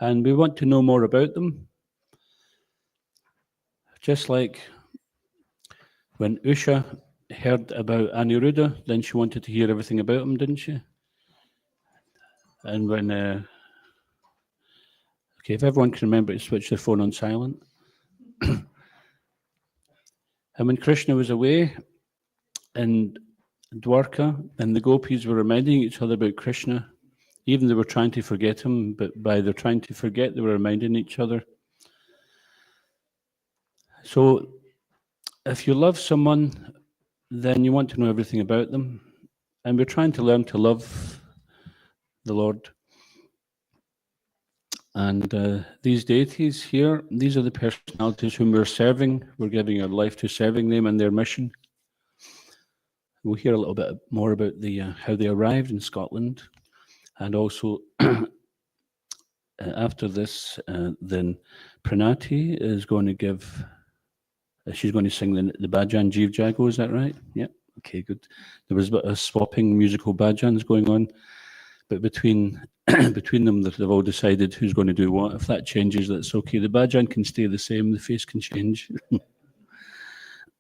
and we want to know more about them. Just like when Usha heard about Aniruddha, then she wanted to hear everything about him, didn't she? And when, okay, if everyone can remember to switch their phone on silent. And when Krishna was away in Dwarka, and the gopis were reminding each other about Krishna, even they were trying to forget him, but by their trying to forget, they were reminding each other. So if you love someone, then you want to know everything about them. And we're trying to learn to love the Lord. And these deities here, these are the personalities whom we're serving. We're giving our life to serving them and their mission. We'll hear a little bit more about how they arrived in Scotland. And also, after this, then Pranati is going to give, she's going to sing the Bhajan Jeev Jago, is that right? Yeah, okay, good. There was a bit of swapping musical bhajans going on, but between them, they've all decided who's going to do what. If that changes, that's okay. The bhajan can stay the same, the face can change.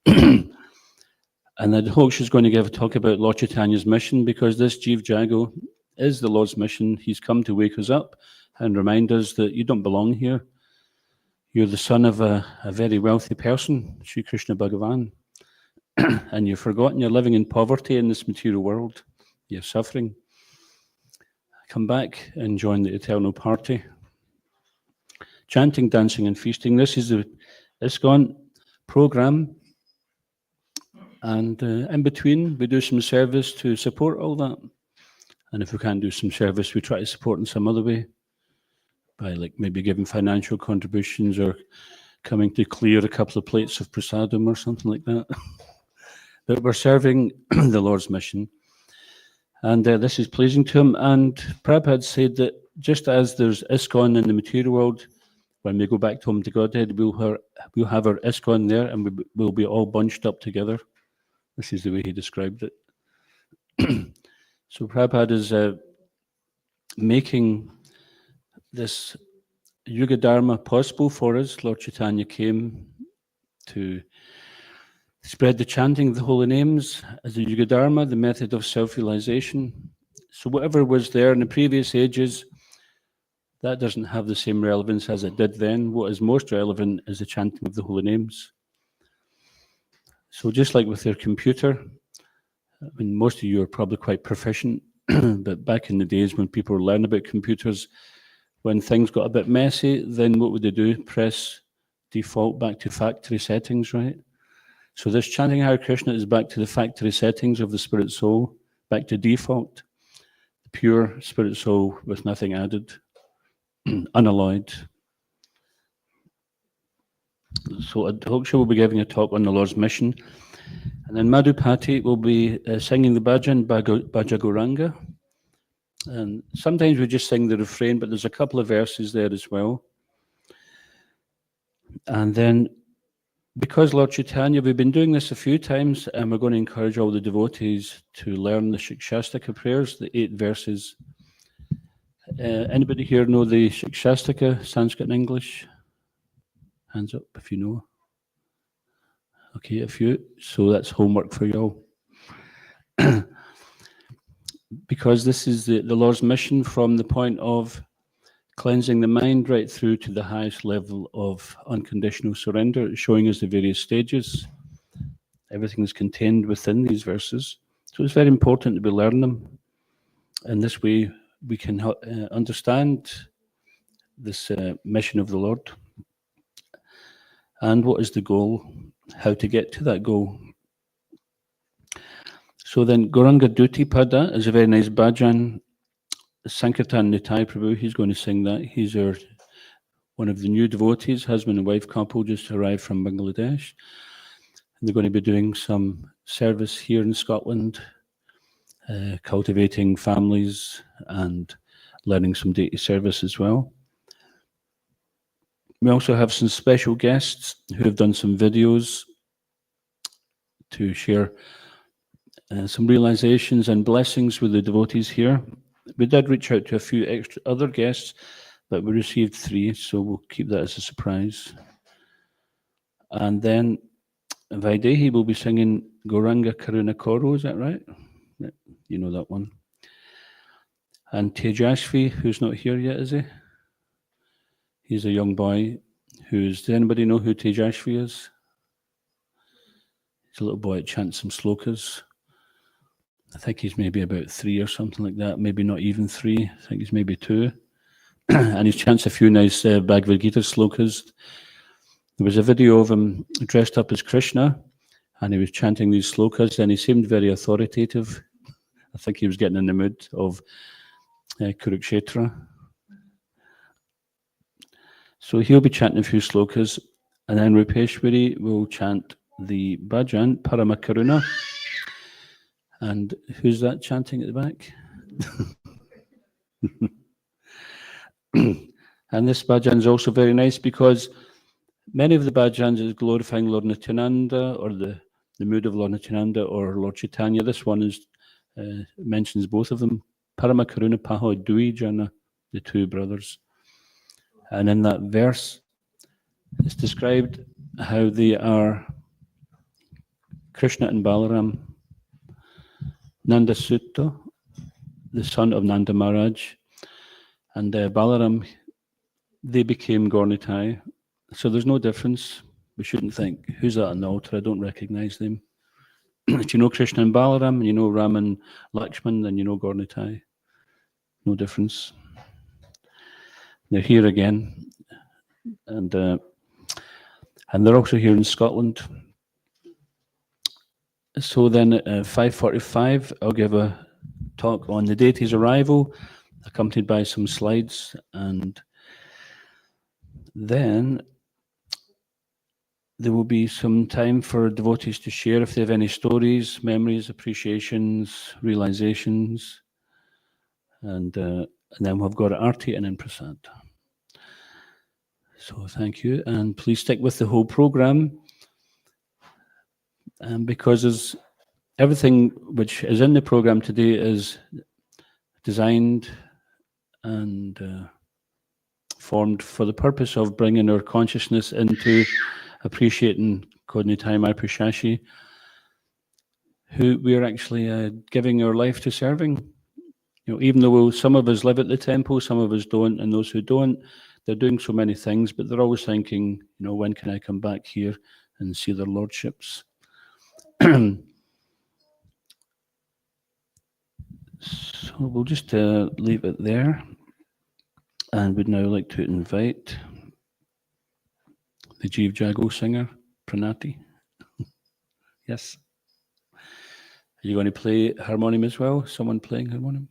And then Hoksha is going to talk about Lord Chaitanya's mission, because this Jeev Jago is the Lord's mission. He's come to wake us up and remind us that you don't belong here. You're the son of a very wealthy person, Sri Krishna Bhagavan, and you've forgotten you're living in poverty in this material world. You're suffering. Come back and join the eternal party. Chanting, dancing, and feasting. This is the ISKCON program. And in between, we do some service to support all that. And if we can't do some service, we try to support in some other way, by like maybe giving financial contributions or coming to clear a couple of plates of prasadam or something like that. But we're serving the Lord's mission. And this is pleasing to him. And Prabhupada said that just as there's ISKCON in the material world, when we go back home to Godhead, we'll have our ISKCON there, and we'll be all bunched up together. This is the way he described it. So Prabhupada is making this Yuga Dharma possible for us. Lord Chaitanya came to spread the chanting of the holy names as the Yuga Dharma, the method of self-realization. So whatever was there in the previous ages, that doesn't have the same relevance as it did then. What is most relevant is the chanting of the holy names. So just like with your computer, I mean, most of you are probably quite proficient, but back in the days when people were learning about computers, when things got a bit messy, then what would they do? Press default back to factory settings, right? So this chanting Hare Krishna is back to the factory settings of the spirit soul, back to default, the pure spirit soul with nothing added, unalloyed. So Hoksha will be giving a talk on the Lord's mission. And then Madhupati will be singing the bhajan, Bhajagoranga. And sometimes we just sing the refrain, but there's a couple of verses there as well. And then, because Lord Chaitanya, we've been doing this a few times, and we're going to encourage all the devotees to learn the Shikshastika prayers, the 8 verses. Anybody here know the Shikshastika, Sanskrit and English? Hands up if you know. Okay, a few. So that's homework for you all. Because this is the Lord's mission, from the point of cleansing the mind right through to the highest level of unconditional surrender, showing us the various stages. Everything is contained within these verses. So it's very important that we learn them. In this way, we can understand this mission of the Lord. And what is the goal? How to get to that goal? So then, Gauranga Duti Pada is a very nice bhajan. Sankirtan Nitai Prabhu, he's going to sing that. He's one of the new devotees, husband and wife couple, just arrived from Bangladesh. And they're going to be doing some service here in Scotland, cultivating families and learning some deity service as well. We also have some special guests who have done some videos to share some realizations and blessings with the devotees here. We did reach out to a few extra other guests, but we received 3, so we'll keep that as a surprise. And then Vaidehi will be singing Gauranga Karuna Koro, is that right? You know that one. And Tejashvi, who's not here yet, is he? He's a young boy does anybody know who Tejashvi is? He's a little boy that chants some slokas. I think he's maybe about 3 or something like that, maybe not even 3. I think he's maybe 2. And he chants a few nice Bhagavad Gita slokas. There was a video of him dressed up as Krishna, and he was chanting these slokas, and he seemed very authoritative. I think he was getting in the mood of Kurukshetra. So he'll be chanting a few slokas, and then Rupeshwari will chant the bhajan, Paramakaruna. And who's that chanting at the back? And this bhajan is also very nice because many of the bhajans is glorifying Lord Nityananda or the mood of Lord Nityananda or Lord Chaitanya. This one is mentions both of them. Paramakaruna Paho Dui Jana, the 2 brothers. And in that verse, it's described how they are Krishna and Balaram, Nanda Sutta, the son of Nanda Maharaj, and Balaram, they became Gaur Nitai. So there's no difference. We shouldn't think, who's that on the altar? I don't recognize them. If you know Krishna and Balaram, and you know Ram and Lakshman, then you know Gaur Nitai. No difference. They're here again. And they're also here in Scotland. So then at 5:45, I'll give a talk on the deity's arrival, accompanied by some slides, and then there will be some time for devotees to share if they have any stories, memories, appreciations, realizations, and then we've got Arti and then Prasad. So thank you, and please stick with the whole program, because there's everything which is in the program today is designed and formed for the purpose of bringing our consciousness into appreciating Khoda Nitai Mayapura Shashi, who we are actually giving our life to serving. You know, even though some of us live at the temple, some of us don't, and those who don't, they're doing so many things, but they're always thinking, you know, when can I come back here and see their lordships? So we'll just leave it there, and we'd now like to invite the Jeev Jago singer, Pranati. Yes. Are you going to play harmonium as well? Someone playing harmonium?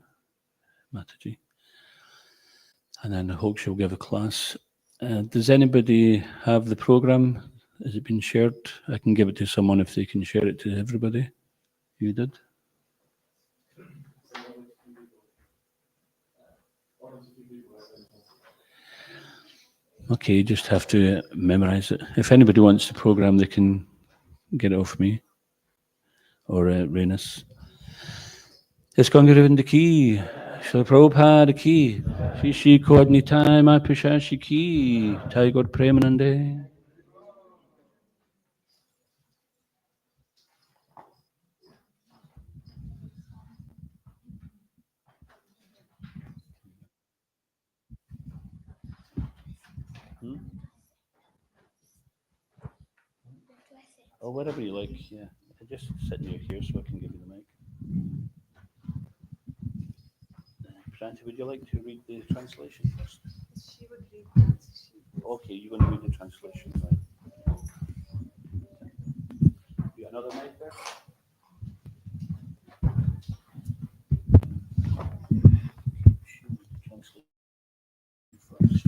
Mataji. And then I hope she'll give a class. Does anybody have the program? Has it been shared? I can give it to someone if they can share it to everybody. You did? Okay, you just have to memorize it. If anybody wants the program, they can get it off me or Renus. Iskon Govinda ki, Srila Prabhupada ki, Shri Khoda Nitai Mayapura Shashi ki, Thai God Premanande. Or whatever you like, yeah. Just sit near here so I can give you the mic. Pranti, would you like to read the translation first? She would read that. Okay, you're going to read the translation, right? You got another mic there? Translation first.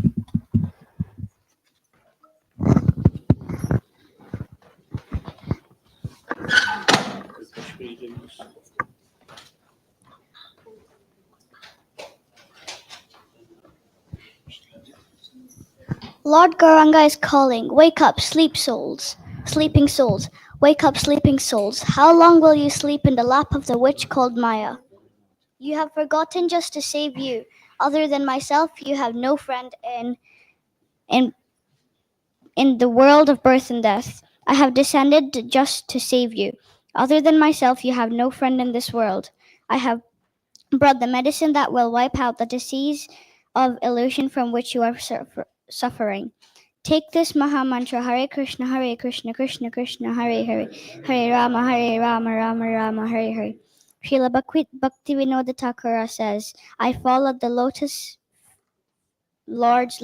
Lord Gauranga is calling. Wake up, sleeping souls. Wake up, sleeping souls. How long will you sleep in the lap of the witch called Maya? You have forgotten just to save you. Other than myself, you have no friend in the world of birth and death. I have descended just to save you. Other than myself, you have no friend in this world. I have brought the medicine that will wipe out the disease of illusion from which you are suffering. Take this Maha Mantra, Hare Krishna, Krishna Krishna, Hare Hare, Hare Rama, Rama Rama, Hare Hare. Srila Bhaktivinoda Thakura says, I followed the Lord's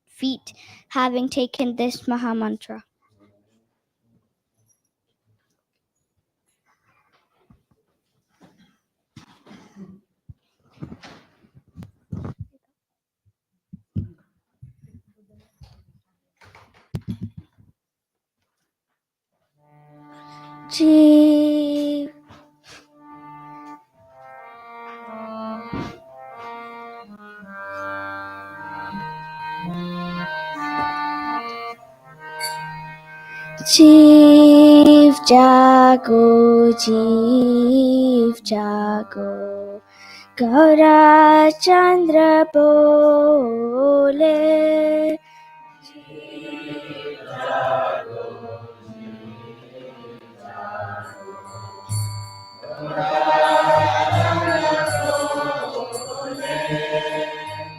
feet, having taken this Maha Mantra. Jeev jago, Gaura Chandra bole.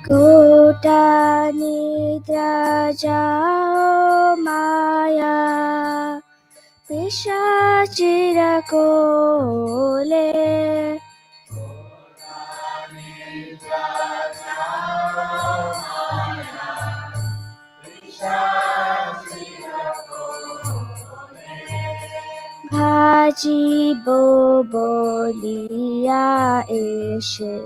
Kota nidra jao maya, Pishachira kole. Bhaji boliya eshe,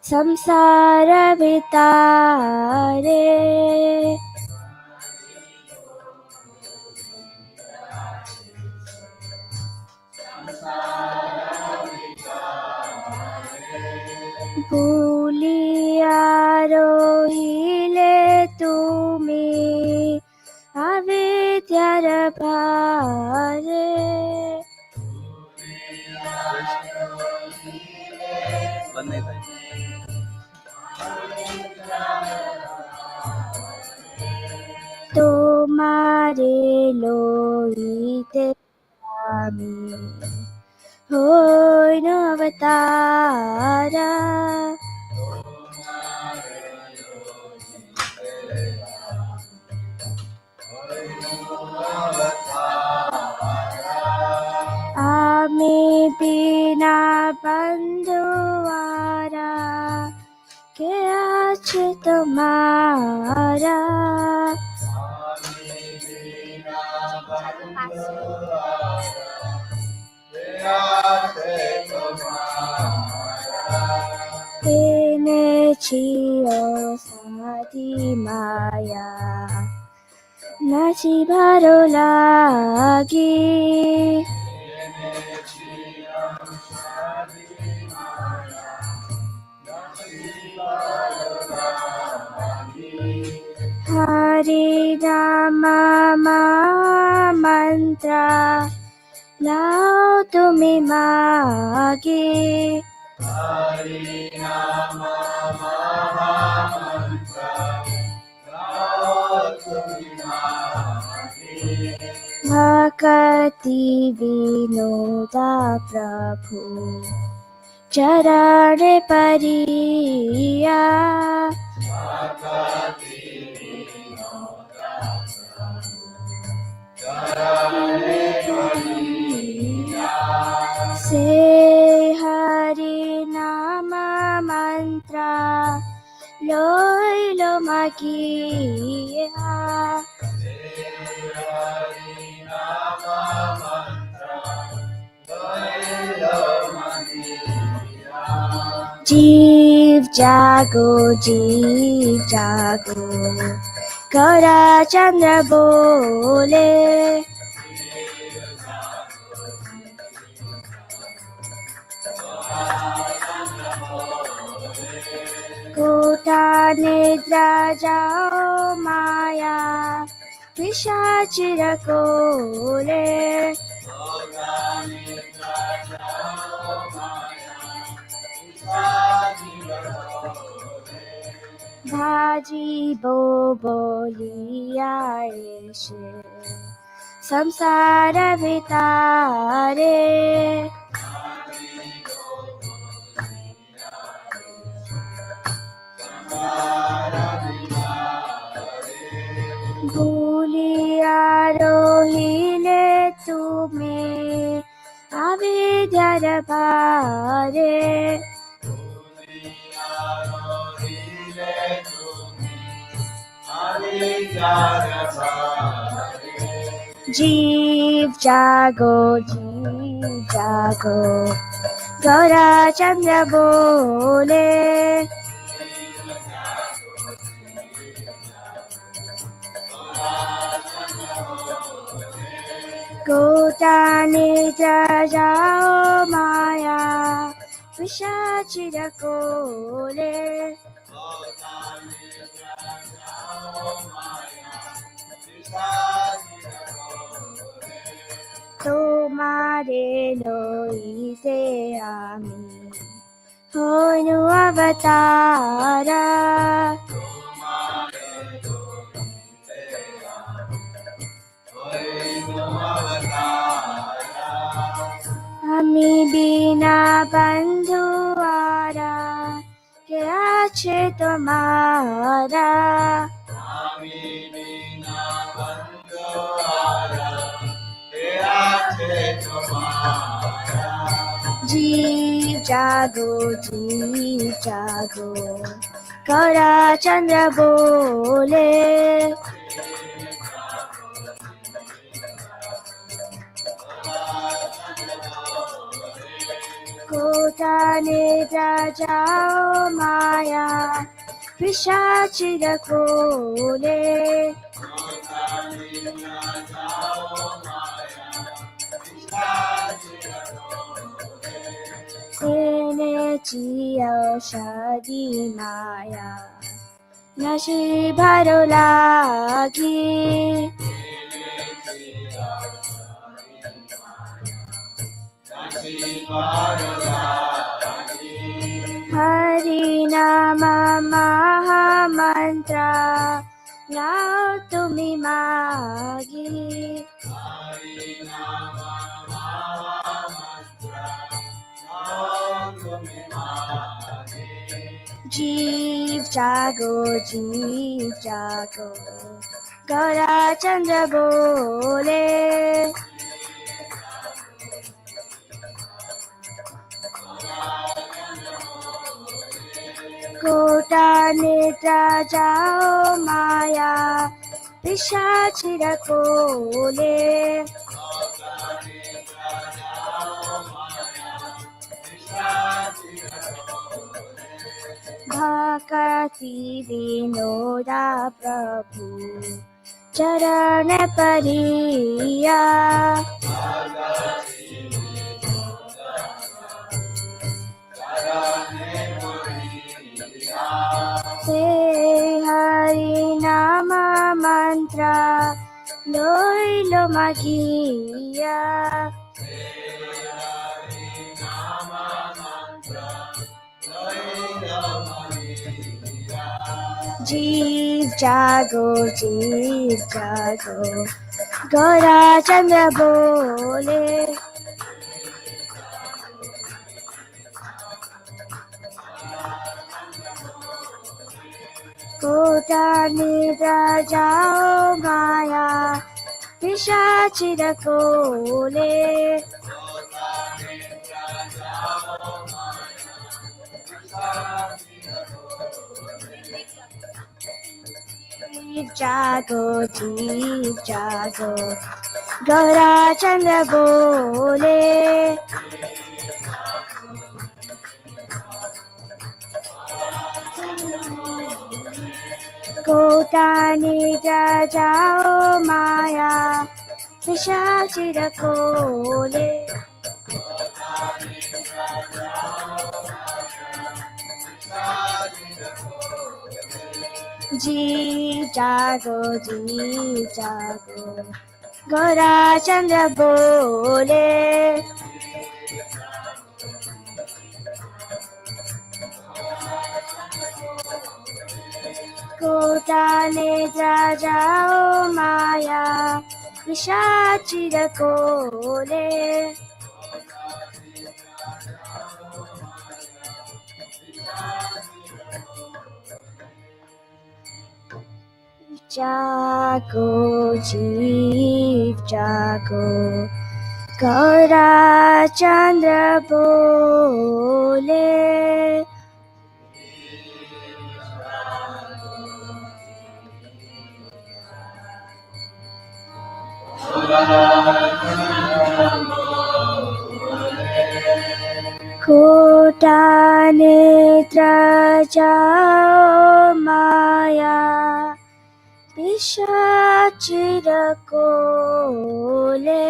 samsara vitare. Bhuliya rohile tumi, avidyar bhare. Tomare loite ami, hoy no avatara. Ami bina bandhuara, ke ache tumhara. Tene chiyo sati maya, nachi bharo lagi. Hari Rama mantra, lao tumi magi. Hari Rama mantra, lao tumi magi. Bhakti Vinoda Prabhu, charane pariya. Say Hari Nama mantra, loy lo magiya. Jeev jago, Gaura Chandra bole. Kota nidra jao maya, Pishachira kole. भाजिबो बोलियाए से संसार बितारे भूलिया रोहिले तुम्हें अविद्यार भारे जीव जागो गौरा चंद्र बोले कोटा निद्रा जाओ माया पिशाचिर कोले तुम्हारे लोईते आमी होनु अवतारा আমি বিনা বন্ধুয়ারা কে আছে তোমারা जीव जागो गौरा चंद्र बोले कोटा निद्रा जाओ माया पिशाचिर कोले तेने जियो शादी माया नशी भरो लागी हरि नाम महामंत्र लाओ तुम्हें मागी जीव जागो गौरा चंद्र बोले कोटा निद्रा जाओ माया पिशाचिर कोले भक्ति विनोदा प्रभु चरण परिया हे हरि नाम मंत्र लोइलो मागिया जीव जागो गौरा चंद्र बोले कोटा निद्रा जाओ माया पिशाचिर कोले जीव जागो गौरा चंद्र बोले कोटा निद्रा जाओ माया पिशाचिर कोले जीव जागो गौरा चंद्र बोले Khoda nidra jao maya Pishachira kole Jago Jeev Jago Khoda Chandra bole Khoda nidra jao maya Pishachira kole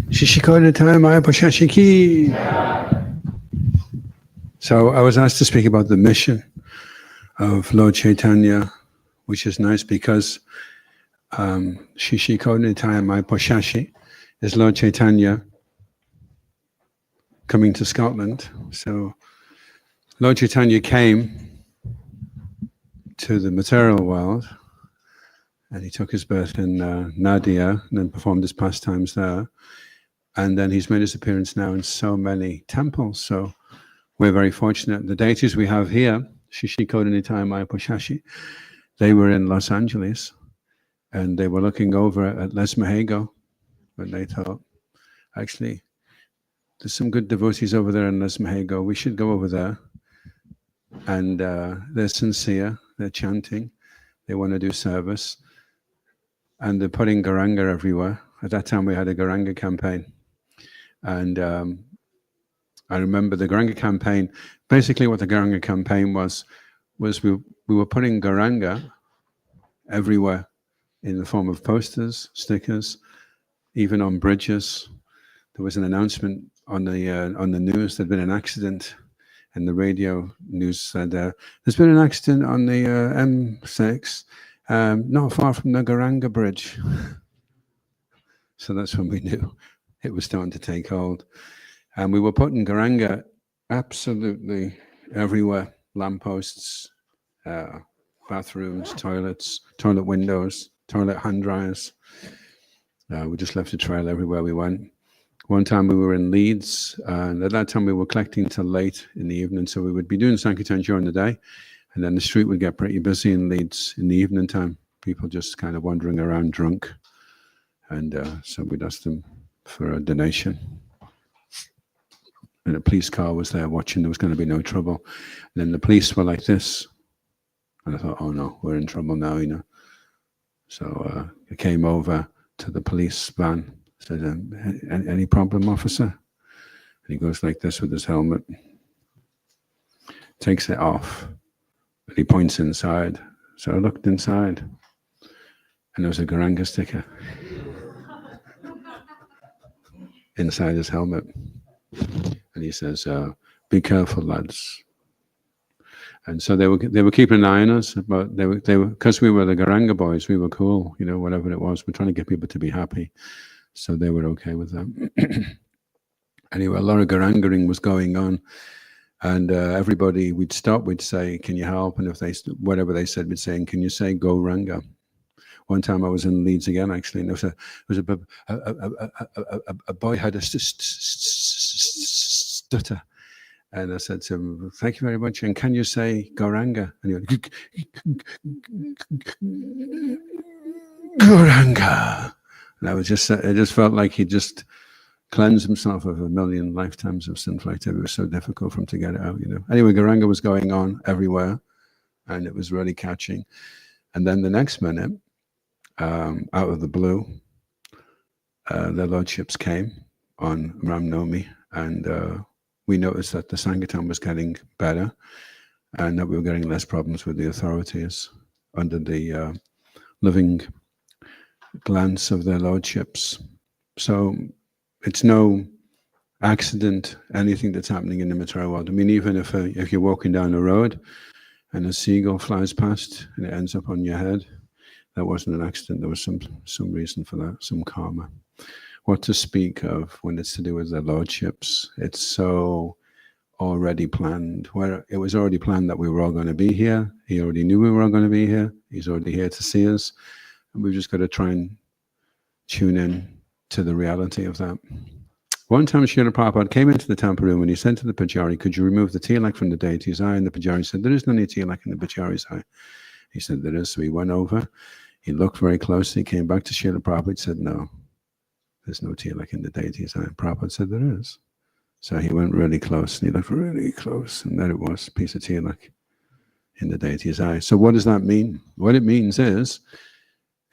Shishikoda time, Mayapura. So I was asked to speak about the mission of Lord Chaitanya, which is nice because Shishikoda time, Mayapura is Lord Chaitanya coming to Scotland. So Lord Chaitanya came to the material world and he took his birth in Nadia and then performed his pastimes there. And then he's made his appearance now in so many temples. So we're very fortunate. The deities we have here, Shishikoda Nitai Mayapura, they were in Los Angeles and they were looking over at Les Mahego, but they thought, actually, there's some good devotees over there in Les Mahego. We should go over there. And they're sincere, they're chanting, they want to do service. And they're putting Garanga everywhere. At that time, we had a Garanga campaign. And I remember the Garanga campaign, basically what the Garanga campaign was we were putting Garanga everywhere in the form of posters, stickers, even on bridges. There was an announcement on the news there'd been an accident, and the radio news said there's been an accident on the M6, not far from the Garanga Bridge. So that's when we knew it was starting to take hold. And we were putting Garanga absolutely everywhere, lampposts, bathrooms, toilets, toilet windows, toilet hand dryers. We just left a trail everywhere we went. One time we were in Leeds, and at that time we were collecting till late in the evening, so we would be doing Sankirtan during the day, and then the street would get pretty busy in Leeds in the evening time, people just kind of wandering around drunk, and so we'd ask them for a donation. And a police car was there watching, there was going to be no trouble. And then the police were like this, and I thought, oh no, we're in trouble now, you know. So I came over to the police van, said, any problem, officer? And he goes like this with his helmet, takes it off, and he points inside. So I looked inside, and there was a Garanga sticker inside his helmet. And he says, be careful, lads. And so they were keeping an eye on us, but they were because we were the Garanga boys, we were cool, you know, whatever it was. We're trying to get people to be happy. So they were okay with that. Anyway, a lot of Garangering was going on. And everybody, we'd stop, we'd say, can you help? And if they, whatever they said, we'd say, can you say go Ranga? One time I was in Leeds again, actually, and there was a boy had a stutter. And I said to him, thank you very much. And can you say Gauranga? And he went, Gauranga. And I just felt like he just cleansed himself of a million lifetimes of sinful activity. It was so difficult for him to get it out, Anyway, Gauranga was going on everywhere, and it was really catching. And then the next minute, out of the blue, their lordships came on Ram Navami, and we noticed that the Sankirtan was getting better, and that we were getting less problems with the authorities under the loving glance of their lordships. So it's no accident, anything that's happening in the material world. I mean, even if you're walking down a road and a seagull flies past and it ends up on your head, that wasn't an accident. There was some reason for that, some karma. What to speak of when it's to do with their lordships? It's so already planned. Where it was already planned that we were all going to be here. He already knew we were all going to be here. He's already here to see us. And we've just got to try and tune in to the reality of that. One time Srila Prabhupada came into the temple room and he said to the Pujari, could you remove the tilak from the deity's eye? And the Pujari said, there isn't any tilak in the Pujari's eye. He said, there is. So he went over, he looked very closely, came back to Srila Prabhupada and said, no, there's no tilak in the deity's eye. Prabhupada said, there is. So he went really close, and he looked really close, and there it was, a piece of tilak in the deity's eye. So what does that mean? What it means is,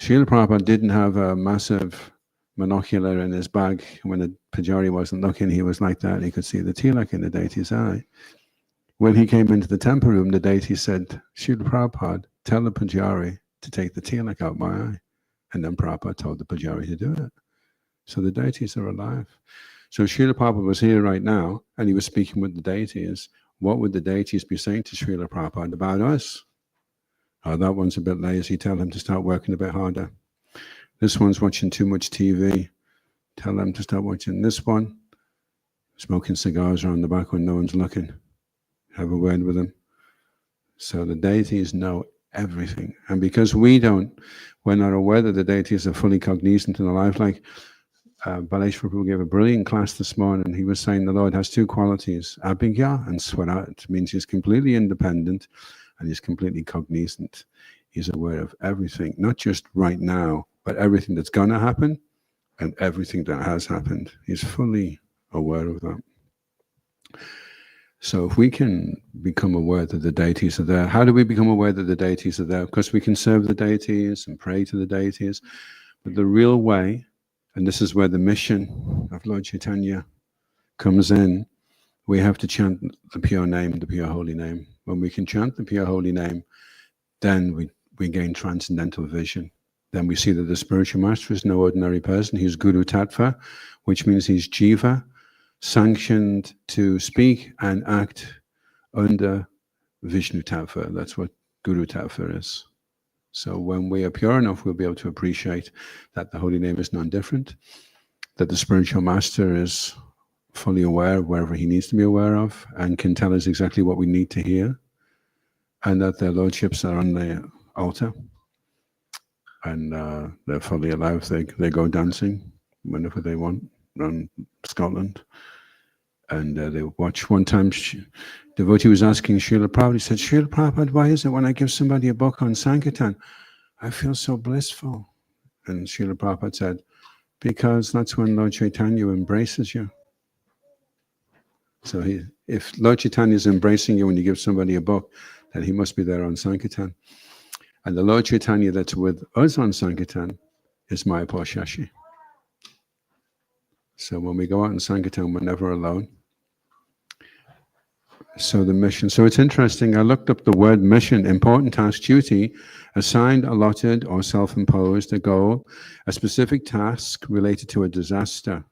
Srila Prabhupada didn't have a massive monocular in his bag. When the Pujari wasn't looking, he was like that, and he could see the tilak in the deity's eye. When he came into the temple room, the deity said, Srila Prabhupada, tell the Pujari to take the tilak out my eye. And then Prabhupada told the Pujari to do it. So the deities are alive. So Srila Prabhupada was here right now, and he was speaking with the deities. What would the deities be saying to Srila Prabhupada about us? Oh, that one's a bit lazy. Tell him to start working a bit harder. This one's watching too much TV. Tell them to start watching. This one, smoking cigars around the back when no one's looking. Have a word with them. So the deities know everything. And because we're not aware that the deities are fully cognizant in our life, like Baleshwar Prabhu gave a brilliant class this morning. He was saying the Lord has two qualities, abhigya and swarat. It means he's completely independent and he's completely cognizant. He's aware of everything, not just right now, but everything that's going to happen and everything that has happened. He's fully aware of that. So if we can become aware that the deities are there, how do we become aware that the deities are there? Of course, we can serve the deities and pray to the deities, but the real way, and this is where the mission of Lord Chaitanya comes in, we have to chant the pure name, the pure holy name. When we can chant the pure holy name, then we gain transcendental vision. Then we see that the spiritual master is no ordinary person. He's Guru Tattva, which means he's Jiva, sanctioned to speak and act under Vishnu Tattva. That's what Guru Tattva is. So when we are pure enough, we'll be able to appreciate that the holy name is non-different, that the spiritual master is fully aware of wherever he needs to be aware of and can tell us exactly what we need to hear, and that their lordships are on the altar and they're fully alive. They go dancing whenever they want around Scotland. And they watch. One time, devotee was asking Srila Prabhupada, he said, Srila Prabhupada, why is it when I give somebody a book on Sankirtan, I feel so blissful? And Srila Prabhupada said, because that's when Lord Chaitanya embraces you. So if Lord Chaitanya is embracing you when you give somebody a book, then he must be there on Sankirtan. And the Lord Chaitanya that's with us on Sankirtan is Mayapura Shashi. So when we go out in Sankirtan, we're never alone. So the mission. So it's interesting. I looked up the word mission, important task, duty, assigned, allotted, or self-imposed, a goal, a specific task related to a disaster.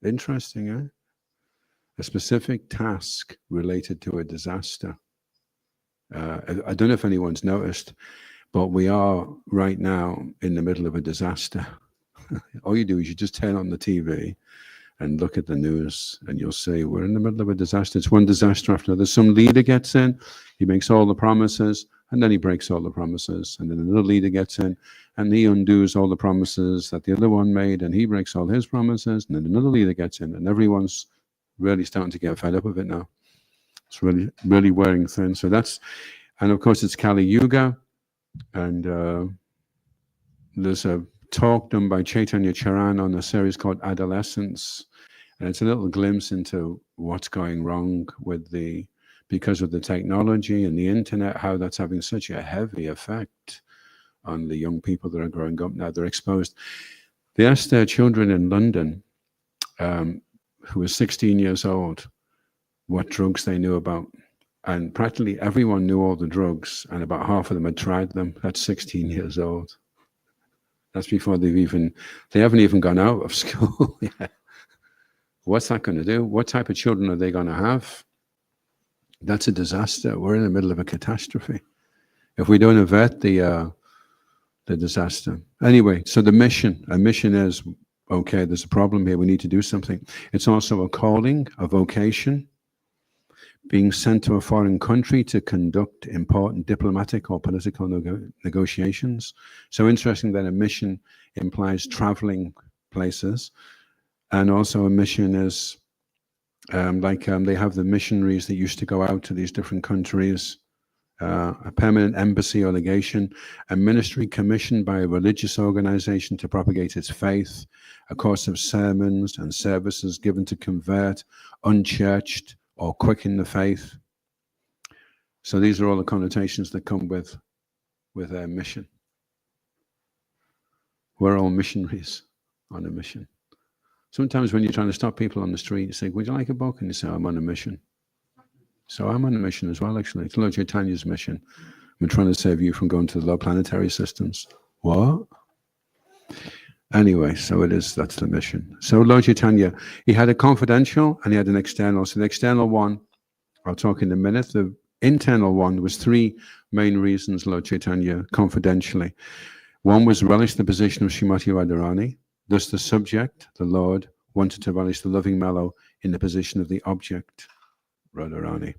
Interesting, eh? A specific task related to a disaster. I don't know if anyone's noticed, but we are right now in the middle of a disaster. All you do is you just turn on the TV and look at the news, and you'll see we're in the middle of a disaster. It's one disaster after another. Some leader gets in, he makes all the promises, and then he breaks all the promises. And then another leader gets in, and he undoes all the promises that the other one made, and he breaks all his promises. And then another leader gets in, and everyone's really starting to get fed up with it now. It's really, really wearing thin. So that's, and of course it's Kali Yuga, and there's a talk done by Chaitanya Charan on a series called Adolescence, and it's a little glimpse into what's going wrong with because of the technology and the internet, how that's having such a heavy effect on the young people that are growing up now. They're exposed. They asked their children in London, who were 16 years old, what drugs they knew about. And practically everyone knew all the drugs, and about half of them had tried them. That's 16 years old. That's before they haven't even gone out of school yet. What's that going to do? What type of children are they going to have? That's a disaster. We're in the middle of a catastrophe if we don't avert the disaster. Anyway, so a mission is, okay, there's a problem here, we need to do something. It's also a calling, a vocation, being sent to a foreign country to conduct important diplomatic or political negotiations. So interesting that a mission implies traveling places, and also a mission is they have the missionaries that used to go out to these different countries, a permanent embassy or legation, a ministry commissioned by a religious organization to propagate its faith, a course of sermons and services given to convert unchurched or quicken the faith. So these are all the connotations that come with a mission. We're all missionaries on a mission. Sometimes when you're trying to stop people on the street, you say, would you like a book? And you say, I'm on a mission. So I'm on a mission as well, actually. It's Lord Chaitanya's mission. I'm trying to save you from going to the low planetary systems. What? Anyway, so that's the mission. So Lord Chaitanya, he had a confidential and he had an external. So the external one, I'll talk in a minute. The internal one was three main reasons Lord Chaitanya confidentially. One was relish the position of Srimati Radharani. Thus the subject, the Lord, wanted to relish the loving mellow in the position of the object, Radharani.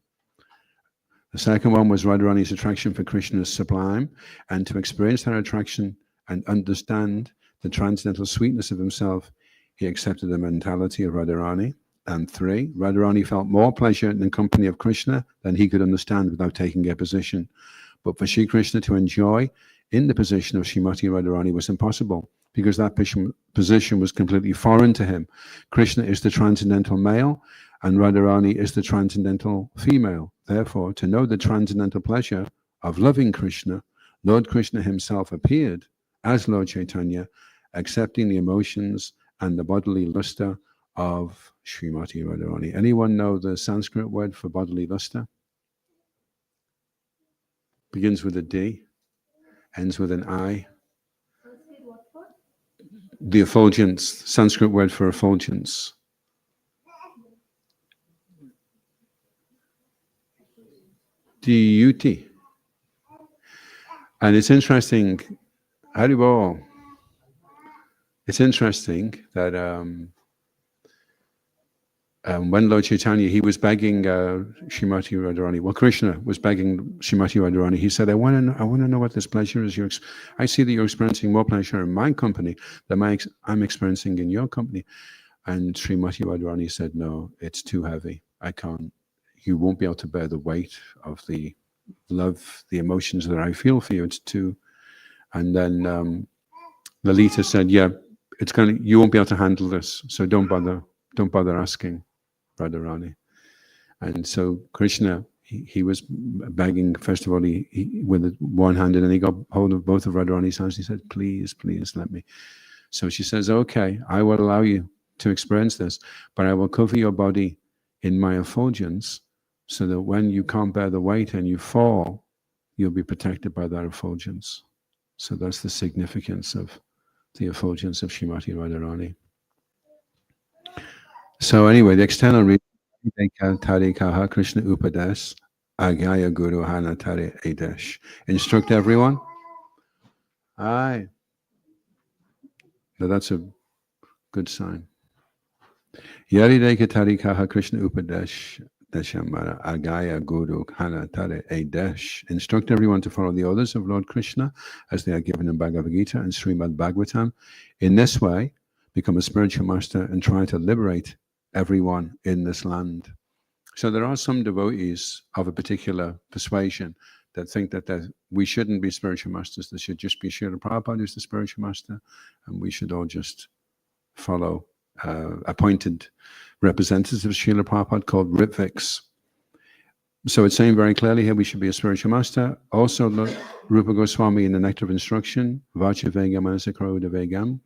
The second one was Radharani's attraction for Krishna is sublime, and to experience that attraction and understand the transcendental sweetness of himself, he accepted the mentality of Radharani. And three, Radharani felt more pleasure in the company of Krishna than he could understand without taking a position. But for Sri Krishna to enjoy in the position of Srimati Radharani was impossible, because that position was completely foreign to him. Krishna is the transcendental male, and Radharani is the transcendental female. Therefore, to know the transcendental pleasure of loving Krishna, Lord Krishna himself appeared as Lord Chaitanya, accepting the emotions and the bodily luster of Srimati Radharani. Anyone know the Sanskrit word for bodily luster? Begins with a D, ends with an I. The effulgence, Sanskrit word for effulgence. D-U-T. And it's interesting, Haribol, it's interesting that when Lord Chaitanya, he was begging Srimati Radharani, well, Krishna was begging Srimati Radharani, he said, I want to know what this pleasure is. I see that you're experiencing more pleasure in my company than I'm experiencing in your company. And Srimati Radharani said, no, it's too heavy. I can't. You won't be able to bear the weight of the love, the emotions that I feel for you. It's too. And then Lalita said, yeah, you won't be able to handle this. So don't bother asking Radharani. And so Krishna, he was begging, first of all, he with one hand, and then he got hold of both of Radharani's hands. He said, please, please let me. So she says, okay, I will allow you to experience this, but I will cover your body in my effulgence, so that when you can't bear the weight and you fall, you'll be protected by that effulgence. So that's the significance of the effulgence of Srimati Radharani. So anyway, the external reading, Tarikaha Krishna Upadesh, Agaya Guru Hana Tari Adesh. Instruct everyone. Aye. Now that's a good sign. Yarideka Tarikaha Krishna Upadesh. Agaya Guru Hana Tare Adesh. Instruct everyone to follow the orders of Lord Krishna as they are given in Bhagavad Gita and Srimad Bhagavatam. In this way, become a spiritual master and try to liberate everyone in this land. So there are some devotees of a particular persuasion that think that we shouldn't be spiritual masters. There should just be Srila Prabhupada who's the spiritual master, and we should all just follow appointed representatives of Srila Prabhupada called Ritviks. So it's saying very clearly here we should be a spiritual master. Also, Rupa Goswami in the Nectar of Instruction, Vacha Vegam Anasakroda Vegam,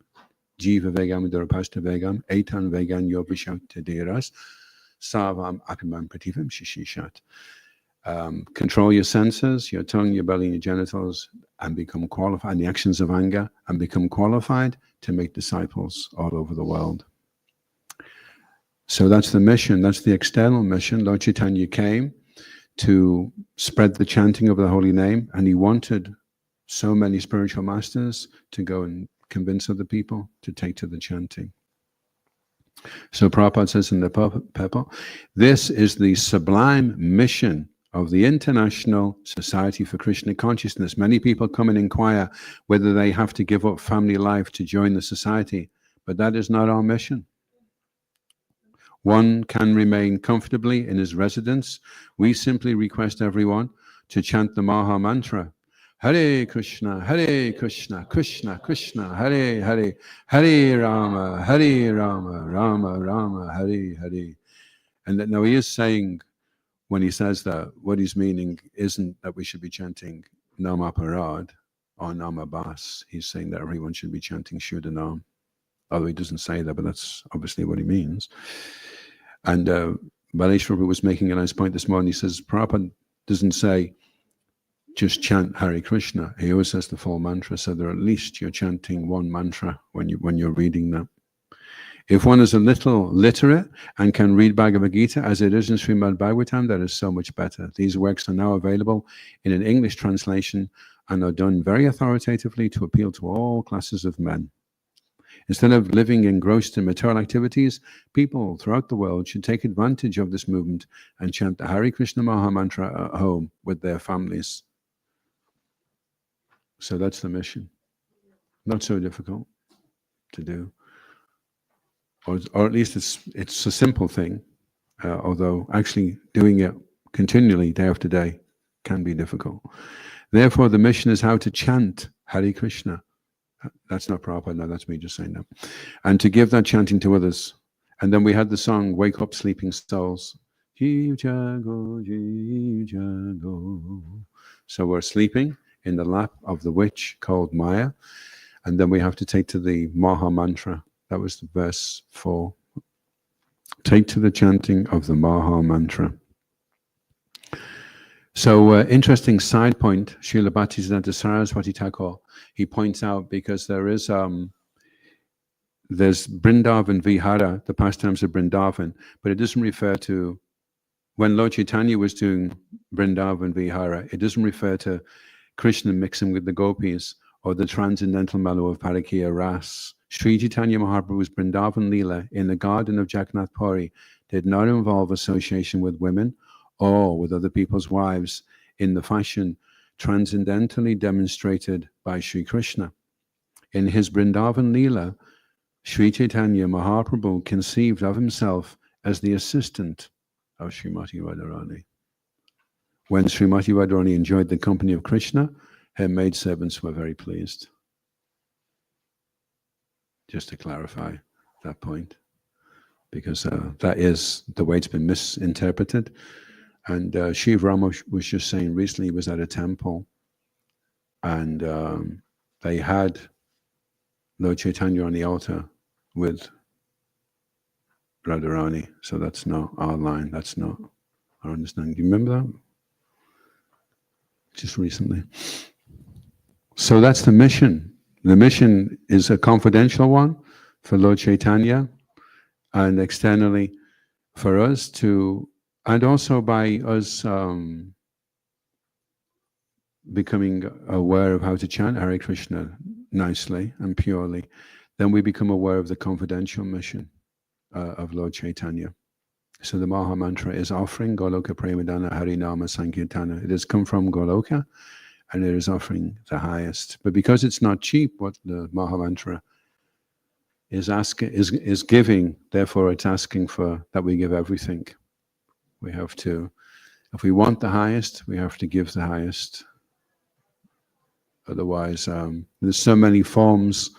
Jiva Vegam Durapasta Vegam, Etan Vegan Yobishakta Deras, Savam Akaman Pratifam Shishishat. Control your senses, your tongue, your belly, and your genitals, and become qualified, and the actions of anger, and become qualified to make disciples all over the world. So that's the mission, that's the external mission. Lord Chaitanya came to spread the chanting of the holy name, and he wanted so many spiritual masters to go and convince other people to take to the chanting. So Prabhupada says in the purport, this is the sublime mission of the International Society for Krishna Consciousness. Many people come and inquire whether they have to give up family life to join the society, but that is not our mission. One can remain comfortably in his residence. We simply request everyone to chant the Maha Mantra, Hare Krishna, Krishna Krishna, Hare Hare, Hare Rama, Rama Rama, Hare Hare. And that now he is saying, when he says that, what he's meaning isn't that we should be chanting Nama Parad or Nama Bas. He's saying that everyone should be chanting Shuddha Nam. Although he doesn't say that, but that's obviously what he means. And Balesh Prabhu was making a nice point this morning. He says, Prabhupada doesn't say, just chant Hare Krishna. He always says the full mantra, so that at least you're chanting one mantra when you're reading that. If one is a little literate and can read Bhagavad Gita as it is in Srimad Bhagavatam, that is so much better. These works are now available in an English translation and are done very authoritatively to appeal to all classes of men. Instead of living engrossed in material activities, people throughout the world should take advantage of this movement and chant the Hare Krishna Maha Mantra at home with their families. So that's the mission. Not so difficult to do. Or at least it's a simple thing, although actually doing it continually day after day can be difficult. Therefore, the mission is how to chant Hare Krishna. That's not Prabhupada, no, that's me just saying that. And to give that chanting to others. And then we had the song, Wake Up Sleeping Souls. Jeev Jago, Jeev Jago. So we're sleeping in the lap of the witch called Maya. And then we have to take to the Maha Mantra. That was the verse 4. Take to the chanting of the Maha Mantra. So interesting side point, Srila Bhaktisiddhanta Saraswati Thakur, he points out, because there's Vrindavan Vihara, the pastimes of Vrindavan, but it doesn't refer to, when Lord Chaitanya was doing Vrindavan Vihara, it doesn't refer to Krishna mixing with the gopis or the transcendental mellow of Parakiya Ras. Sri Chaitanya Mahaprabhu's Vrindavan Leela in the garden of Jagannath Puri did not involve association with women or with other people's wives in the fashion transcendentally demonstrated by Sri Krishna. In his Vrindavan Leela, Sri Chaitanya Mahaprabhu conceived of himself as the assistant of Srimati Radharani. When Srimati Radharani enjoyed the company of Krishna, her maidservants were very pleased. Just to clarify that point, because that is the way it's been misinterpreted. And Shiv Rama was just saying recently he was at a temple and they had Lord Chaitanya on the altar with Radharani. So that's not our line, that's not our understanding. Do you remember that? Just recently. So that's the mission. The mission is a confidential one for Lord Chaitanya and externally for us to, and also by us becoming aware of how to chant Hare Krishna nicely and purely, then we become aware of the confidential mission of Lord Chaitanya. So the Maha Mantra is offering Goloka Premadana Harinama Sankirtana. It has come from Goloka and it is offering the highest. But because it's not cheap, what the Maha Mantra is giving, therefore it's asking for that we give everything. We have to, if we want the highest, we have to give the highest. Otherwise, there's so many forms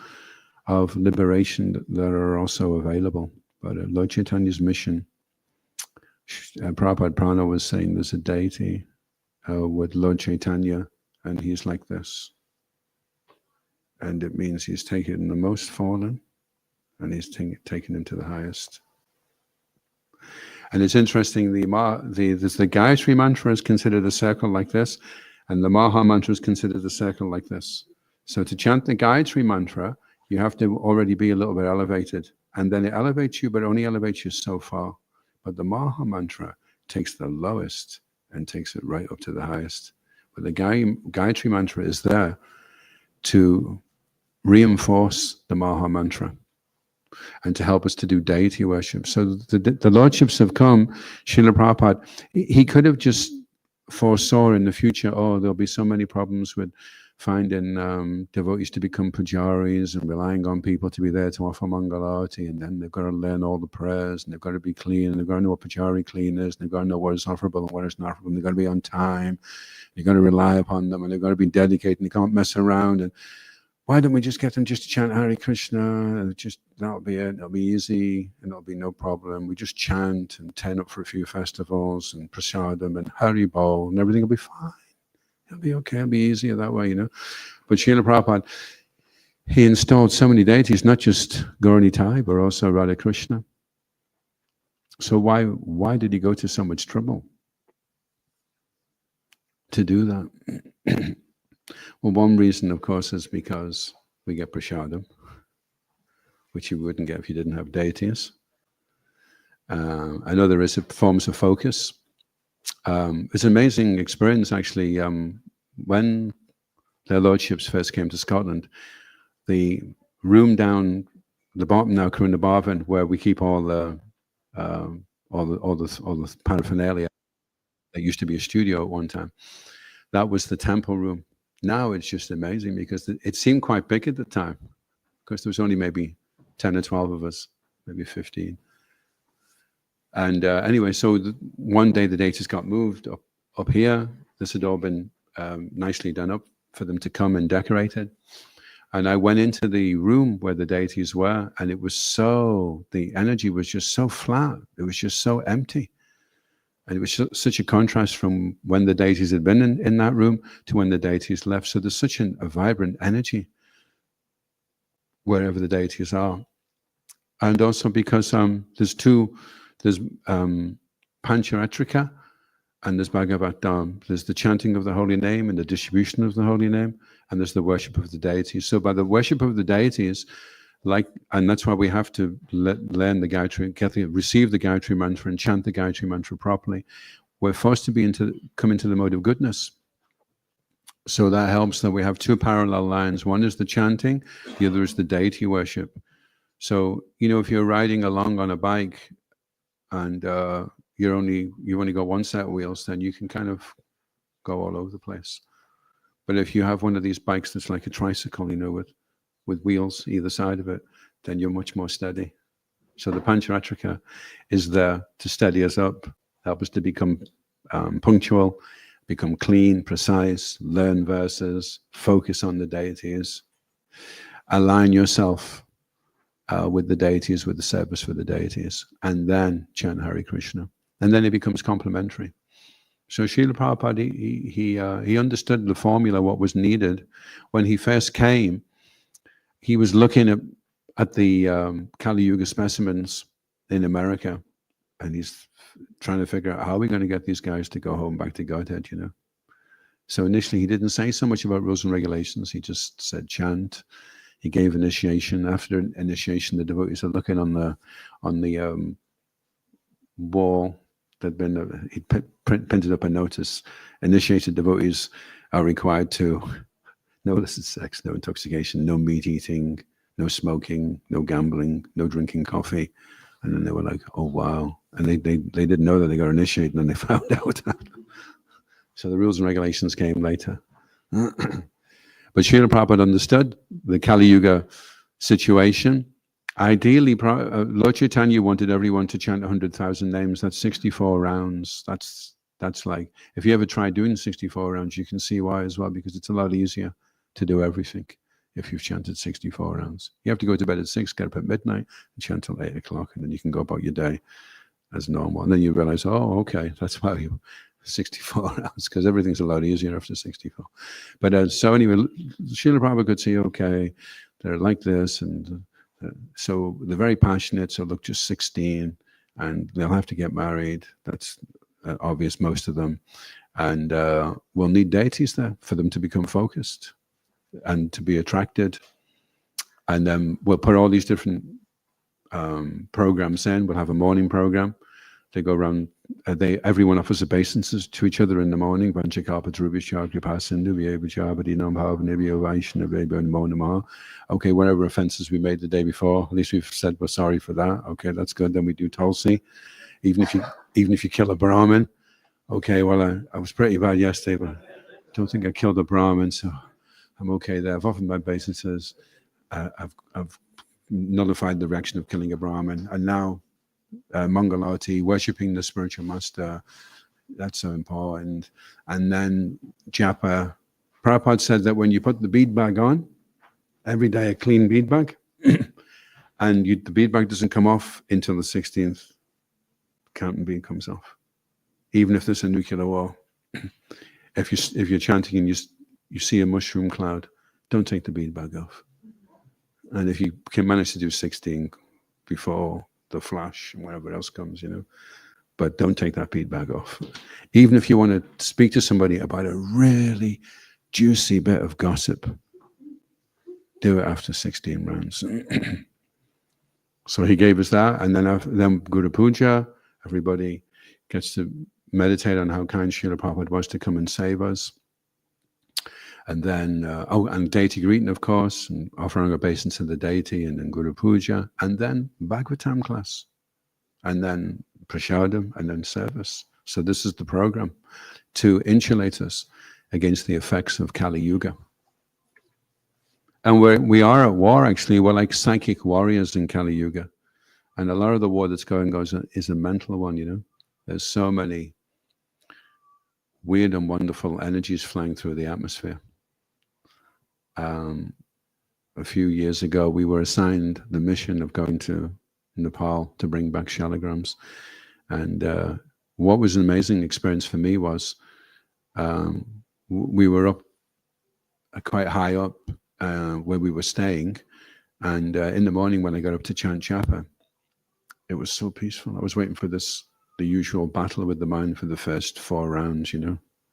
of liberation that are also available. But Lord Chaitanya's mission, Prabhupada Prana was saying there's a deity with Lord Chaitanya, and he's like this. And it means he's taken the most fallen, and he's taken him to the highest. And it's interesting, the Gayatri mantra is considered a circle like this, and the Maha mantra is considered a circle like this. So to chant the Gayatri mantra, you have to already be a little bit elevated. And then it elevates you, but only elevates you so far. But the Maha mantra takes the lowest and takes it right up to the highest. But the Gayatri mantra is there to reinforce the Maha mantra and to help us to do deity worship. So the lordships have come. Srila Prabhupada, he could have just foresaw in the future, oh, there'll be so many problems with finding devotees to become pujaris and relying on people to be there to offer mangalarti, and then they've got to learn all the prayers, and they've got to be clean, and they've got to know what pujari clean is, and they've got to know what is offerable and what is not offerable, and they've got to be on time, you've got to rely upon them, and they've got to be dedicated, and they can't mess around. And why don't we just get them just to chant Hare Krishna, and just that'll be it, it'll be easy, and it'll be no problem. We just chant and turn up for a few festivals and prasadam and Haribol, and everything will be fine. It'll be okay, it'll be easier that way, you know. But Srila Prabhupada, he installed so many deities, not just Gaura Nitai, but also Radha Krishna. So why did he go to so much trouble to do that? Well, one reason, of course, is because we get prasadam, which you wouldn't get if you didn't have deities. Another is forms of focus. It's an amazing experience, actually. When their lordships first came to Scotland, the room down the bottom now, Karuna Bhavan, where we keep all the paraphernalia, that used to be a studio at one time. That was the temple room. Now it's just amazing because it seemed quite big at the time, because there was only maybe 10 or 12 of us, maybe 15. And anyway, so one day the deities got moved up here. This had all been nicely done up for them to come and decorate it. And I went into the room where the deities were, and it was the energy was just so flat. It was just so empty. And it was such a contrast from when the deities had been in that room to when the deities left. So there's such a vibrant energy wherever the deities are. And also because there's Pancharatrika and there's Bhagavatam. There's the chanting of the holy name and the distribution of the holy name, and there's the worship of the deities. So by the worship of the deities, and that's why we have to learn the Gayatri, receive the Gayatri mantra and chant the Gayatri mantra properly. We're forced to come into the mode of goodness. So that helps that we have two parallel lines. One is the chanting, the other is the deity worship. So, if you're riding along on a bike and you've only got one set of wheels, then you can kind of go all over the place. But if you have one of these bikes that's like a tricycle, with wheels either side of it, then you're much more steady. So the Pancharatrika is there to steady us up, help us to become punctual, become clean, precise, learn verses, focus on the deities, align yourself with the deities, with the service for the deities, and then chant Hare Krishna. And then it becomes complementary. So Srila Prabhupada, he understood the formula, what was needed. When he first came, he was looking at the Kali Yuga specimens in America, and he's trying to figure out how are we going to get these guys to go home back to Godhead, So initially he didn't say so much about rules and regulations. He just said chant. He gave initiation. After initiation, the devotees are looking on the wall. He printed up a notice. Initiated devotees are required to no illicit sex, no intoxication, no meat eating, no smoking, no gambling, no drinking coffee. And then they were like, oh, wow. And they didn't know that they got initiated, and then they found out. So the rules and regulations came later. But Srila Prabhupada understood the Kali Yuga situation, Ideally, Lord Chaitanya wanted everyone to chant 100,000 names. That's 64 rounds. That's like, if you ever try doing 64 rounds, you can see why as well, because it's a lot easier to do everything if you've chanted 64 rounds. You have to go to bed at 6, get up at midnight, and chant till 8 o'clock, and then you can go about your day as normal. And then you realize, oh, okay, that's why you 64 rounds, because everything's a lot easier after 64. But so anyway, Srila Prabhupada could see, okay, they're like this, and so they're very passionate, so look, just 16, and they'll have to get married. That's obvious, most of them. And we'll need deities there for them to become focused and to be attracted. And then we'll put all these different programs in. We'll have a morning program. They go around, everyone offers obeisances to each other in the morning. Okay, whatever offenses we made the day before, at least we've said we're sorry for that. Okay, that's good. Then we do Tulsi. Even if you kill a Brahmin, okay, well, I was pretty bad yesterday, but I don't think I killed a Brahmin, so I'm okay there. I've offered my obeisances. I've nullified the reaction of killing a Brahmin, and now Mangalati, worshipping the spiritual master, that's so important. And then japa. Prabhupada said that when you put the bead bag on, every day a clean bead bag, and the bead bag doesn't come off until the 16th counting bead comes off, even if there's a nuclear war. If you're chanting and you see a mushroom cloud, don't take the bead bag off. And if you can manage to do 16 before the flash and whatever else comes, but don't take that bead bag off. Even if you want to speak to somebody about a really juicy bit of gossip, do it after 16 rounds. So he gave us that, and then Guru Puja, everybody gets to meditate on how kind Srila Prabhupada was to come and save us. And then, and deity greeting, of course, and offering obeisance to the deity, and then Guru Puja, and then Bhagavatam class, and then Prasadam, and then service. So this is the program to insulate us against the effects of Kali Yuga. And we are at war, actually. We're like psychic warriors in Kali Yuga. And a lot of the war that's going on is a mental one, There's so many weird and wonderful energies flying through the atmosphere. A few years ago, we were assigned the mission of going to Nepal to bring back shalagrams. And what was an amazing experience for me was we were up quite high up where we were staying. And in the morning when I got up to chant japa, it was so peaceful. I was waiting for the usual battle with the mind for the first 4 rounds,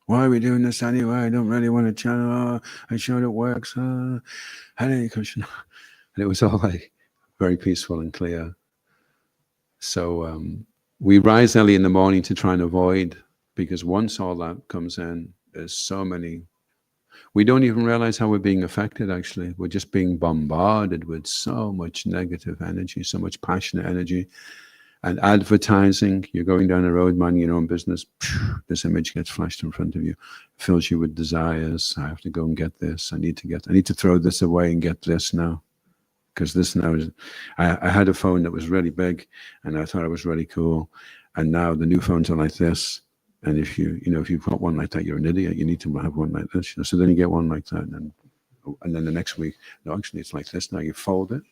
Why are we doing this anyway? I don't really want to chant. Oh, I'm sure it works. Hare Krishna. And it was all like very peaceful and clear. So we rise early in the morning to try and avoid, because once all that comes in, there's so many. We don't even realize how we're being affected, actually. We're just being bombarded with so much negative energy, so much passionate energy. And advertising, you're going down the road, minding your own business, this image gets flashed in front of you, fills you with desires. I have to go and get this. I need to throw this away and get this now. Because this now is, I had a phone that was really big and I thought it was really cool. And now the new phones are like this. And if you've got one like that, you're an idiot. You need to have one like this. So then you get one like that. And then the next week, no, actually it's like this. Now you fold it.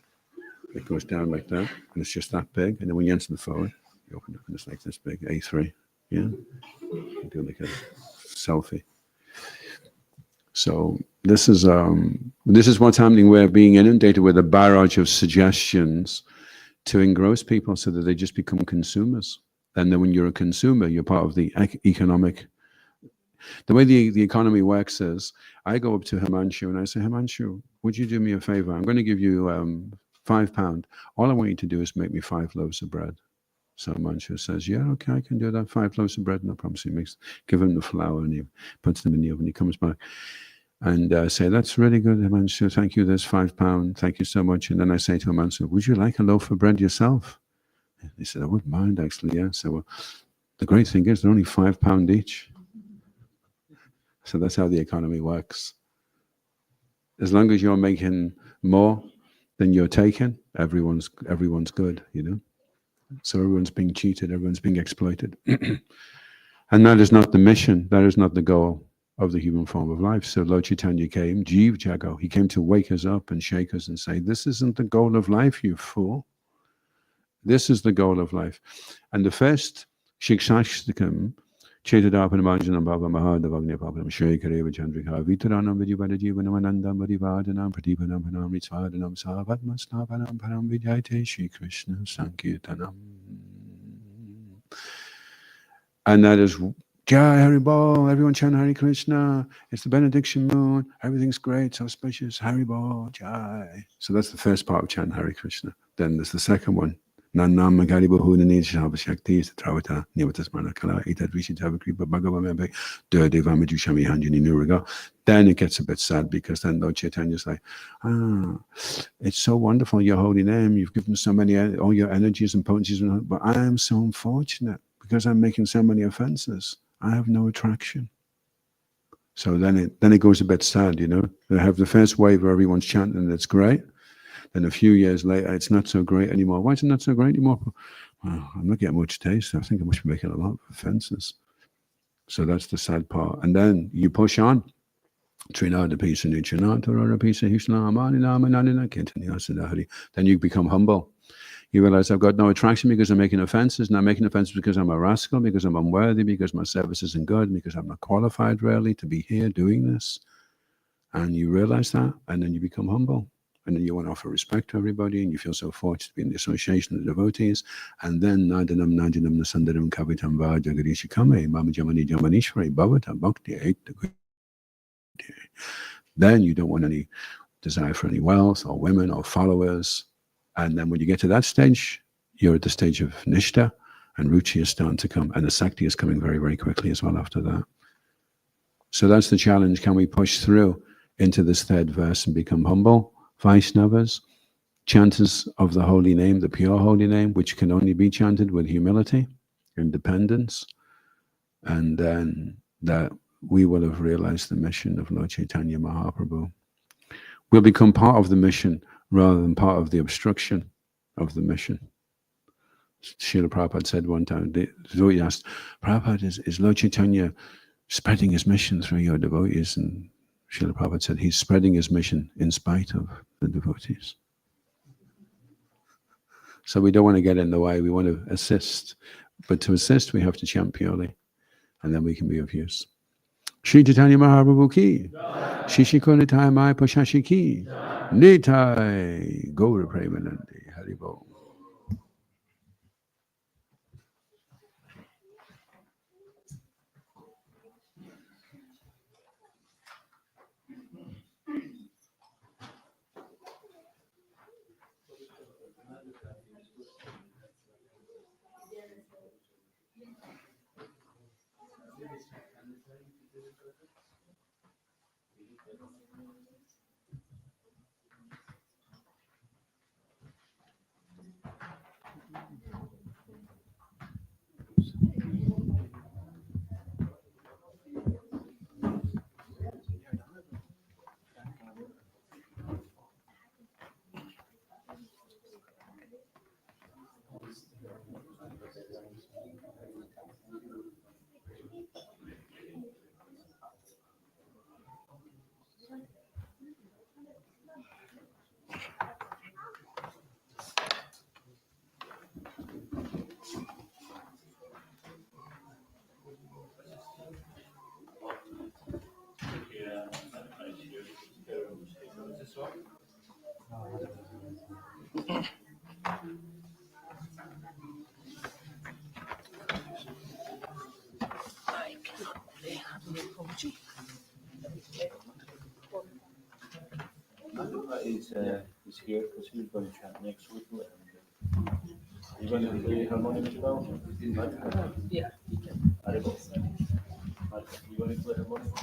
It goes down like that, and it's just that big. And then when you answer the phone, you open it, and it's like this big, A3. Yeah, you do like a selfie. So this is what's happening. We're being inundated with a barrage of suggestions to engross people, so that they just become consumers. And then when you're a consumer, you're part of the economic. The way the economy works is, I go up to Himanshu and I say, Himanshu, would you do me a favor? I'm going to give you £5. All I want you to do is make me 5 loaves of bread. So Himanshu says, yeah, okay, I can do that. 5 loaves of bread, no problem. So he give him the flour and he puts them in the oven. He comes back and say, that's really good, Himanshu. Thank you. There's £5. Thank you so much. And then I say to Himanshu, would you like a loaf of bread yourself? And he said, I wouldn't mind, actually, yeah. So the great thing is they're only £5 each. So that's how the economy works. As long as you're making more, then you're taken. Everyone's good, you know. So everyone's being cheated, everyone's being exploited. And that is not the mission, that is not the goal of the human form of life. So Lord Chaitanya came, Jeev Jago, he came to wake us up and shake us and say, this isn't the goal of life, you fool. This is the goal of life. And the first Shikshashtakam, Chetadapanamajanam Bhava Mahadavagnya Papanam Shrekareva Chandrika Vitaranam Vidivada Jivanam Anandam Vadivadanam Pradipanam Panam Ritvadanam Savatma Snapanam Param Vidyate Shri Krishna Sankirtanam. And that is Jai Hari Bol, everyone chant Hare Krishna. It's the benediction moon. Everything's great, so auspicious. Hari Bol, Jai. So that's the first part of chant Hare Krishna. Then there's the second one. Nanam Magari Bahuna Nishava Shakti Travata Nivatasmana Kala Etad Vishitava Kripa Bhagavamebe Deva Shami Hanjani Nuraga. Then it gets a bit sad because then Lord Chaitanya's like, it's so wonderful, your holy name. You've given so many, all your energies and potencies, but I am so unfortunate because I'm making so many offenses. I have no attraction. So then it goes a bit sad, you know. They have the first wave where everyone's chanting and it's great. Then a few years later, it's not so great anymore. Why is it not so great anymore? Well, I'm not getting much taste. I think I must be making a lot of offenses. So that's the sad part. And then you push on. Then you become humble. You realize I've got no attraction because I'm making offenses. And I'm making offenses because I'm a rascal, because I'm unworthy, because my service isn't good, because I'm not qualified really to be here doing this. And you realize that, and then you become humble. And then you want to offer respect to everybody, and you feel so fortunate to be in the association of the devotees. And then Nadanam Najanam Nasandaram Kavitam Va Jagadishi Kame Mama Jamani Jamanishwari Bhavata Bhakti. Then you don't want any desire for any wealth or women or followers. And then when you get to that stage, you're at the stage of Nishta, and Ruchi is starting to come, and the Sakti is coming very, very quickly as well after that. So that's the challenge. Can we push through into this third verse and become humble Vaishnavas, chanters of the holy name, the pure holy name, which can only be chanted with humility, independence, and then that we will have realized the mission of Lord Chaitanya Mahaprabhu. We'll become part of the mission rather than part of the obstruction of the mission. Srila Prabhupada said one time, the devotee asked, Prabhupada, is Lord Chaitanya spreading his mission through your devotees? And Srila Prabhupada said, he's spreading his mission in spite of the devotees. So we don't want to get in the way, we want to assist. But to assist, we have to chant purely, and then we can be of use. Shri Chaitanya Mahaprabhu ki, Shishiko Nitai Mai Pashashi ki, Nitai Gaura Premanandi, Haribo. He's here because he's going to chat next week. You're going to play harmonium as well? Yeah. You're going to play harmonium?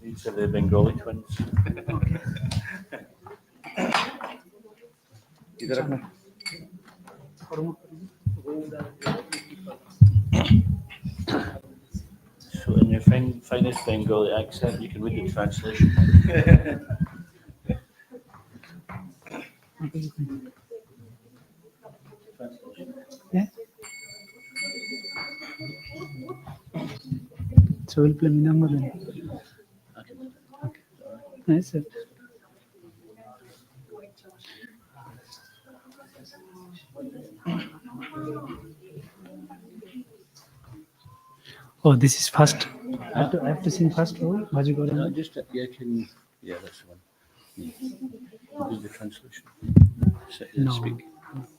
These are the Bengali twins. So in your finest Bengali accent, you can read the translation. Yeah. So we'll play Minamma then. Okay. Nice, sir. Oh, this is first. I have to sing first role. Bhaja Gauranga. Just yeah, that's the one. Do the translation. No, Speak.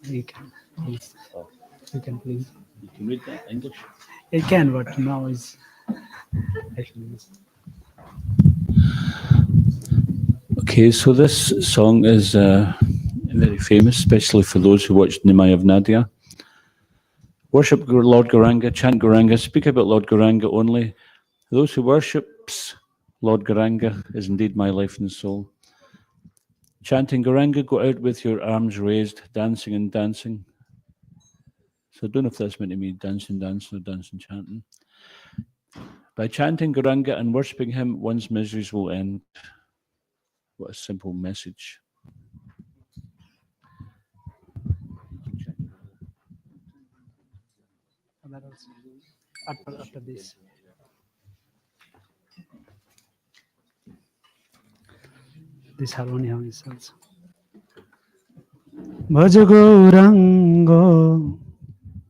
you can. Please. Oh. You can please. You can read that English. I can, but now is actually. Okay, so this song is very famous, especially for those who watched Nimai of Nadia. Worship Lord Gauranga, chant Gauranga, speak about Lord Gauranga only. Those who worships Lord Gauranga is indeed my life and soul. Chanting Gauranga, go out with your arms raised, dancing and dancing. So I don't know if that's meant to mean dancing, dancing, or dancing, chanting. By chanting Gauranga and worshipping him, one's miseries will end. What a simple message. After this. This harmonium is also. Bhaja Gauranga,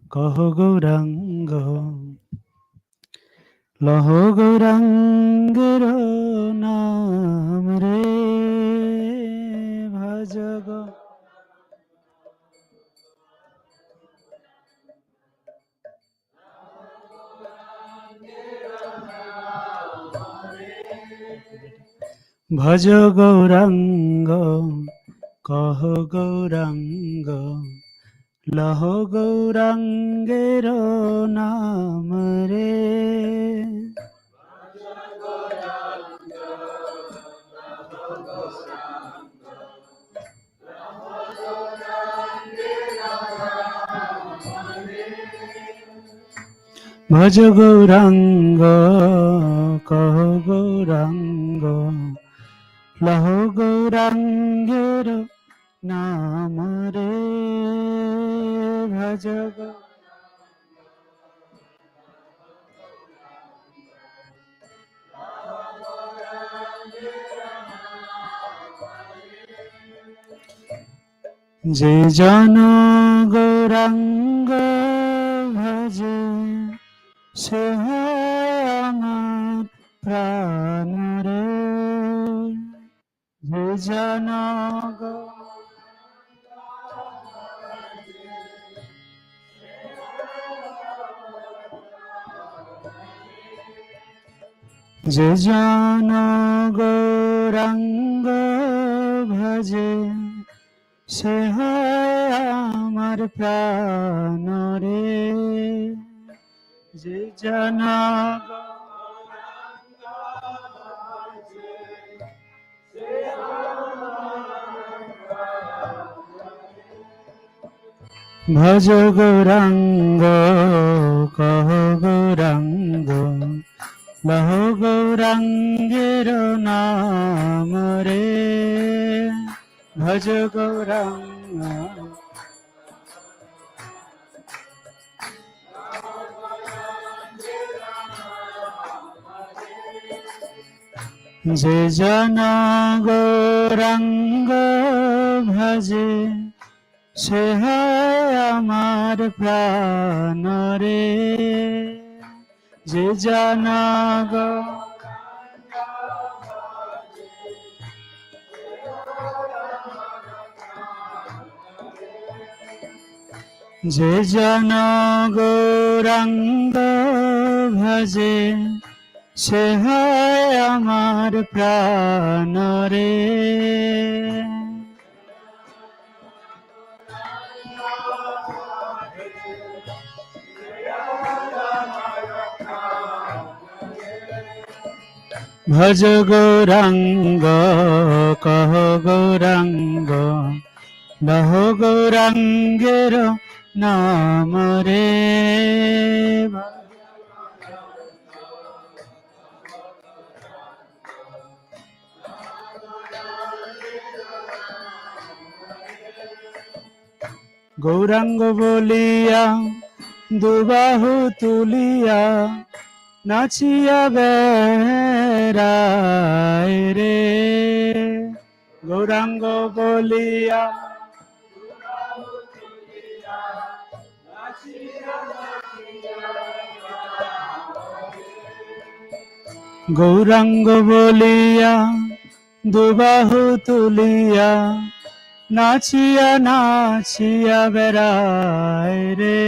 Kaho Gauranga, Laho Gaurangero Naam Re Bhaja Gauranga. भज गौरंग कह गौरंग लह गौरंगेर नाम रे भज गौरंग कह गौरंग लह गौरंगेर नाम रे भज जे जन गौरंग भजे से হয় আমার প্রাণ রে যে জন যে জন গৌরাঙ্গ ভজে সে হয় আমার প্রাণ রে যে জন ভজ গৌরাঙ্গ কহ গৌরাঙ্গ লহ গৌরাঙ্গের নাম রে ভজ গৌরাঙ্গ যে জন গৌরাঙ্গ ভজে সে হয় আমার প্রাণ রে যে জন যে জন গৌরাঙ্গ ভজে সে হয় আমার প্রাণ রে ভজ গৌরাঙ্গ কহ গৌরাঙ্গ লহ গৌরাঙ্গের নাম রে গৌরাঙ্গ বলিয়া দুবাহু তুলিয়া নাচিয়া বেড়ায় রে গৌরাঙ্গ বলিয়া গৌরাঙ্গ বলিয়া দুবাহু তুলিয়া নাচিয়া নাচিয়া বেড়ায় রে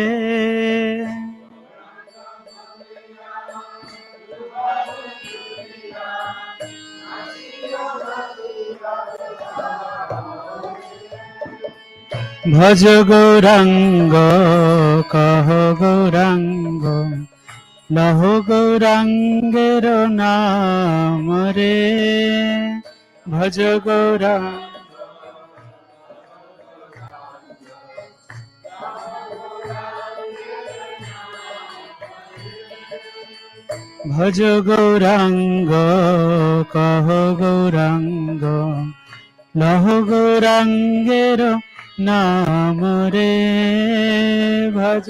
ভজ গৌরাঙ্গ কহ গৌরাঙ্গ লহ গৌরাঙ্গের নাম রে ভজ গৌরাঙ্গ ভজ গৌরাঙ্গ কহ গৌরাঙ্গ লহ গৌরাঙ্গের নাম রে ভজ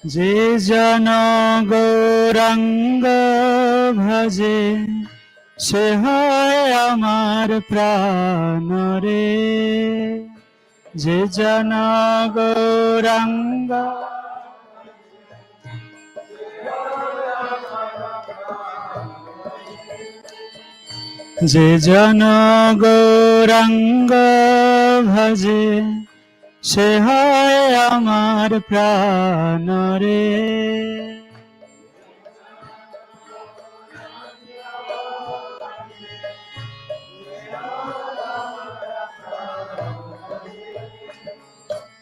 যে জন গৌরাঙ্গ ভজে সে হয় আমার প্রাণ রে যে জন গৌরাঙ্গ যে জন গৌরাঙ্গ ভজে সে হয় আমার প্রাণ রে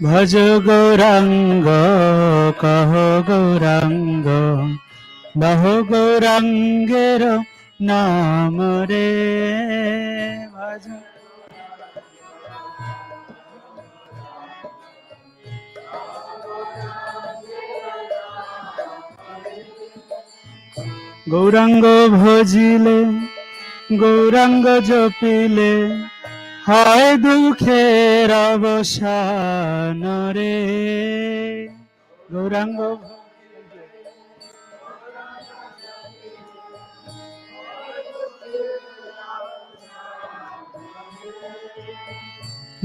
ভজ গৌরাঙ্গ কহ গৌরাঙ্গ লহ গৌরাঙ্গের নাম রে ভজ গৌরাঙ্গ ভজিলে গৌরাঙ্গ জপিলে হয় দুঃখের অবসান রে গৌরাঙ্গ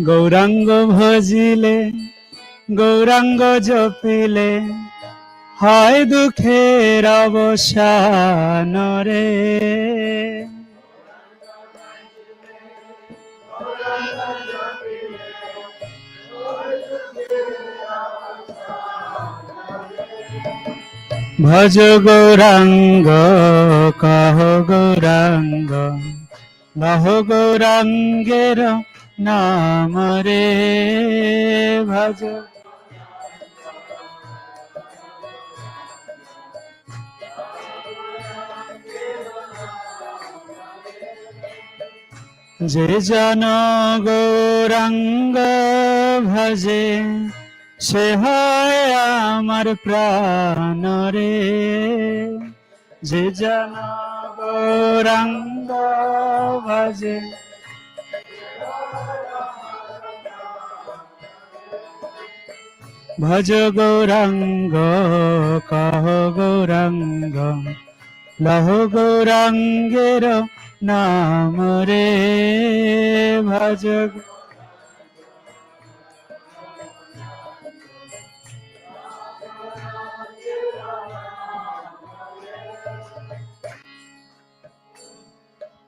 গৌরাঙ্গ ভজিলে গৌরাঙ্গ জপিলে হয় দুঃখের অবসান রে ভজ গৌরাঙ্গ কহ গৌরাঙ্গ লহ গৌরাঙ্গের নাম রে ভজ যে জন গৌরাঙ্গ ভজে সে হয় আমার প্রাণ রে যে জন গৌরাঙ্গ ভজে ভজ গৌরাঙ্গ কহ গৌরাঙ্গ লহ গৌরাঙ্গের নাম রে ভজ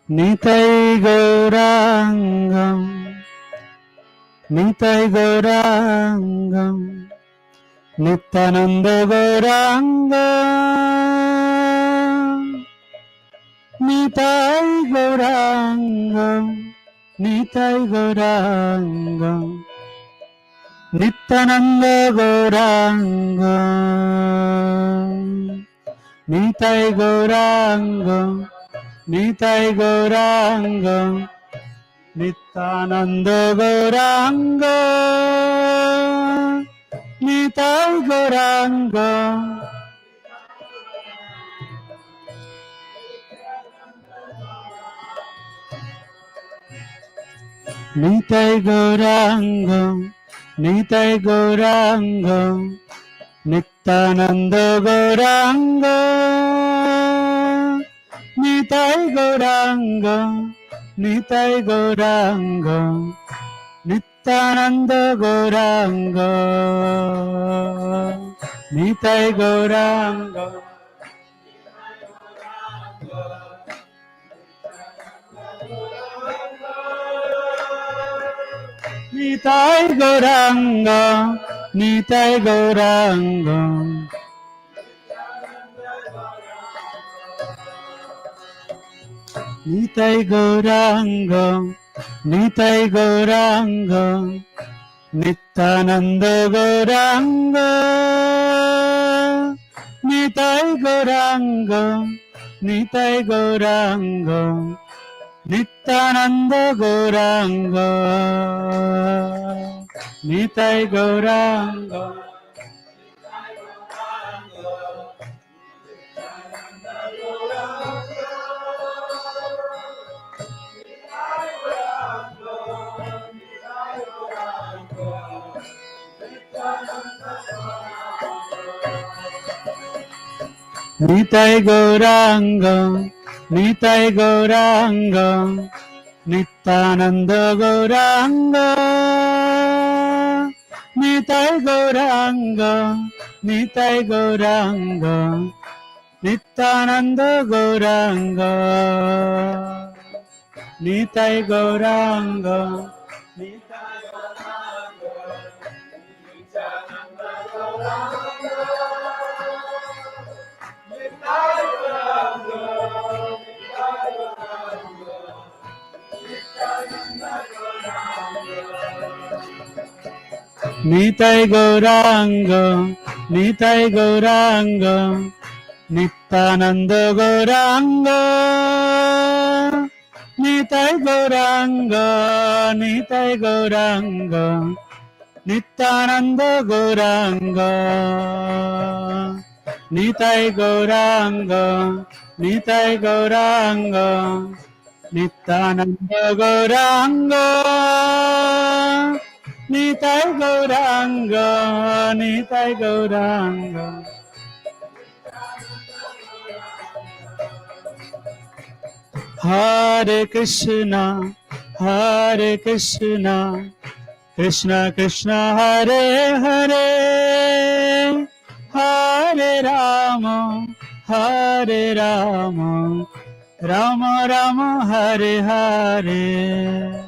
Nitai গৌরাঙ্গম Nitai গৌরাঙ্গম Nityananda Gauranga Nitai গৌরাঙ্গম Nitai গৌরাঙ্গম Nityananda Gauranga Nitai Gauranga Nitai Gauranga Nityananda Gauranga Nitai Gauranga Nitai Gauranga, Nitai Gauranga, Nityananda Gauranga, Nitai Gauranga, Nitai Gauranga, Nityananda Gauranga, Nitai Gauranga. Nitai Gauranga, Nitai Gauranga, Nitai Gauranga, Nitai Gauranga, Nityananda Gauranga, Nitai Gauranga, Nitai Gauranga, Nityananda Gauranga, Nitai Gauranga. Nitai Gauranga, Nitai Gauranga, Nityananda Gauranga, Nitai Gauranga, Nitai Gauranga, Nityananda Gauranga, Nitai Gauranga, Nitai Nitai Gauranga, Nitai Gauranga, Nityananda Gauranga, Nitai Gauranga, Nitai Gauranga, Nityananda Gauranga, Nitai Gauranga, Nitai Gauranga, Nityananda Gauranga, Nitai Gauranga, Nitai Gauranga. Hare Krishna, Hare Krishna, Krishna Krishna, Hare Hare, Hare Rama, Hare Rama, Rama Rama, Hare Hare.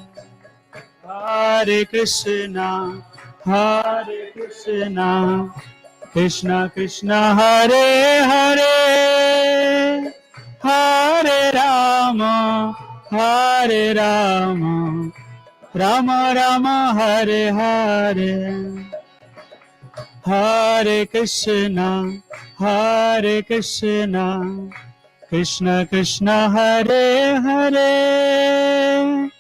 Hare Krishna, Hare Krishna, Krishna Krishna, Hare Hare, Hare Rama, Hare Rama, Rama Rama, Hare Hare. Hare Krishna, Hare Krishna, Krishna Krishna, Hare Hare,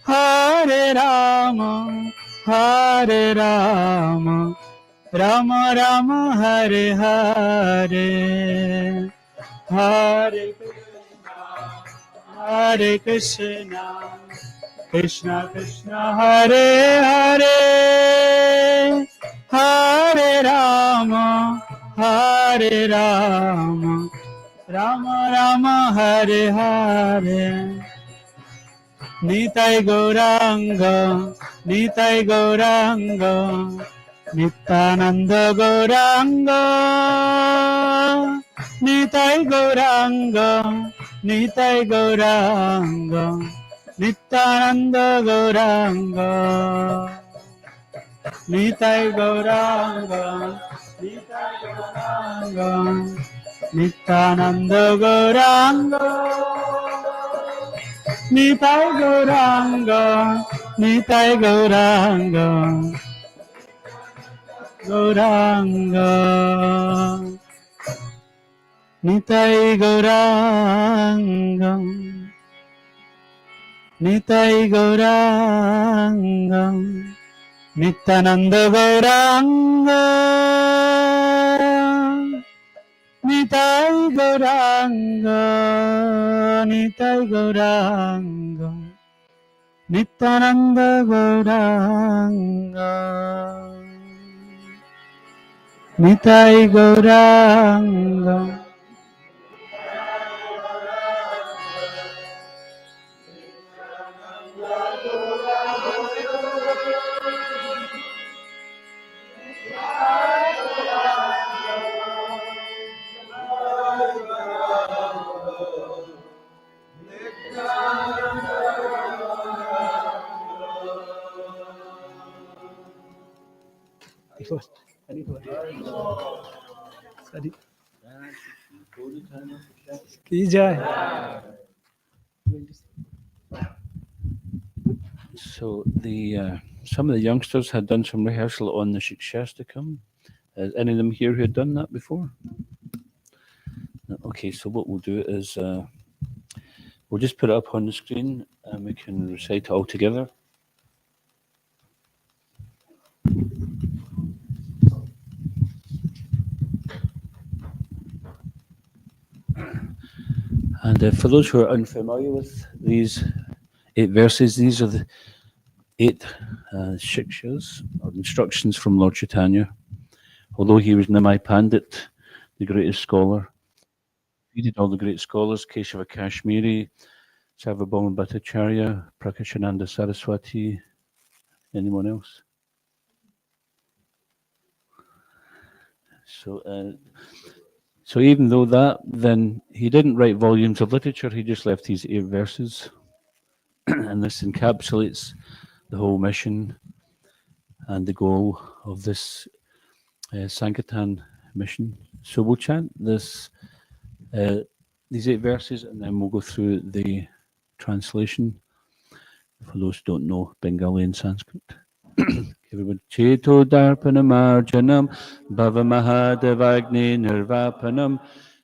Hare Rama, Hare Rama, Rama Rama, Hare Hare. Hare Krishna, Hare Krishna, Krishna Krishna, Hare Hare, Hare Rama, Hare Rama, Rama Rama, Hare Hare. Nitai Gauranga, Nitai Gauranga, Nityananda Gauranga, Nitai Gauranga, Nitai Gauranga, Nityananda Gauranga, Nitai Gauranga, Nitai Gauranga, Nityananda Gauranga, Nitai Gauranga, Nitai Gauranga, Gauranga, Nitai Gauranga, Nitai Gauranga, Nityananda Gauranga, Nitai Gauranga, Nitai Gauranga, Nityananda Gauranga Nitai Gauranga की जय. So the some of the youngsters had done some rehearsal on the Shikshastakam. Has any of them here who had done that before? No? Okay, so what we'll do is we'll just put it up on the screen and we can recite it all together. And for those who are unfamiliar with these 8 verses, these are the 8 shikshas, or instructions from Lord Chaitanya. Although he was Nimai Pandit, the greatest scholar, he did all the great scholars, Keshava Kashmiri, Sarvabhauma Bhattacharya, Prakashananda Saraswati. Anyone else? So even though that, then he didn't write volumes of literature, he just left these 8 verses. And this encapsulates the whole mission and the goal of this Sankirtan mission. So we'll chant these 8 verses and then we'll go through the translation for those who don't know Bengali and Sanskrit. Everybody. Cheto Darpanam Arjanam Bhava Mahadevagni Nirvapanam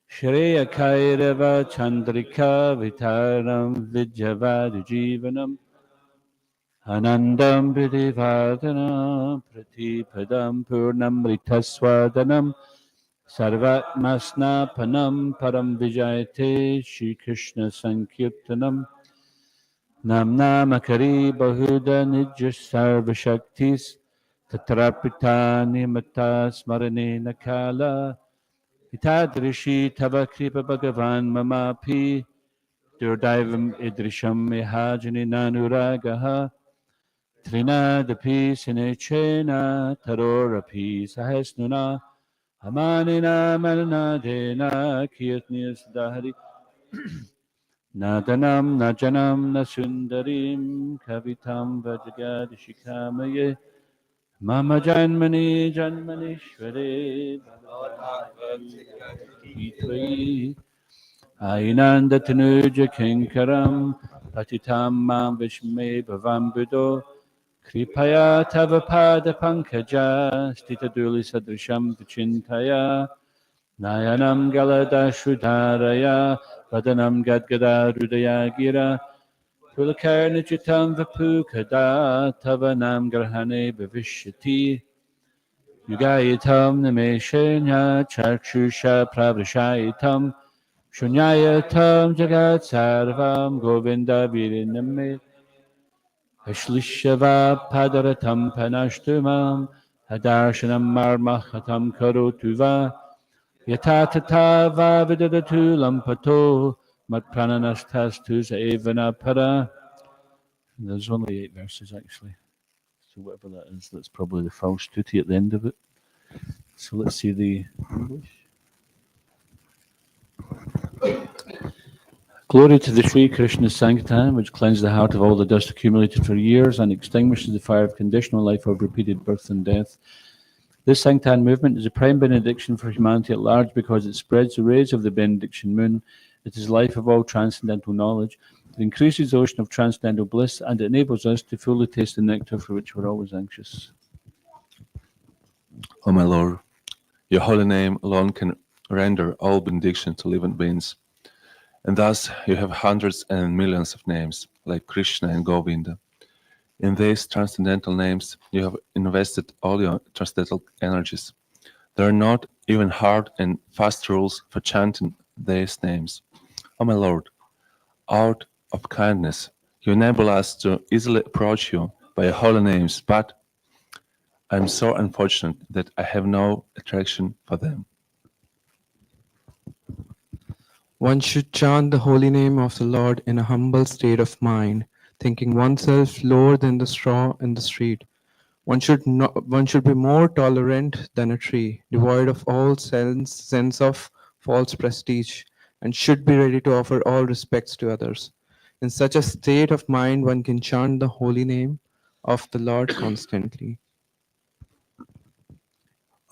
Shreya Kairava Chandrika Vitaram Vidyavad Jivanam Anandam Vidivadana Pratipadam Purnam Ritaswadanam Sarvatmasnapanam Param Vijayate Shri Krishna Sankirtanam Namnamakari Bahuda Nijya Sarva Shaktis Tatrapitani Mata Smarane Nakala Itadrishi Tava Kripa Bhagavan Mamapi Durdaivam Idrisham Mehajani Nanuragaha Trinadapi Sinechena Tarorapi Sahesnuna Amanina Malanadena Kirtnis Dahari Nadanam Najanam Nasundarim Kavitam Vajagadishikamaye Mama Janmani Janmanishware Bhagavati Ainanda Tanuja Kinkaram Patitam Mam Vishme Bhavam Buddho Kripaya Tavapada Pankaja Stita Duli Sadrisham Vichintaya Nayanam Galada Shudaraya Vadanam Gadgada Rudaya Gira Pulakarna Chitam Vapukada Tavanam Grahane Bhavishyati Yugayitam Nameshenya Chakshusha Pravrashayitam Shunyayatam Jagat Sarvam Govinda Viriname Ashlishava Padaratam Panashtumam Hadarshanam Marmahatam Karotuva Yatatata Vavidatu Lampato Matprananastastus Evana Para. There's only 8 verses actually. So whatever that is, that's probably the false tutti at the end of it. So let's see the English. Glory to the Sri Krishna Sankirtan, which cleanses the heart of all the dust accumulated for years and extinguishes the fire of conditional life of repeated birth and death. This Sankirtan movement is a prime benediction for humanity at large because it spreads the rays of the benediction moon. It is life of all transcendental knowledge. It increases the ocean of transcendental bliss and it enables us to fully taste the nectar for which we're always anxious. O my Lord, your holy name alone can render all benediction to living beings. And thus you have hundreds and millions of names, like Krishna and Govinda. In these transcendental names, you have invested all your transcendental energies. There are not even hard and fast rules for chanting these names. O my Lord, out of kindness, You enable us to easily approach you by your holy names, but I'm so unfortunate that I have no attraction for them. One should chant the holy name of the Lord in a humble state of mind, thinking oneself lower than the straw in the street. One should be more tolerant than a tree, devoid of all sense of false prestige, and should be ready to offer all respects to others. In such a state of mind, one can chant the holy name of the Lord constantly.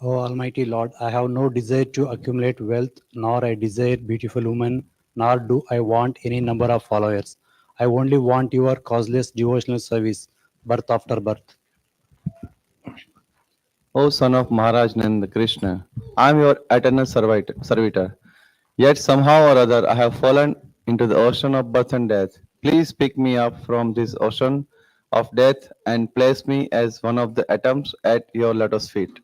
O Almighty Lord, I have no desire to accumulate wealth, nor I desire beautiful women, nor do I want any number of followers. I only want your causeless devotional service, birth after birth. O son of Maharaj Nanda Krishna, I am your eternal servitor. Yet somehow or other I have fallen into the ocean of birth and death. Please pick me up from this ocean of death and place me as one of the atoms at your lotus feet.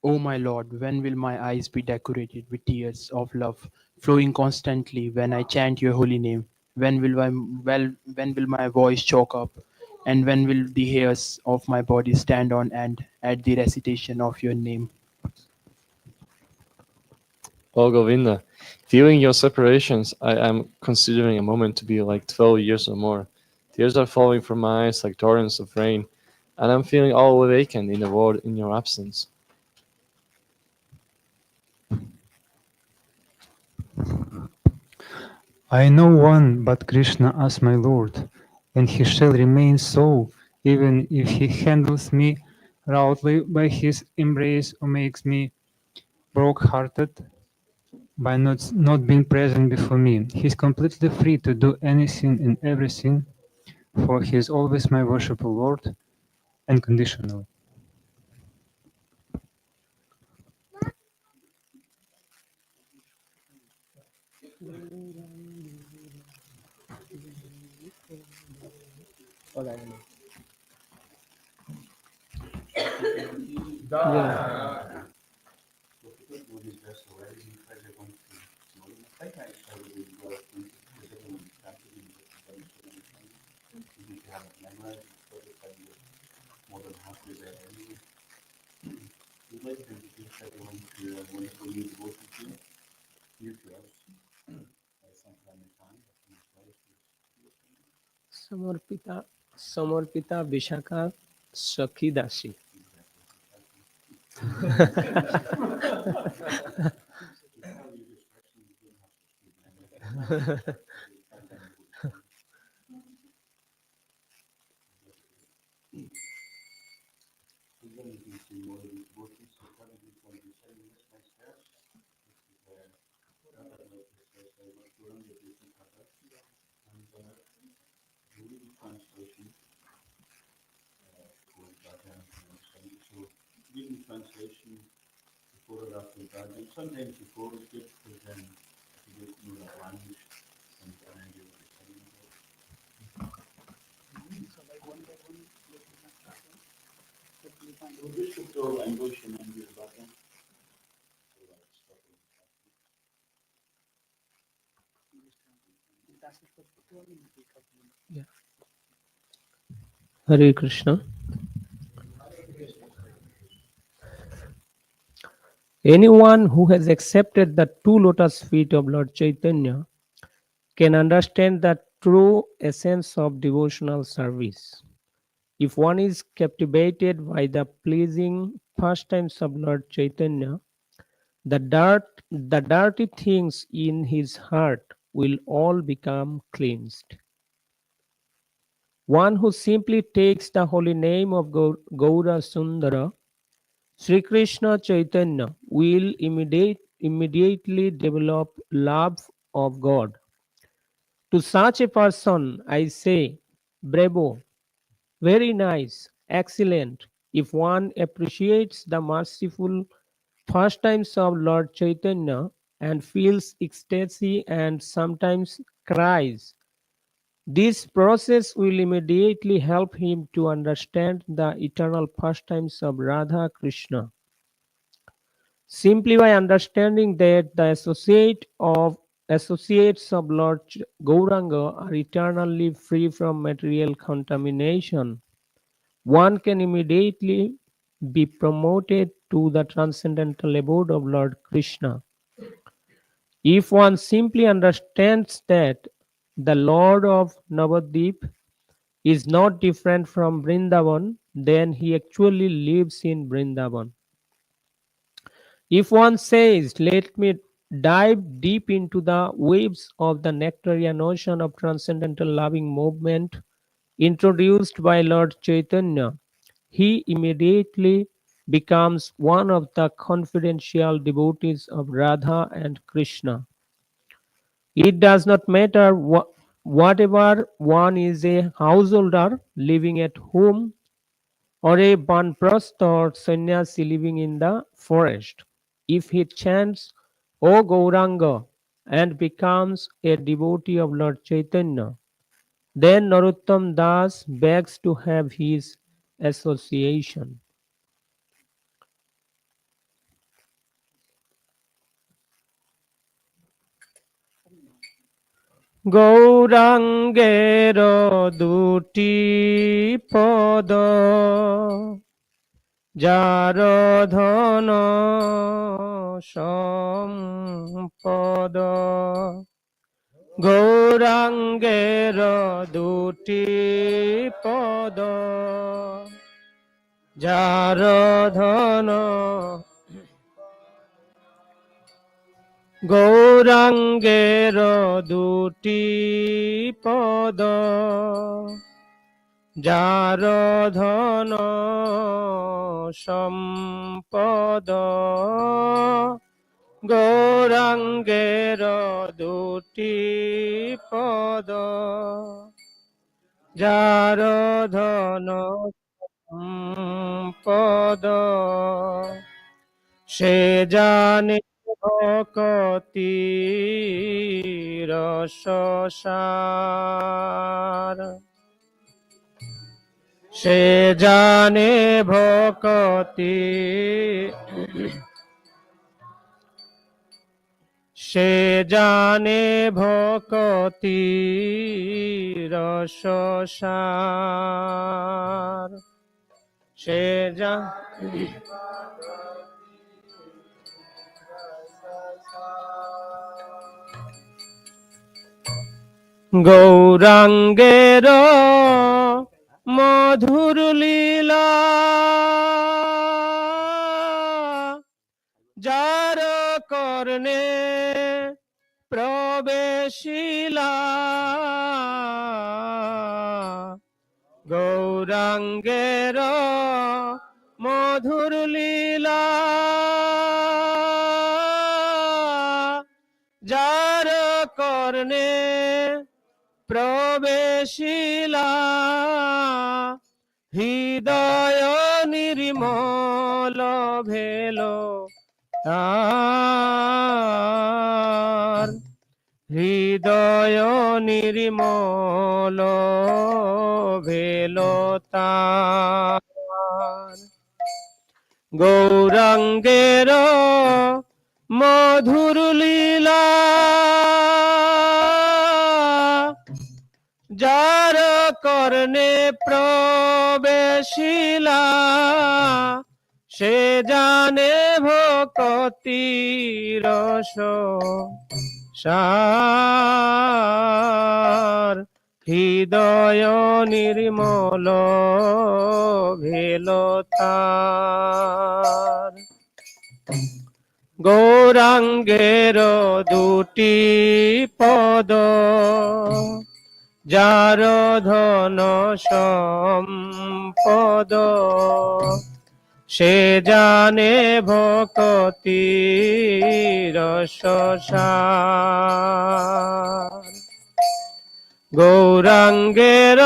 O my Lord, when will my eyes be decorated with tears of love, flowing constantly when I chant your holy name? When will my voice choke up, and when will the hairs of my body stand on end at the recitation of your name? O Govinda, viewing your separations, I am considering a moment to be like 12 years or more. Tears are falling from my eyes like torrents of rain, and I'm feeling all awakened in the world in your absence. I know one but Krishna as my Lord, and he shall remain so, even if he handles me roughly by his embrace or makes me broke-hearted by not being present before me. He is completely free to do anything and everything, for he is always my worshipful Lord, unconditionally. समर्पिता Vishakha सखी दासी Hare Krishna. Anyone who has accepted the two lotus feet of Lord Chaitanya can understand the true essence of devotional service. If one is captivated by the pleasing pastimes of Lord Chaitanya, the dirty things in his heart will all become cleansed. One who simply takes the holy name of Gaura Sundara, Sri Krishna Chaitanya, will immediately develop love of God. To such a person, I say, bravo, very nice, excellent. If one appreciates the merciful pastimes of Lord Chaitanya and feels ecstasy and sometimes cries, this process will immediately help him to understand the eternal pastimes of Radha Krishna. Simply by understanding that the associate of associates of Lord Gauranga are eternally free from material contamination. One can immediately be promoted to the transcendental abode of Lord Krishna. If one simply understands that the Lord of Navadvip is not different from Vrindavan, then he actually lives in Vrindavan. If one says, let me dive deep into the waves of the nectarian ocean of transcendental loving movement introduced by Lord Chaitanya, he immediately becomes one of the confidential devotees of Radha and Krishna. It does not matter whatever one is, a householder living at home or a banprastha or sannyasi living in the forest. If he chants O Gauranga and becomes a devotee of Lord Chaitanya, then Narottam Das begs to have his association. গৌরাঙ্গের দুটি পদ যার ধন সম্পদ গৌরাঙ্গের দুটি পদ যার ধন গৌরাঙ্গের দুটি পদ যার ধন সম্পদ গৌরাঙ্গের দুটি পদ যার ধন সম্পদ সে জানে ভকতি রসসার সে জানে ভকতি সে জানে ভকতি রসসার সে গৌরাঙ্গের মধুর লীলা যার কর্ণে প্রবেশিলা গৌরাঙ্গের মধুর লীলা যার কর্ণে প্রবেশিলা হৃদয় নির্মল ভেল তার হৃদয় নির্মল ভেল তার গৌরাঙ্গের মধুর লীলা যার কর্ণে প্রবেশিলা সে জানে ভকতি রস সার হৃদয় নির্মল ভেল তার গৌরাঙ্গের দুটি পদ যার ধন সম্পদ সে জানে ভকতি রসসার গৌরাঙ্গের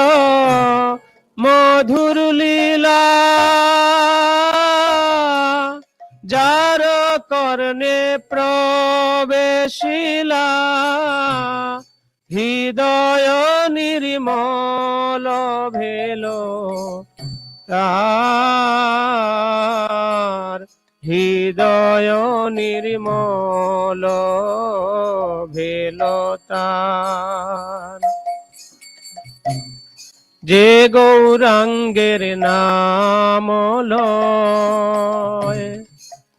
মধুর লীলা যার কর্ণে প্রবেশিলা হৃদয় নির্মল ভেল তার হৃদয় নির্মল ভেলতার। যে গৌরাঙ্গের নাম লয়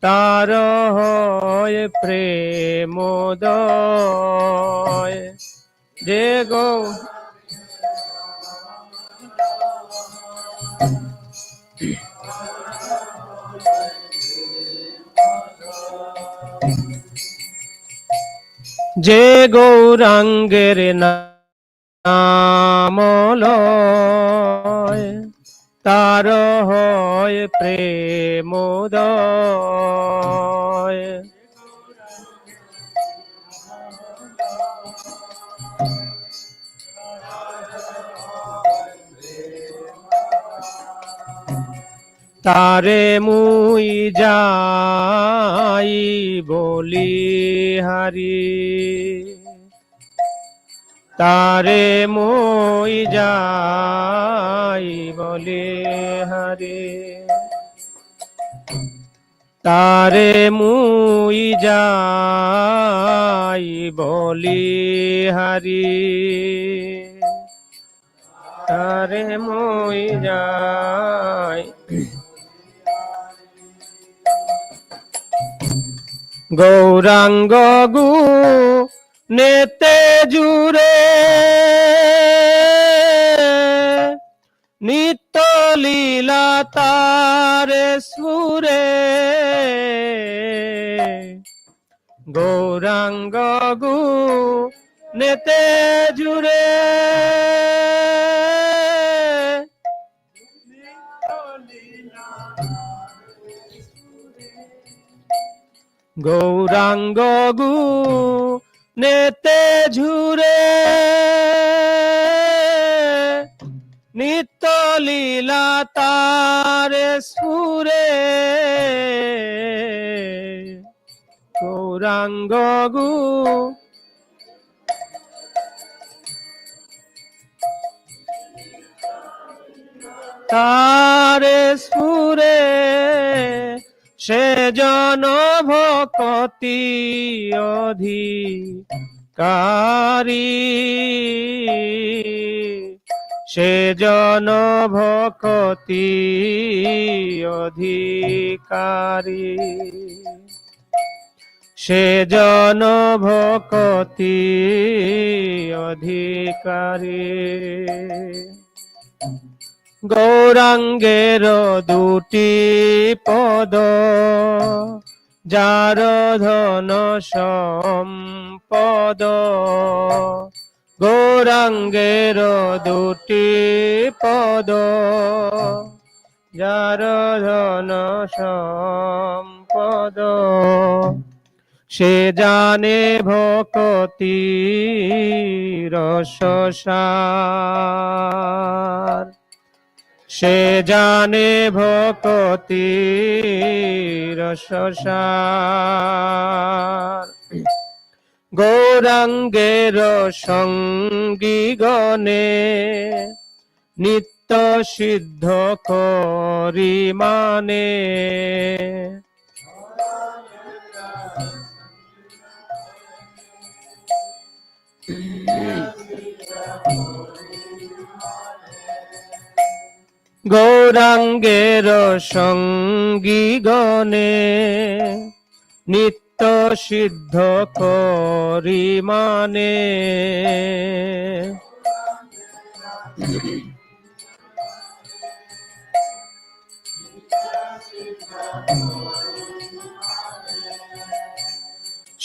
তার হয় প্রেমোদয়। যে যে গৌরাঙ্গের নাম লয় তার হয় প্রেমোদয়। তারে মুই যাই বলি হারি, তারে মুই যাই বলি হারি, তারে মুই যাই বলি হারি, তারে মুই যাই। গৌরাঙ্গ গু নেতে জুড়ে নিত্য লীলা তারে সুরে। গৌরাঙ্গ গু নেতে জুড়ে গৌরাঙ্গ গু নেতে ঝুরে নিত্য লীলা তারে সুরে। গৌরাঙ্গ গু তারে সুরে সে জন ভকতি অধিকারী, সে জন ভকতি অধিকারী, সে জন ভকতি অধিকারী। গৌরাঙ্গের দুটি পদ যার ধন সম্পদ। গৌরাঙ্গের দুটি পদ যার ধন সম্পদ। সে জানে ভকতি রসসার, সে জানে ভকতি রসসার। গৌরাঙ্গের সঙ্গী গণে নিত্য সিদ্ধ করি মানে। গৌরাঙ্গের সঙ্গী গণে নিত্য সিদ্ধ করি মানে।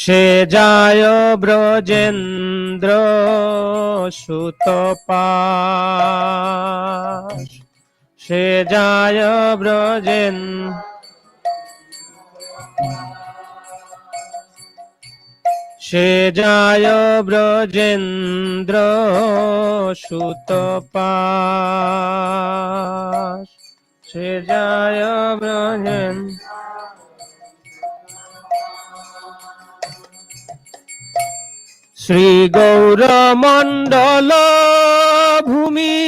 সে যায় ব্রজেন্দ্র সুতপাশ, সে যায় ব্রজেন্দ্র, সে যায় ব্রজেন্দ্র সুতপাশ, সে যায় ব্রজেন্দ্র। শ্রী গৌর মণ্ডল ভূমি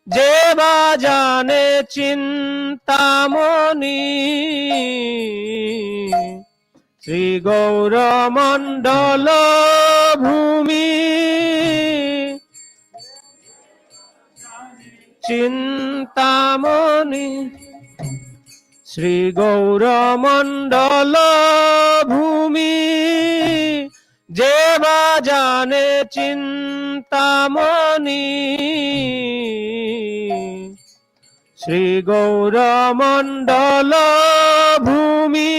যে বা জানে চিন্তামণি শ্রী গৌরমণ্ডল ভূমি চিন্তামণি শ্রী গৌরমণ্ডল ভূমি যে বা জানে চিন্তামণি শ্রী গৌরমণ্ডল ভূমি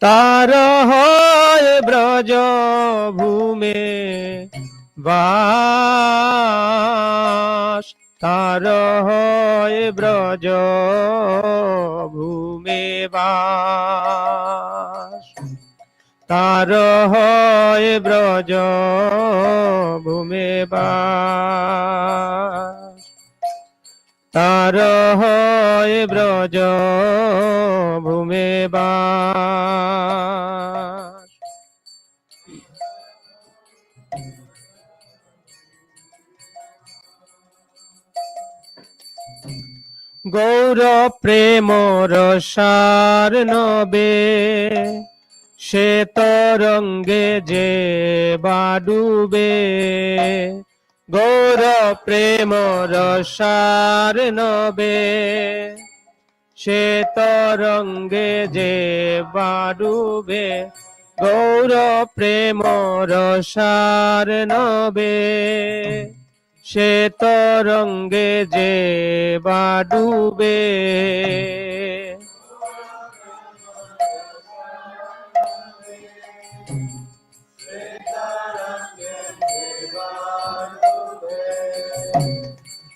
তার হয় ব্রজ ভূমে বাস তার হয় ব্রজ ভূমে বাস তার হয় ব্রজ ভূমে বাস তার হয় ব্রজ ভূমে বাস গৌর প্রেম রসার নবে সে তরঙ্গে যে বাডুবে গৌর প্রেম রসার নবে সে তরঙ্গে যে বাডুবে গৌর প্রেম রসার নবে সে তরঙ্গে যে বাডুবে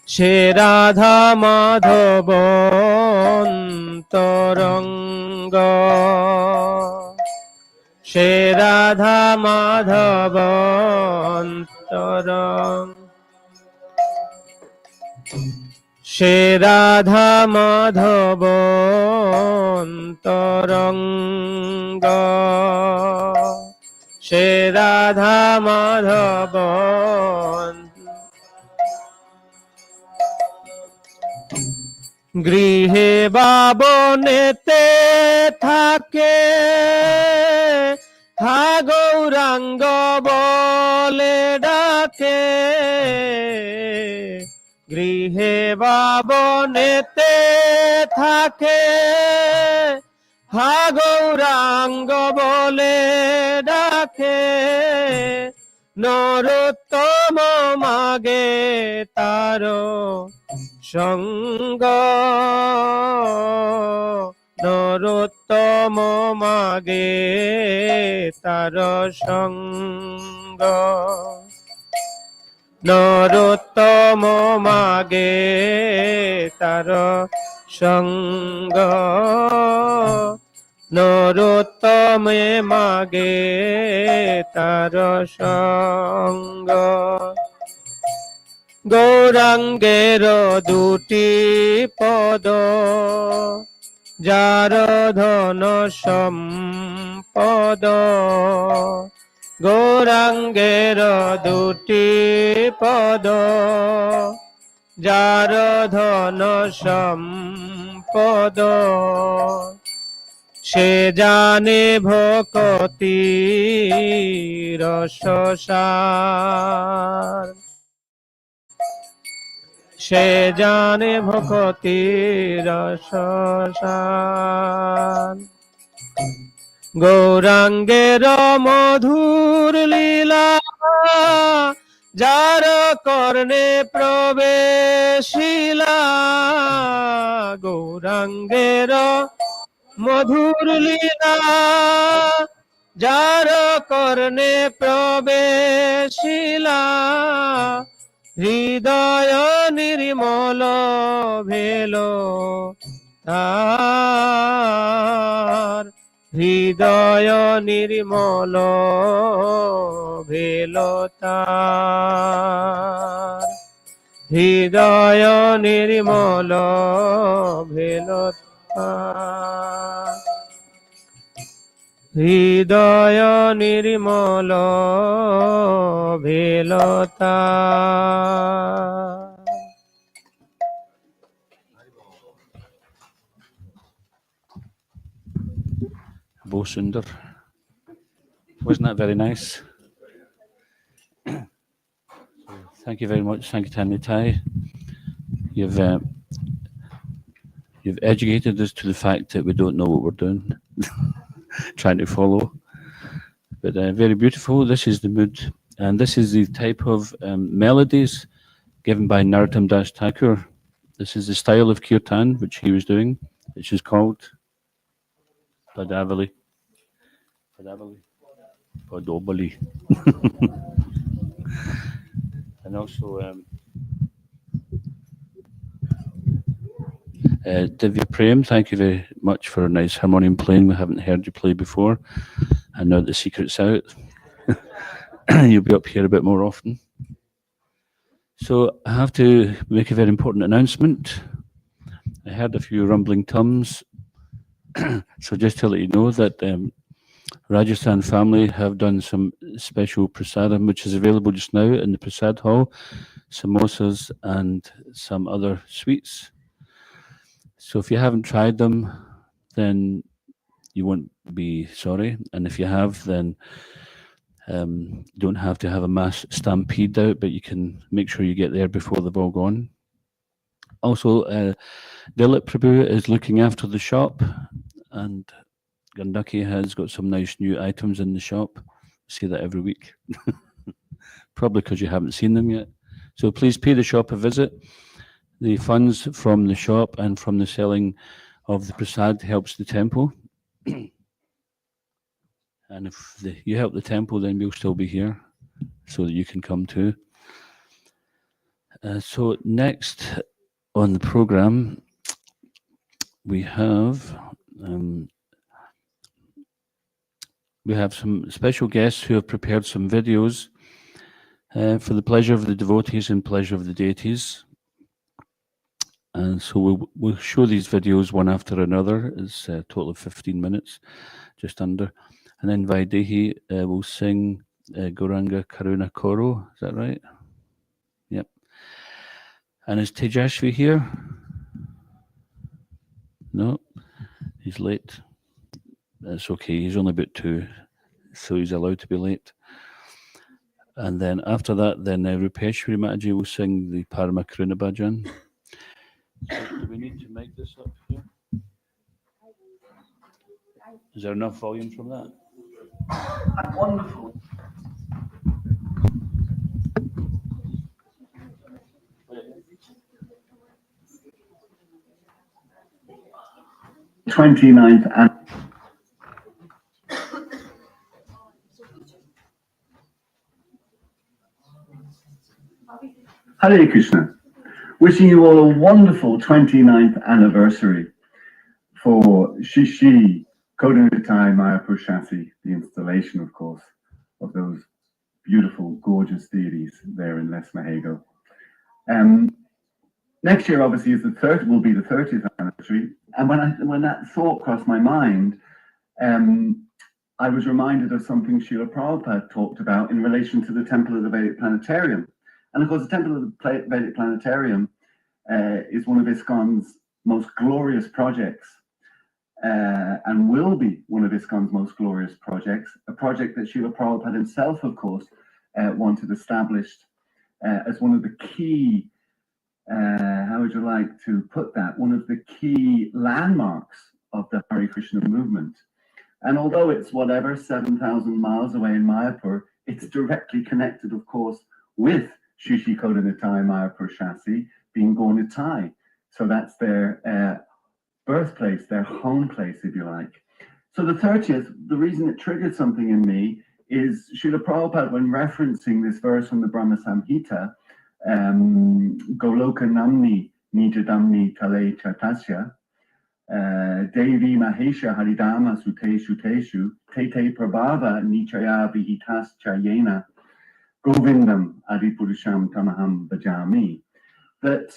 সে রাধা মাধব অন্তরঙ্গ সে রাধা মাধব অন্তরঙ্গ সে রাধা মাধব অন্তরঙ্গ সে রাধা মাধব গৃহে বাবনেতে থাকে হা গৌরাঙ্গ বলে ডাকে গৃহে বাবনেতে থাকে হা গৌরাঙ্গ বলে ডাকে নরোত্তম মাগে তার সঙ্গ নরোত্তম মাগে তার সঙ্গ নরোত্তম মাগে তার সঙ্গ নরোত্তমে মাগে তার সঙ্গ গৌরাঙ্গের দুটি পদ যার ধন সম্পদ গৌরাঙ্গের দুটি পদ যার ধন সম্পদ সে জানে ভকতি রসসার সে জানে ভকতি রসসার গৌরাঙ্গের মধুর লীলা যার কর্ণে প্রবেশিলা গৌরাঙ্গের মধুর লীলা যার কর্ণে প্রবেশিলা হৃদয় নির্মল ভেল তার হৃদয় নির্মল ভেল তার হৃদয় নির্মল ভেল তার হৃদয় নির্মল ভেলতা Bosundar. Wasn't that very nice? Thank you very much, Sankirtan Nitai. You've educated us to the fact that we don't know what we're doing, trying to follow. But very beautiful. This is the mood, and this is the type of melodies given by Narottam Das Thakur. This is the style of kirtan which he was doing, which is called Padavali. Padobali. And also Divya Prem, thank you very much for a nice harmonium playing. We haven't heard you play before, and now the secret's out, you'll be up here a bit more often. So I have to make a very important announcement. I heard a few rumbling tums, so just to let you know that Rajasthan family have done some special prasadam, which is available just now in the prasad hall, samosas and some other sweets. So if you haven't tried them, then you won't be sorry. And if you have, then you don't have to have a mass stampede out, but you can make sure you get there before they've all gone. Also, Dilip Prabhu is looking after the shop, and Gandaki has got some nice new items in the shop. See that every week. Probably because you haven't seen them yet. So please pay the shop a visit. The funds from the shop and from the selling of the prasad helps the temple. And if you help the temple, then we'll still be here so that you can come too. So next on the program, we have some special guests who have prepared some videos for the pleasure of the devotees and pleasure of the deities. And so we'll show these videos one after another. It's a total of 15 minutes, just under. And then Vaidehi will sing Gauranga Karuna Koro. Is that right? Yep. And is Tejashvi here? No, he's late. That's okay. He's only about 2, so he's allowed to be late. And then after that, then Rupeshwari Mataji will sing the Parama Karuna Bhajan. Do we need to make this up here? Is there enough volume from that? Wonderful. '29th and Hare Krishna. Wishing you all a wonderful 29th anniversary for Shishi Khoda Nitai Mayapura Sasi, the installation, of course, of those beautiful, gorgeous deities there in Les Mahego. Next year, obviously, will be the 30th anniversary. And when that thought crossed my mind, I was reminded of something Srila Prabhupada talked about in relation to the Temple of the Vedic Planetarium. And of course, the Temple of the Vedic Planetarium is one of ISKCON's most glorious projects, and will be one of ISKCON's most glorious projects, a project that Srila Prabhupada himself, of course, wanted established as one of the key, how would you like to put that, one of the key landmarks of the Hare Krishna movement. And although it's 7,000 miles away in Mayapur, it's directly connected, of course, with Shishi Khoda Nitai Mayapur Sasi being Gaur Nitai. So that's their birthplace, their home place, if you like. So the 30th, the reason it triggered something in me is Srila Prabhupada, when referencing this verse from the Brahma Samhita, Goloka Namni Nijadamni Tale Chatasya, Devi Mahesha Haridama Suteshu Teshu, Tete Prabhava Nichaya Vihitas Chayena, Govindam Adipurusham Tamaham Bhajami. That,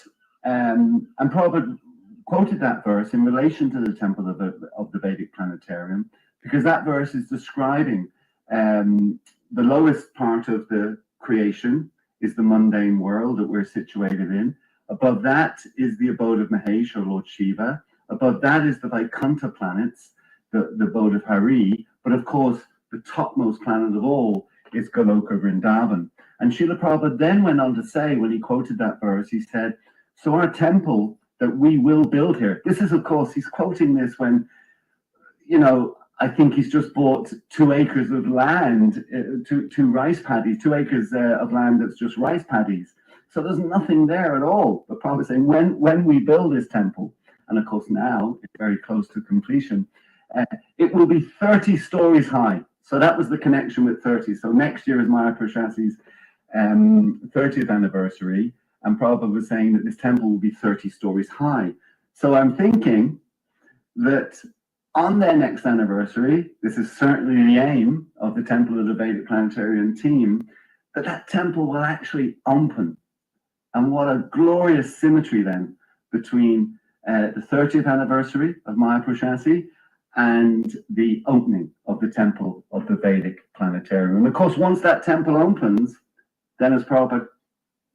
and Prabhupada quoted that verse in relation to the Temple of the Vedic Planetarium, because that verse is describing the lowest part of the creation is the mundane world that we're situated in. Above that is the abode of Mahesh, or Lord Shiva. Above that is the Vaikuntha planets, the abode of Hari. But of course, the topmost planet of all is Goloka Vrindavan. And Srila Prabhupada then went on to say, when he quoted that verse, he said, so our temple that we will build here, this is, of course, he's quoting this when, you know, I think he's just bought 2 acres of land, two rice paddies, 2 acres of land that's just rice paddies. So there's nothing there at all. But Prabhupada saying, when we build this temple, and of course now it's very close to completion, it will be 30 stories high. So that was the connection with 30. So next year is Mayapura Sasi's 30th anniversary, and Prabhupada was saying that this temple will be 30 stories high. So I'm thinking that on their next anniversary, this is certainly the aim of the Temple of the Vedic Planetarium team, that temple will actually open. And what a glorious symmetry then between the 30th anniversary of Mayapura Sasi and the opening of the Temple of the Vedic Planetarium. And of course, once that temple opens, then as Prabhupada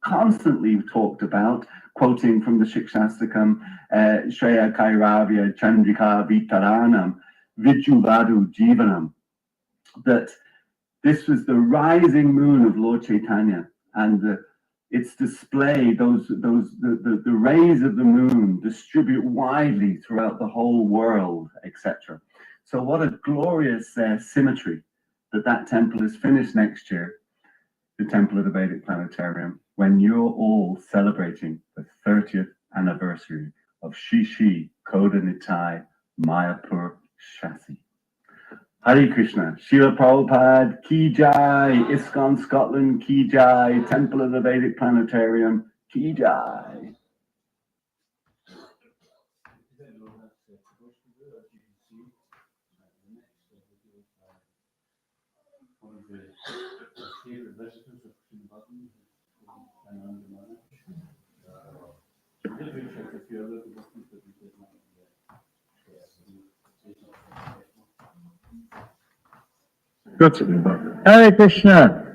constantly talked about, quoting from the Shikshastakam, Shreya Kairavya Chandrika Vitaranam Vijuvadu Jivanam, that this was the rising moon of Lord Chaitanya, and its display, the rays of the moon distribute widely throughout the whole world, etc. So what a glorious symmetry that temple is finished next year, the Temple of the Vedic Planetarium, when you're all celebrating the 30th anniversary of Shri Khoda Nitai Mayapura Sasi. Hare Krishna, Srila Prabhupada, Ki Jai, ISKCON Scotland, Ki Jai, Temple of the Vedic Planetarium, Ki Jai. Hare Krishna,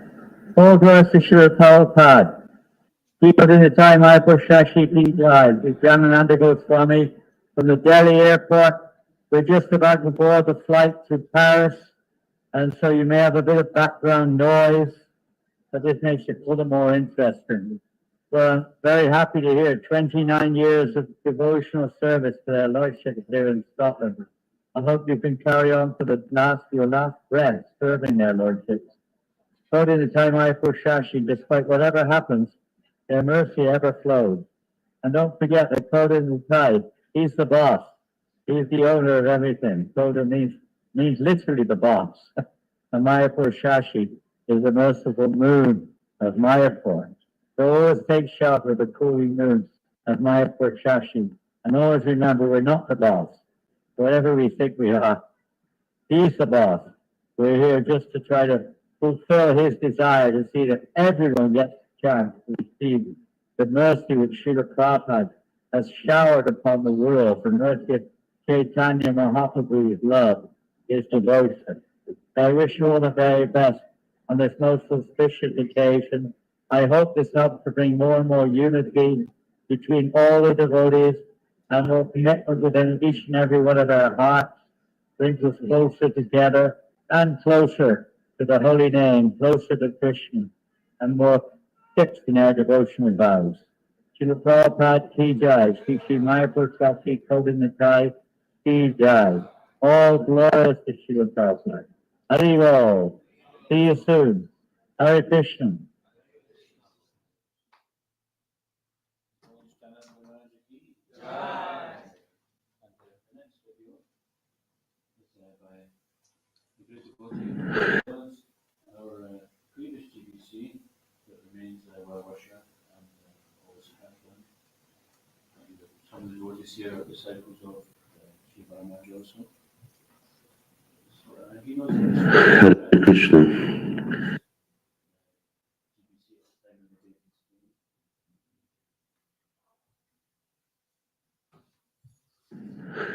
all glories to Srila Prabhupada. People in the time I push Shashi died, Nityananda Goswami from the Delhi airport. We're just about to board the flight to Paris, and so you may have a bit of background noise, but this makes it all the more interesting. We're very happy to hear 29 years of devotional service to their Lordship here in Scotland. I hope you can carry on to your last breath, serving their Lordships. But in the time I push Shashi, despite whatever happens, their mercy ever flows. And don't forget that Khoda Nitai, he's the boss. He's the owner of everything. Khoda means literally the boss. And Mayapur Shashi is the merciful moon of Mayapur. So always take shelter of the cooling moon of Mayapur Shashi. And always remember, we're not the boss. Whatever we think we are, he's the boss. We're here just to try to fulfill his desire to see that everyone gets a chance to receive the mercy which Srila Prabhupada has showered upon the world, the mercy of Chaitanya Mahaprabhu's love, his devotion. I wish you all the very best on this most auspicious occasion. I hope this helps to bring more and more unity between all the devotees, and more commitment within each and every one of our hearts brings us closer together and closer to the holy name, closer to Krishna, and more fixed in our devotional vows. Srila Prabhupada Ki Jai, Sri Mayapur Sasi Khoda Nitai Ki Jai. All glories to Srila Prabhupada. Haribo. See you soon. Hare Krishna. Our previous GBC that remains Russia and also Pakistan. And some of the devotees here are disciples of Shiva Maharaj also. So, he knows Hare Krishna.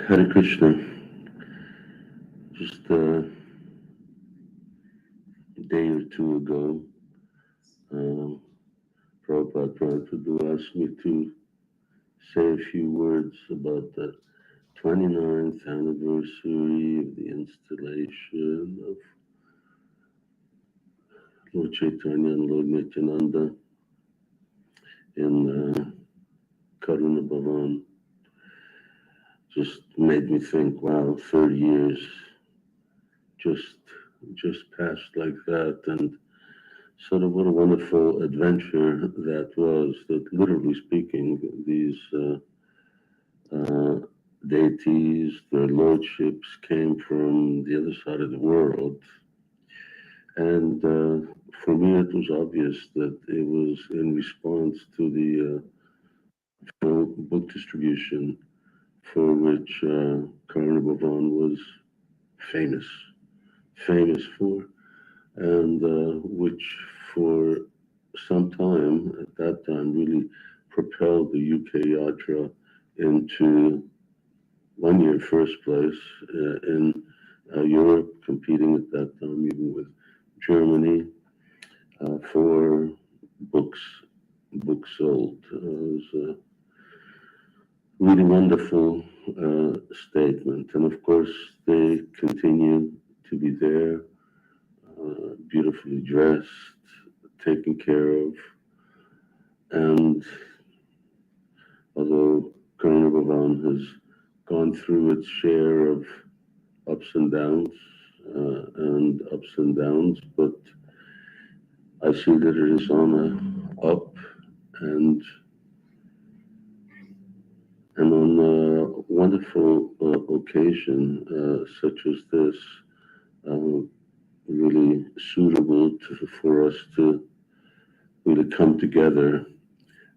Hare Krishna. Just a day or two ago, Prabhupada asked me to say a few words about the 29th anniversary of the installation of Lord Chaitanya and Lord Nityananda in Karuna Bhavan. Just made me think, wow, 30 years just passed like that, and sort of what a wonderful adventure that was, that literally speaking, these deities, their lordships came from the other side of the world. And for me, it was obvious that it was in response to the book distribution for which Karuna Bhavan was famous for, and which for some time, at that time, really propelled the UK Yatra into 1 year first place in Europe, competing at that time even with Germany for books sold. It was a really wonderful statement, and of course they continue to be there, beautifully dressed, taken care of, and although Karuna Bhavan has gone through its share of ups and downs, but I see that it is on a up, and on a wonderful occasion such as this, really suitable for us to really come together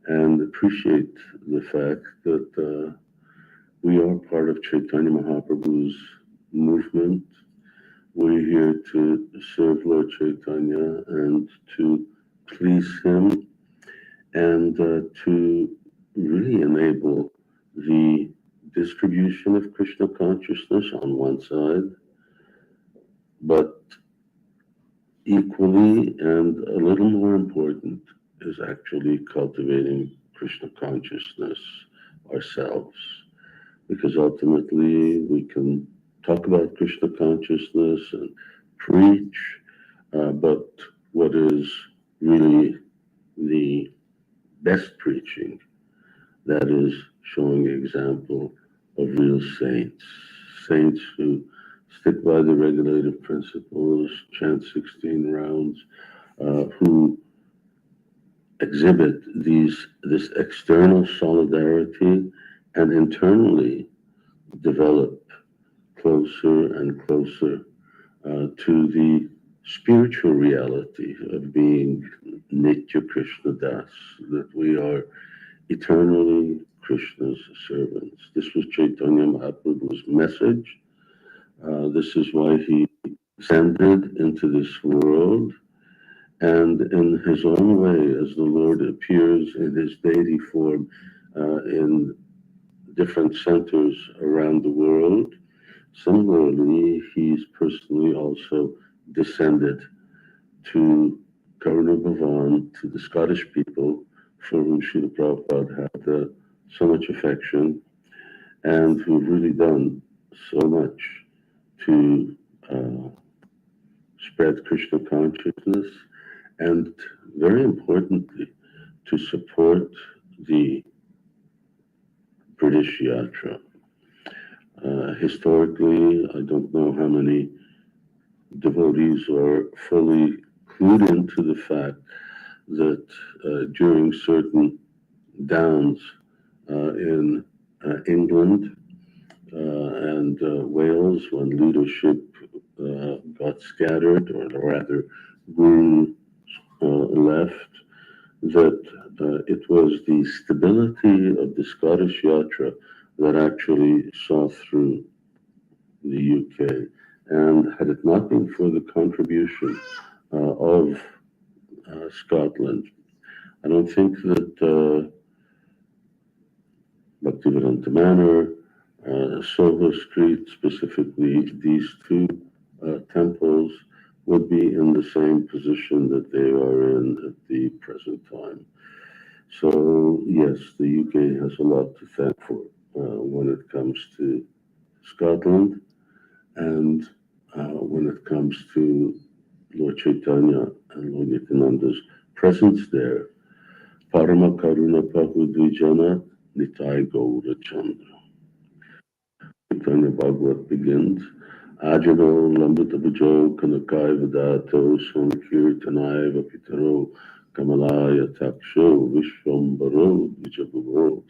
and appreciate the fact that we are part of Chaitanya Mahaprabhu's movement. We're here to serve Lord Chaitanya and to please him, and to really enable the distribution of Krishna consciousness on one side, but equally and a little more important is actually cultivating Krishna consciousness ourselves, because ultimately we can talk about Krishna consciousness and preach, but what is really the best preaching, that is showing example of real saints who stick by the regulative principles, chant 16 rounds, who exhibit this external solidarity and internally develop closer and closer to the spiritual reality of being Nitya Krishna Das, that we are eternally Krishna's servants. This was Chaitanya Mahaprabhu's message. This is why he descended into this world, and in his own way, as the Lord appears in his deity form in different centers around the world, similarly, he's personally also descended to Karuna Bhavan, to the Scottish people, for whom Srila Prabhupada had so much affection, and who've really done so much to spread Krishna consciousness, and very importantly, to support the British Yatra. Historically, I don't know how many devotees are fully clued into the fact that during certain downs in England and Wales, when leadership got scattered, or rather grew left, that it was the stability of the Scottish Yatra that actually saw through the UK. And had it not been for the contribution of Scotland, I don't think that Bhaktivedanta Manor, Silver Street, specifically, these two temples would be in the same position that they are in at the present time. So, yes, the UK has a lot to thank for when it comes to Scotland and when it comes to Lord Chaitanya and Lord Nityananda's presence there. Parama Karuna Pahu Dvijana Nitai Gaura Chandra. Chaitanya Bhagavat begins. Ajano Lambutabajo Kanakai Vadato Sankirtanai Vapitaro Kamalaya Taksho Vishwambaro Vijabhavo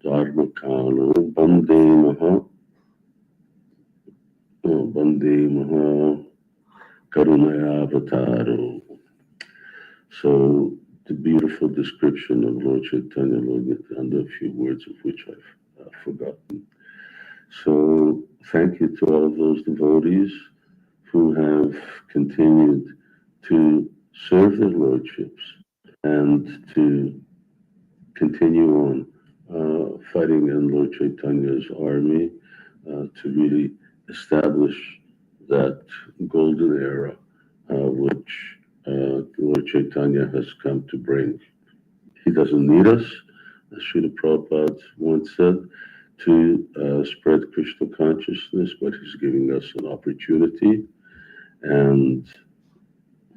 Dharmakano Bande Maha Karunaya Avataro. So the beautiful description of Lord Chaitanya, Lord Nityananda, a few words of which I've forgotten. So thank you to all those devotees who have continued to serve their lordships and to continue on fighting in Lord Chaitanya's army to really establish that golden era which Lord Chaitanya has come to bring. He doesn't need us, as Srila Prabhupada once said, to spread Krishna consciousness, but he's giving us an opportunity, and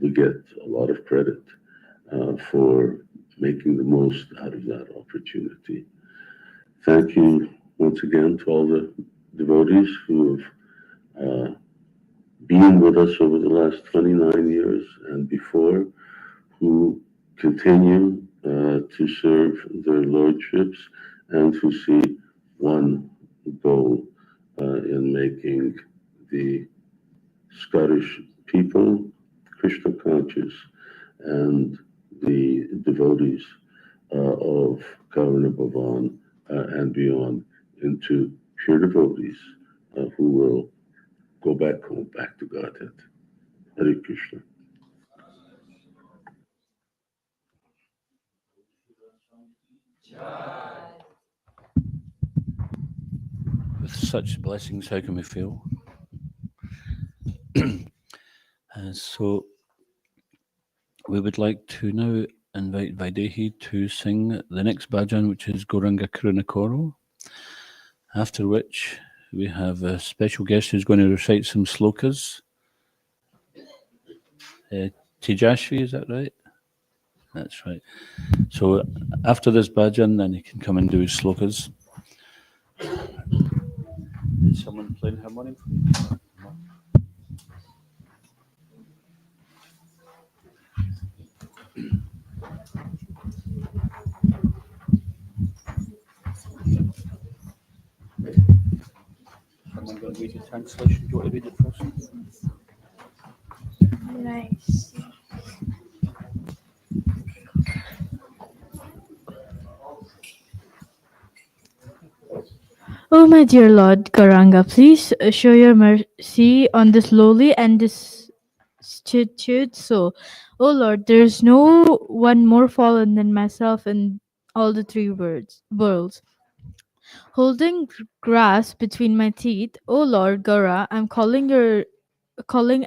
we get a lot of credit for making the most out of that opportunity. Thank you once again to all the devotees who have been with us over the last 29 years and before, who continue to serve their lordships and who see one goal in making the Scottish people Krishna conscious and the devotees of Kaurana Bhavan and beyond into pure devotees who will go back home, back to Godhead. Hare Krishna. With such blessings, how can we fail? So we would like to now invite Vaidehi to sing the next bhajan, which is Gauranga Karuna Koro, after which we have a special guest who's going to recite some slokas. Tejashvi, is that right? That's right. So after this bhajan, then he can come and do his slokas. Is someone playing harmonium for me? Someone going to read the translation? Do you want to read it first? Nice. O my dear Lord Garanga, please show your mercy on this lowly and destitute soul. O Lord, there is no one more fallen than myself in all the three worlds. Holding grass between my teeth, O Lord Gora, I'm calling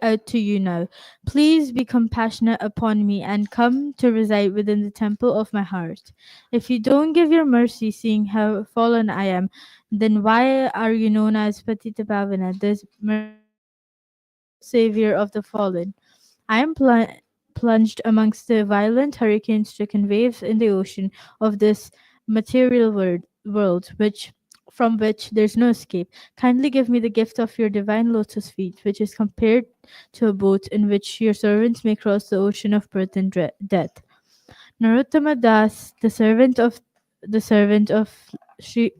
out to you now. Please be compassionate upon me and come to reside within the temple of my heart. If you don't give your mercy, seeing how fallen I am, then why are you known as Patita Pavana, the merciful savior of the fallen? I am plunged amongst the violent hurricane-stricken waves in the ocean of this material world, from which there's no escape. Kindly give me the gift of your divine lotus feet, which is compared to a boat in which your servants may cross the ocean of birth and death. Narottama Das, the servant of Sri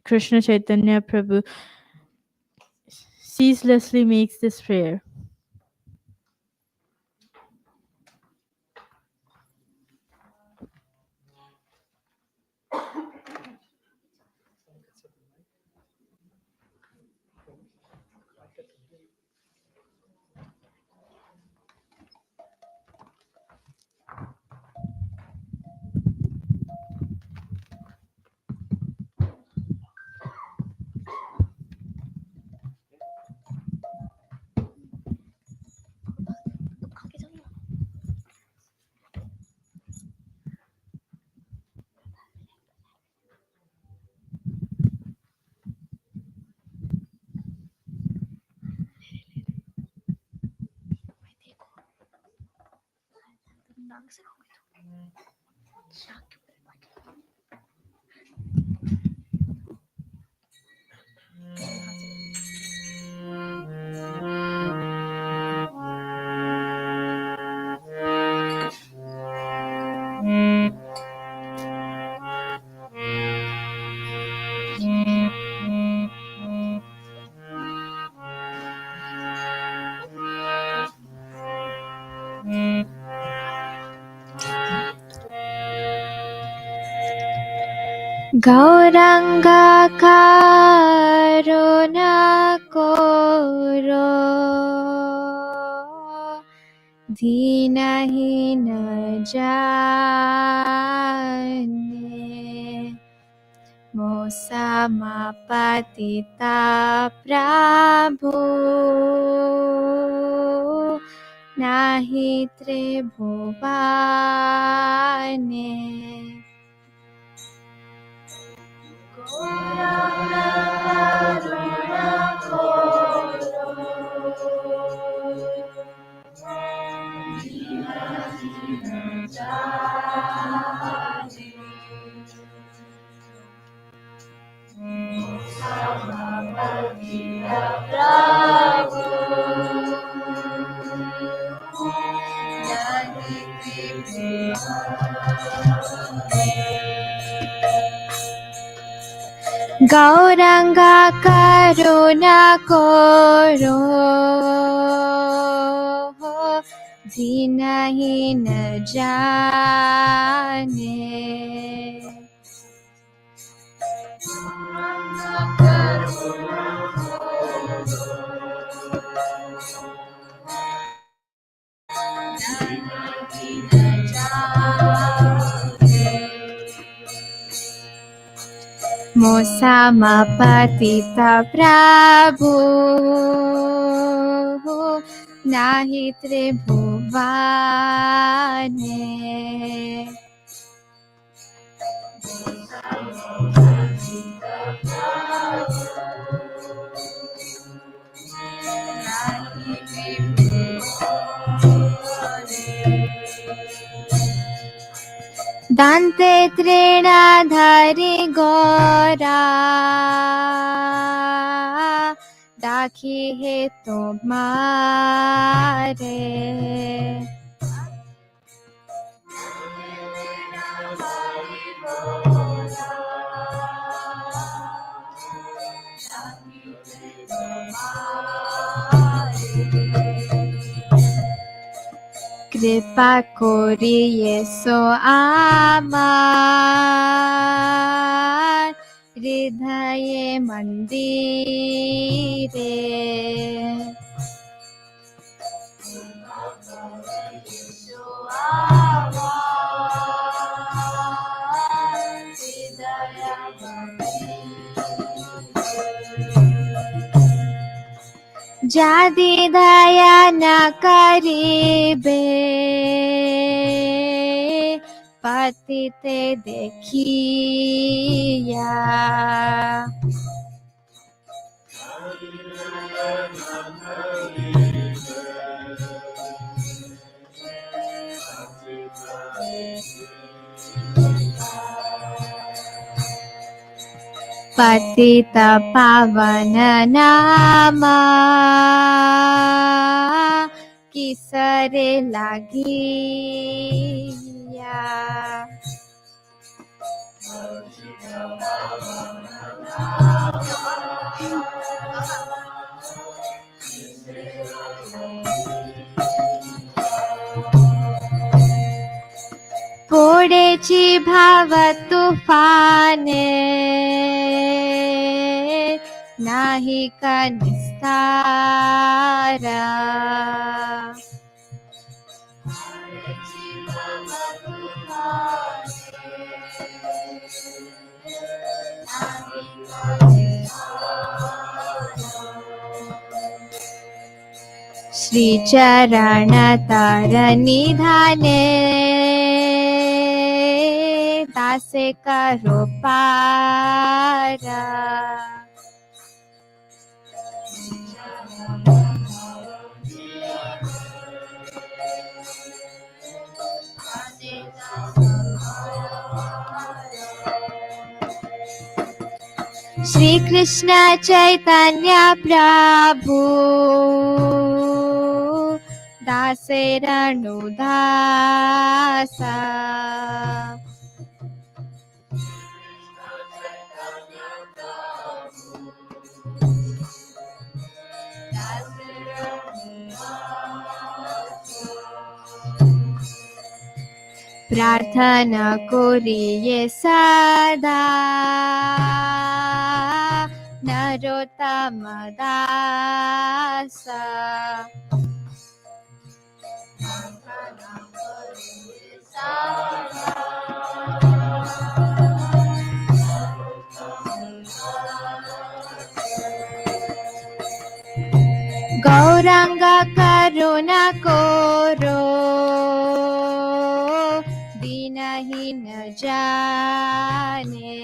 Krishna Chaitanya Prabhu, ceaselessly makes this prayer. Gauranga Karuna Koro Dinahina Jane Mosama Patita Prabhu Nahi Tribhuvane Gauranga Karuna Koro Dinahina Jane Mosama Patita Prabhu Nahi Tribhuvane Dante Trinadhari Gora Dakhi He Tumhare Kripa Koriye So Amar Hridaye Mandire Jadi daya na karibe patite dekhiya Patita Pavana Nama Kisare Lagiya Podechi Bhava Tufane Nahi ka nistara Shri Charana Taranidhane Dase Karo Para Shri Krishna Chaitanya प्रभु दासेरणु दासा प्रार्थना करिए सदा नरोत्तम दासा गौरांग करुणा करो दीनहीन जाने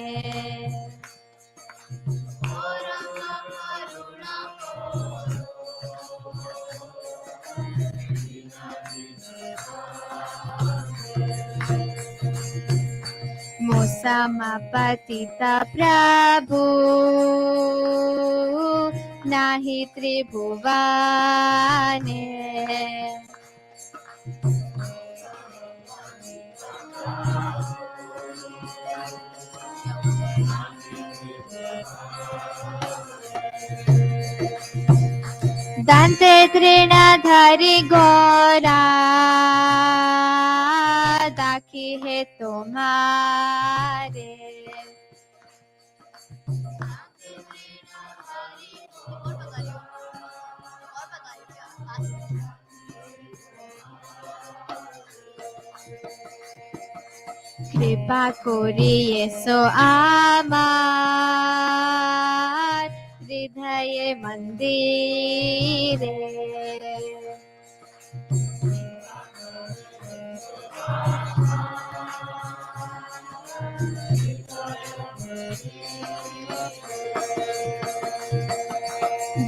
मोसमा पतिता प्रभु नाही त्रिभुवाने दंते तृणधारी गोरा दाखी है तुम्हारे कृपा करिए सो आमार हृदय मंदिरे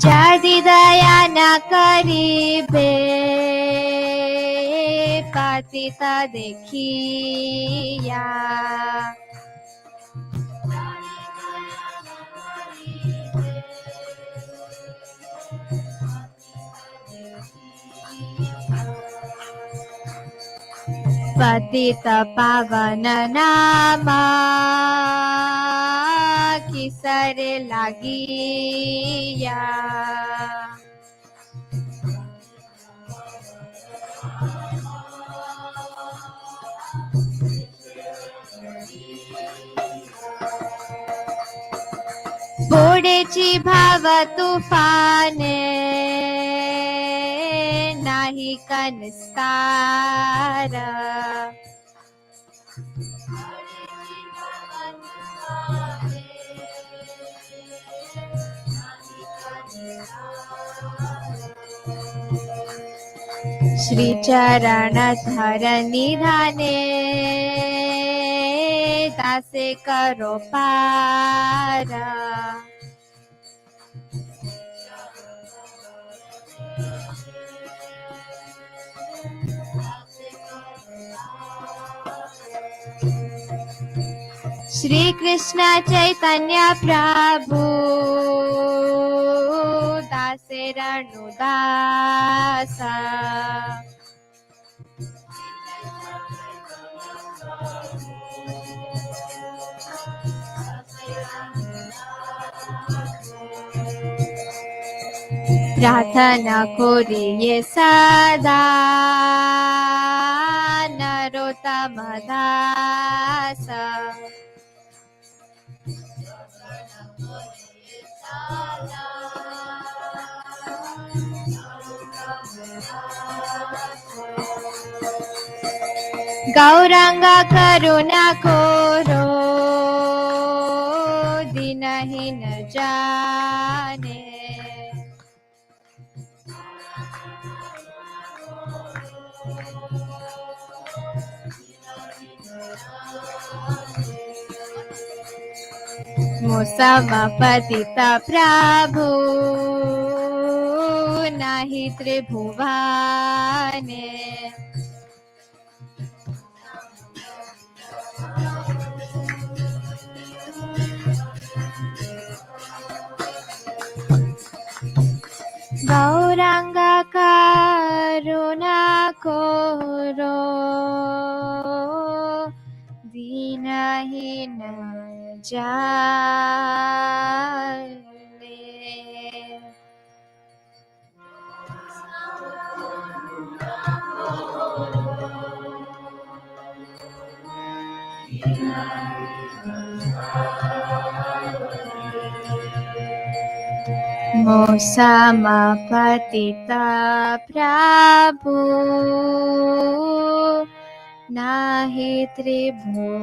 जादि दया न करिबे पतिता देखिया पतित पावन नामा किसरे लागिया बोडेची भाव तुफाने नाही कनस्तार श्री चरण धर निधाने दासे करो पार श्री कृष्ण चैतन्य प्रभु दासेरणु दासा प्रार्थना करिए सदा नरोत्तम दासा गौरांग करुणा करो दीनहीन जाने मोसमा पतिता प्रभु नाही त्रिभुवाने खोरो दीनहीन जाने मोसमपतिता प्रभु नाही त्रिभुवने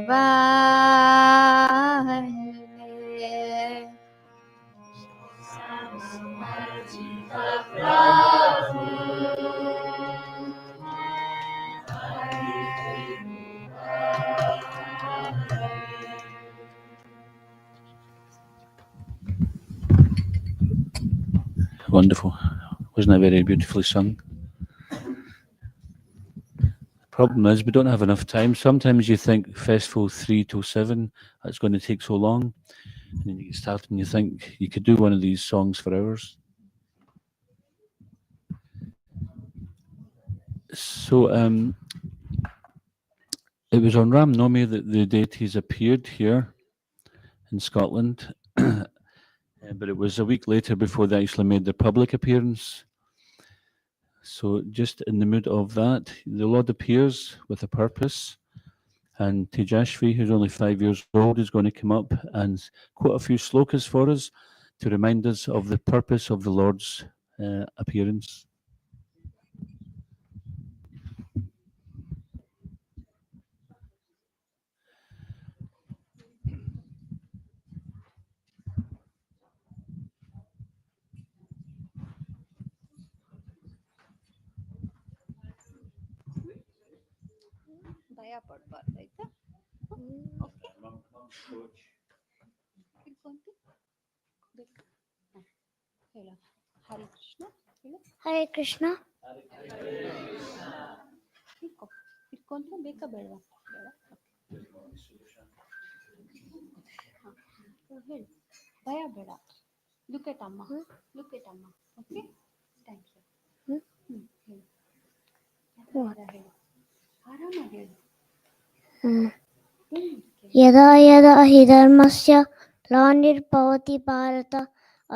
Wonderful. Wasn't that very beautifully sung? Problem is, we don't have enough time. Sometimes you think festival 3 till 7, that's going to take so long. And then you get started and you think you could do one of these songs for hours. So it was on Ram Navami that the deities appeared here in Scotland. But it was a week later before they actually made their public appearance. So just in the mood of that, the Lord appears with a purpose. And Tejashvi, who's only 5 years old, is going to come up and quote a few slokas for us to remind us of the purpose of the Lord's appearance. ಭಯ ಪಡ್ಬಾರ್ದು ಆಯ್ತಾ okay ಇಟ್ಕೊಂತು ಹೇಳ ಹರೇ ಕೃಷ್ಣ ಹೇಳು Hare Krishna. ಇಟ್ಕೊಂತು ಬೇಕಾ ಬೇಡವಾ ಬೇಡ ಹೇಳು ಭಯ ಬೇಡ ಲುಕ್ ಎಟ್ ಅಮ್ಮ ಓಕೆ ಥ್ಯಾಂಕ್ ಯು ಹೇಳು ಹೇಳು ಆರಾಮಾಗಿ ಹೇಳು यदा यदा हि धर्मस्य ग्लानिर्भवति भारत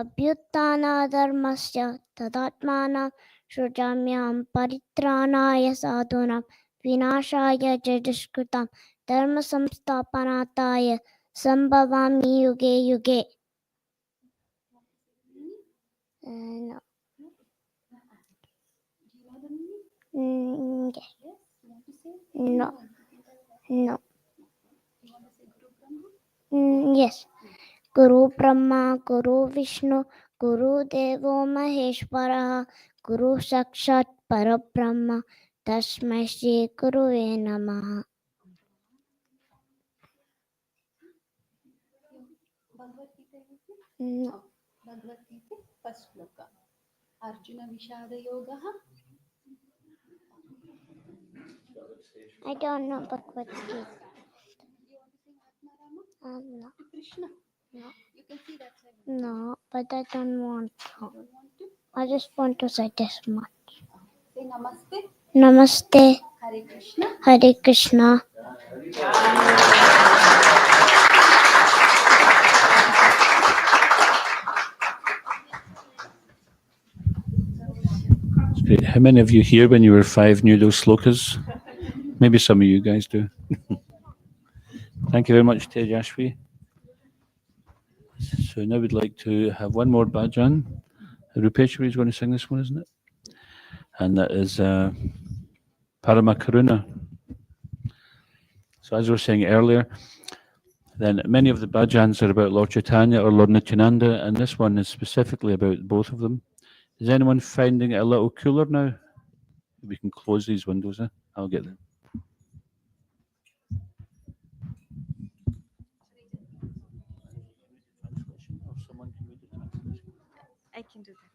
अभ्युत्थानधर्मस्य तदात्मानं सृजाम्यहं परित्राणाय साधूनां विनाशाय च दुष्कृतां धर्मसंस्थापनार्थाय सम्भवामि युगे युगे. No. Okay. No. No. Yes. Guru Brahma, Guru Vishnu, Guru Devo Maheshwara, Guru Sakshat Parabrahma, Tasmai Shri Guruve Namaha. No. Bhagavad Gita first ಶ್ಲೋಕ ಅರ್ಜುನ ವಿಷಾದ ಯೋಗ I don't know Bhagavad Gita. No. Krishna. No. You can see that side. No, but I don't want to. I just want to say this much. Say namaste. Namaste. Hare Krishna. Hare Krishna. It's great. How many of you here when you were 5 knew those slokas? Maybe some of you guys do. Thank you very much, Tejashvi. So now we'd like to have one more bhajan. Rupeshwari is going to sing this one, isn't it? And that is Parama Karuna. So as we were saying earlier, then many of the bhajans are about Lord Chaitanya or Lord Nityananda, and this one is specifically about both of them. Is anyone finding it a little cooler now? We can close these windows. I'll get them. I can do that.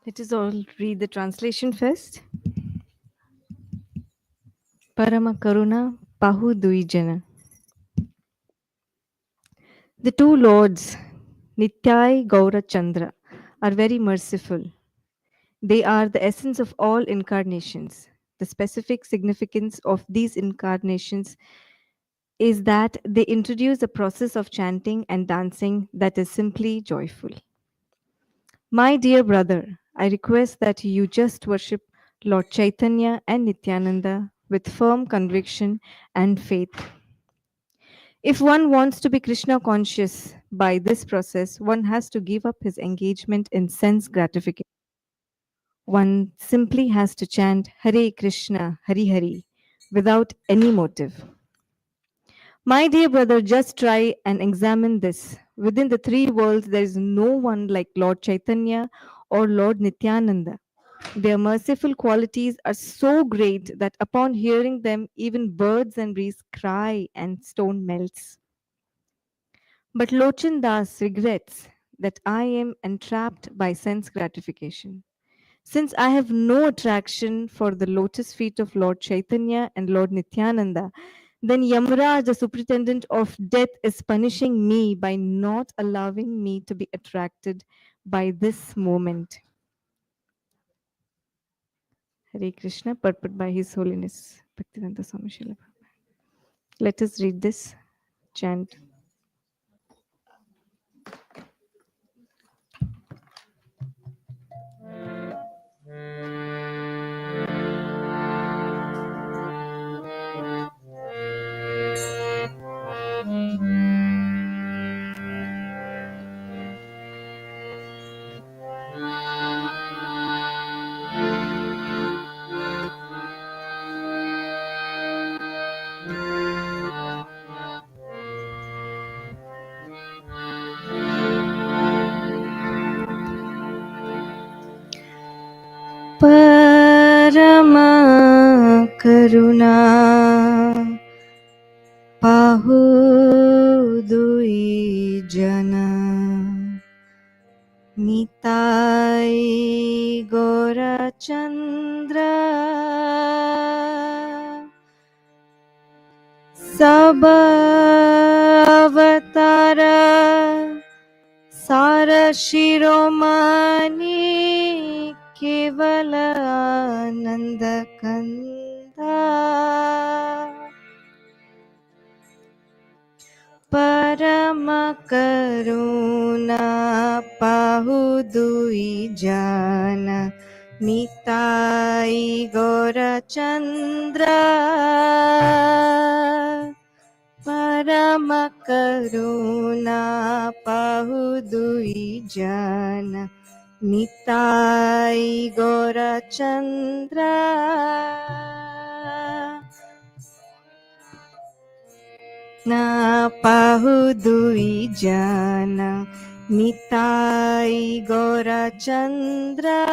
Let us all read the translation first. Parama Karuna Pahu Duijana. The two lords, Nitai Gaura Chandra, are very merciful. They are the essence of all incarnations. The specific significance of these incarnations is that they introduce a process of chanting and dancing that is simply joyful. My dear brother, I request that you just worship Lord Chaitanya and Nityananda with firm conviction and faith. If one wants to be Krishna conscious by this process, one has to give up his engagement in sense gratification. One simply has to chant Hare Krishna, Hari Hari without any motive. My dear brother, just try and examine this. Within the three worlds, there is no one like Lord Chaitanya or Lord Nityananda. Their merciful qualities are so great that upon hearing them, even birds and bees cry and stone melts. But Lochan Das regrets that I am entrapped by sense gratification. Since I have no attraction for the lotus feet of Lord Chaitanya and Lord Nityananda, then Yamraj, the superintendent of death, is punishing me by not allowing me to be attracted by this moment. Hare Krishna, purport by His Holiness Bhaktivedanta Swami Srila Prabhupada. Let us read this chant. Parama Karuna Pahu Dui Jana Nitai Gora Chandra Sabavatara Sara Shiromani Kevala Nanda Kanda Parama Karuna Pahudui Jana Nitai Gora Chandra Parama Karuna Pahudui Jana Nitai Gora Chandra Na Pahudui Jana Nitai Gora Chandra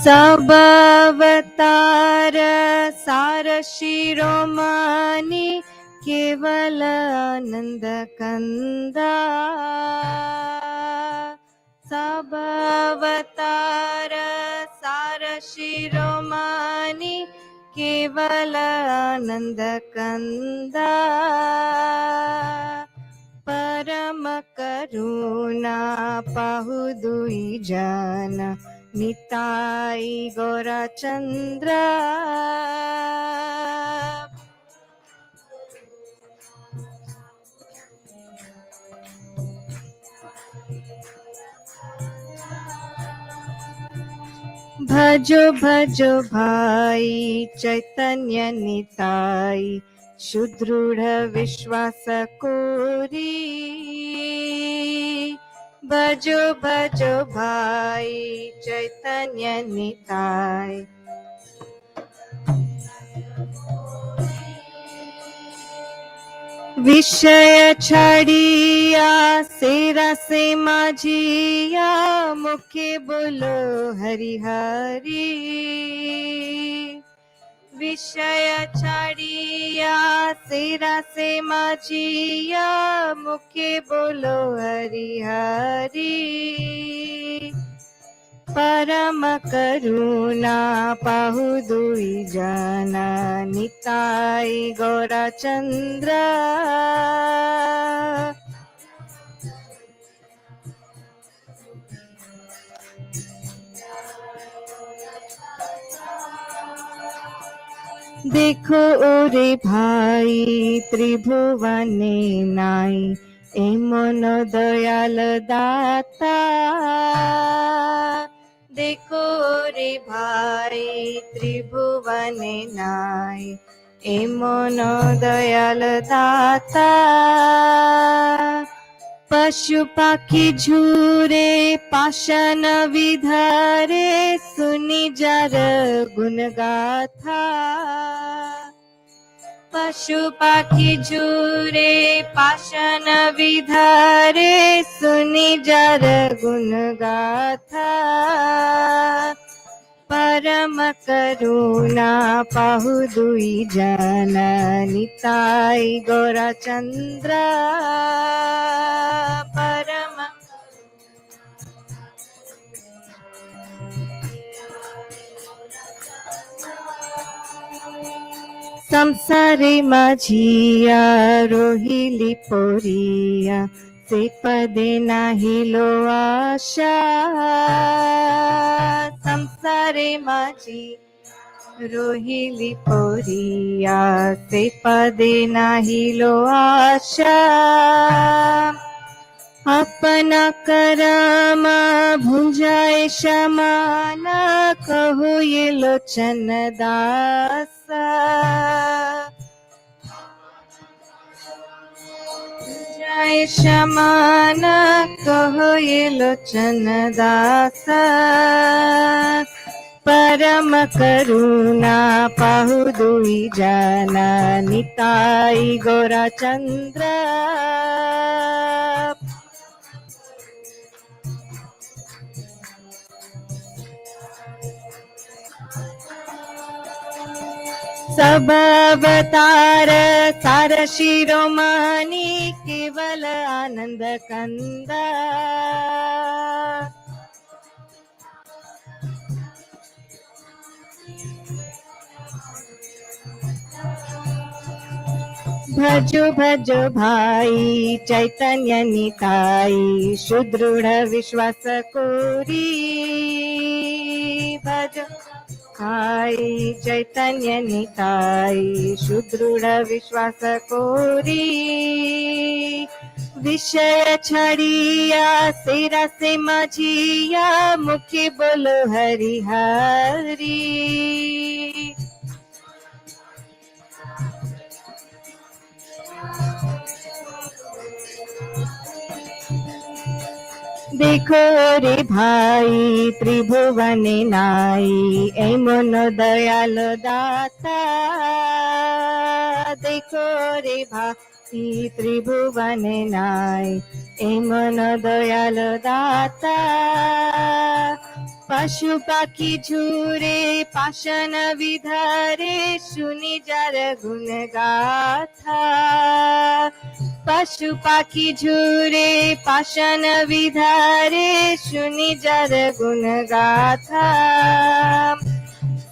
Sabavatara Sara Shiromani Kevala Nanda Kanda Sabavatara Sara Shiromani Kevala Nanda Kanda Parama Karuna Pahudui Jana Nitai Gora Chandra Bhajo Bhajo Bhai Chaitanya Nitai Shudrudha Vishwasa Kori Bhajo Bhajo Bhai Chaitanya Nitai विषय छड़िया सेरा से माझिया मुखे बोलो हरि हरि विषय छाड़िया सेरा से माझिया मुखे बोलो हरि हरि परम करुणा पाहु दुई जना निताई गौरा चंद्र देखो ओरे भाई त्रिभुवने नाई एमन दयाल दाता देखो रे भाई त्रिभुवने नाई एमन दयाल दाता पशु पाखी झूरे पाषाण विधारे सुनी जार गुण गाथा पशु पाखी झूरे पाषाण विधारे सुनी जार गुण गाथा परम करुणा पाहु दुई जन निताई गौरा चंद्र परम संसारे माझिया रोहिली पोरिया से पदे नाही लो आशा संसारे माझी रोहिली पोरिया से पदे नाही लो आशा अपना करामा भुंजाए शमाना कहो ये लोचन दासा भुंजाए शमाना कहो ये लोचन दासा परम करुणा पाहु दुई जना निताई गौरा चंद्र सब अवतार सार शिरोमणि केवल आनंद कंदा भजो भजो भाई चैतन्य निताई सुदृढ़ विश्वास कोरी भजो भाई चैतन्य निताई सुदृढ़ विश्वास कोरी विषय छड़िया सेरा से माझिया मुखे बोलो हरि हरि देखो रे भाई त्रिभुवने नाई एमन दयाल दाता देखो रे भाई त्रिभुवने नाई एमन दयाल दाता पशु पाखी झूरे पाषाण विधारे सुनी जार गुण गाथा पशु पाखी झूरे पाषाण विधारे सुनी जार गुण गाथा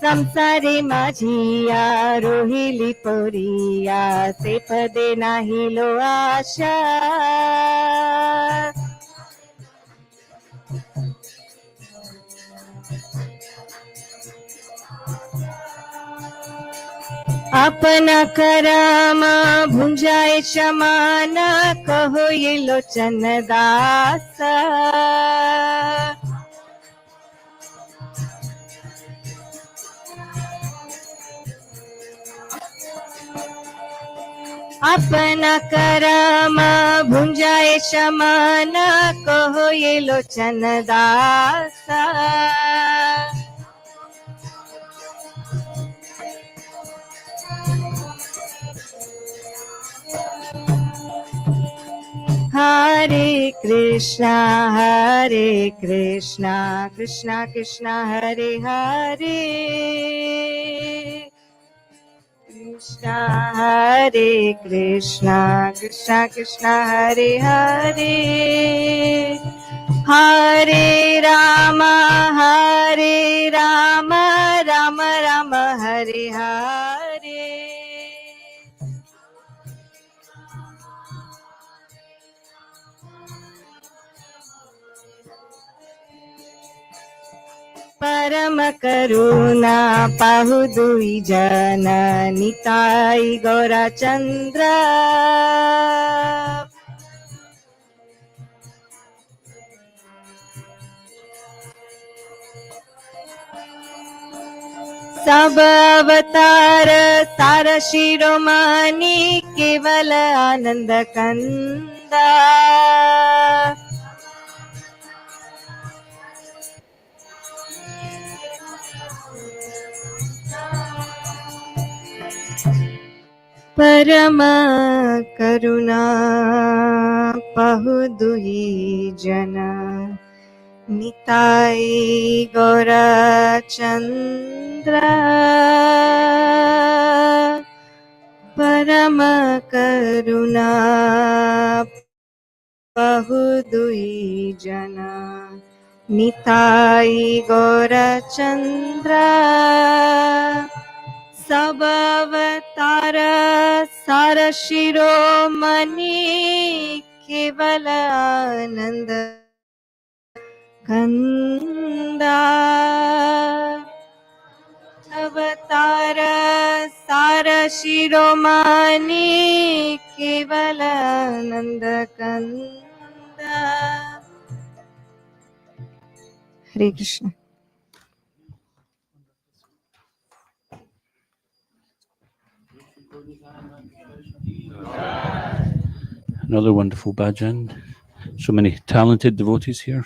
संसारे माझिया रोहिली पोरिया से पदे नाही लो आशा अपना करामा भुंजाए शमाना कहो ये लोचन दासा अपना करामा भुंजाए शमाना कहो ये लोचन दासा Hare Krishna Krishna Krishna Hare Hare Hare Krishna, Krishna Krishna, Hare Hare, Hare Rama, Rama Rama, Hare Hare. परम करुणा पाहु दुई जना निताई गौरा चंद्र सब अवतार सार शिरोमणि केवल आनंद कंदा परम करुणा पाहु दुही जना निताई गौरा चंद्र परम करुणा पाहु दुही जना निताई गौरा चंद्र सब अवतार सार शिरोमणि केवल आनंद कंदा अवतार सार शिरोमणि केवल आनंद कंदा. Hare Krishna. Another wonderful bhajan. So many talented devotees here.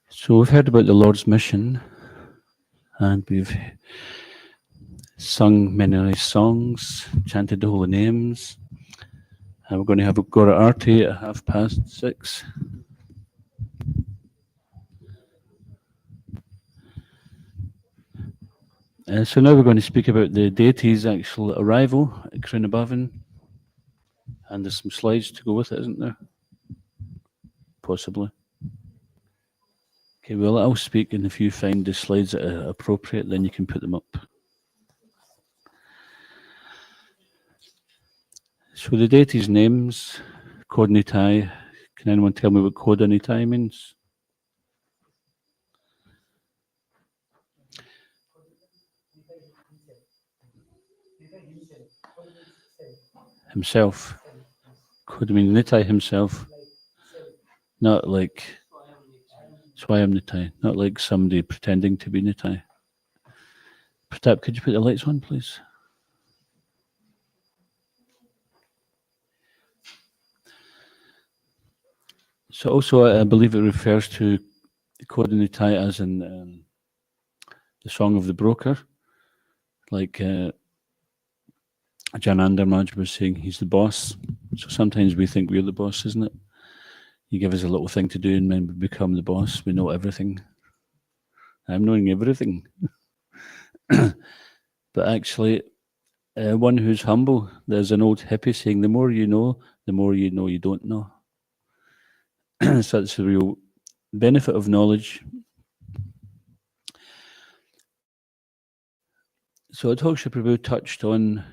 So we've heard about the Lord's mission, and we've sung many nice songs, chanted the holy names, and we're going to have a Gora Arti at 6:30. So now we're going to speak about the deity's actual arrival at Krunabhavan, and there's some slides to go with it, isn't there? Possibly. Okay, well, I'll speak, and if you find the slides that are appropriate, then you can put them up. So the deity's names, Khoda Nitai. Can anyone tell me what Khoda Nitai means? Himself. Khoda means Nitai himself. Not like Swayam Nitai. Not like somebody pretending to be Nitai. Pratap, could you put the lights on, please? So also, I believe it refers to Khoda Nitai as in the Song of the Broker, like Jananda Maharaj was saying, he's the boss. So sometimes we think we're the boss, isn't it? You give us a little thing to do and then we become the boss. We know everything. I'm knowing everything. But actually, one who's humble, there's an old hippie saying, the more you know you don't know. So that's the real benefit of knowledge. So Adhoksha Prabhu touched on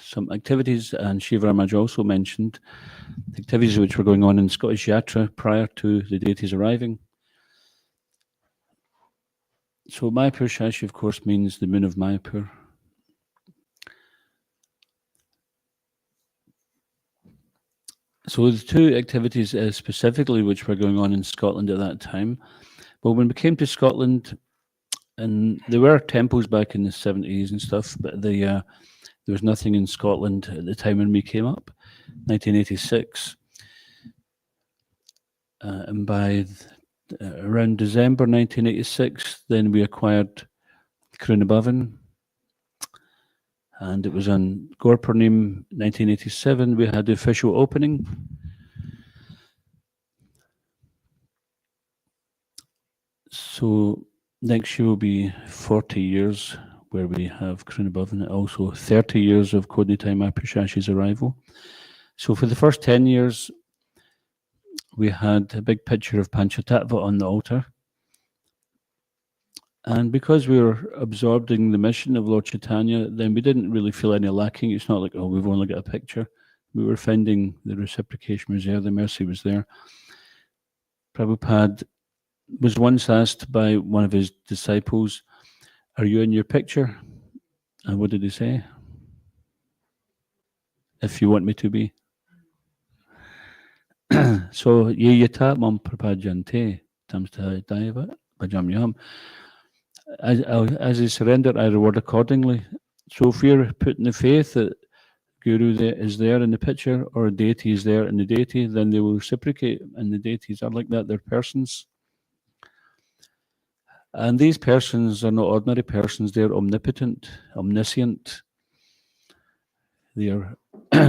some activities, and Shiva Ramaj also mentioned the activities which were going on in Scottish Yatra prior to the deities arriving. So Mayapur Shashi, of course, means the moon of Mayapur. So the two activities specifically which were going on in Scotland at that time, well, when we came to Scotland, and there were temples back in the 70s and stuff, but there was nothing in Scotland at the time when we came up, 1986. And by around December 1986, then we acquired Krunabhavan. And it was on Gorpurnim 1987. We had the official opening. So next year will be 40 years where we have Krishna Bhavan, and also 30 years of Nitai Mayapura Shashi's arrival. So for the first 10 years, we had a big picture of Panchatattva on the altar. And because we were absorbing the mission of Lord Chaitanya, then we didn't really feel any lacking. It's not like, oh, we've only got a picture. We were finding the reciprocation was there, the mercy was there. Prabhupada was once asked by one of his disciples, "Are you in your picture?" And what did he say? "If you want me to be." So, ye yata mam prapajante tamsta daiva bhajamyam. As I surrender, I reward accordingly. So if you're putting the faith that Guru is there in the picture, or a deity is there in the deity, then they will reciprocate, and the deities are like that, they're persons. And these persons are not ordinary persons, they're omnipotent, omniscient. They are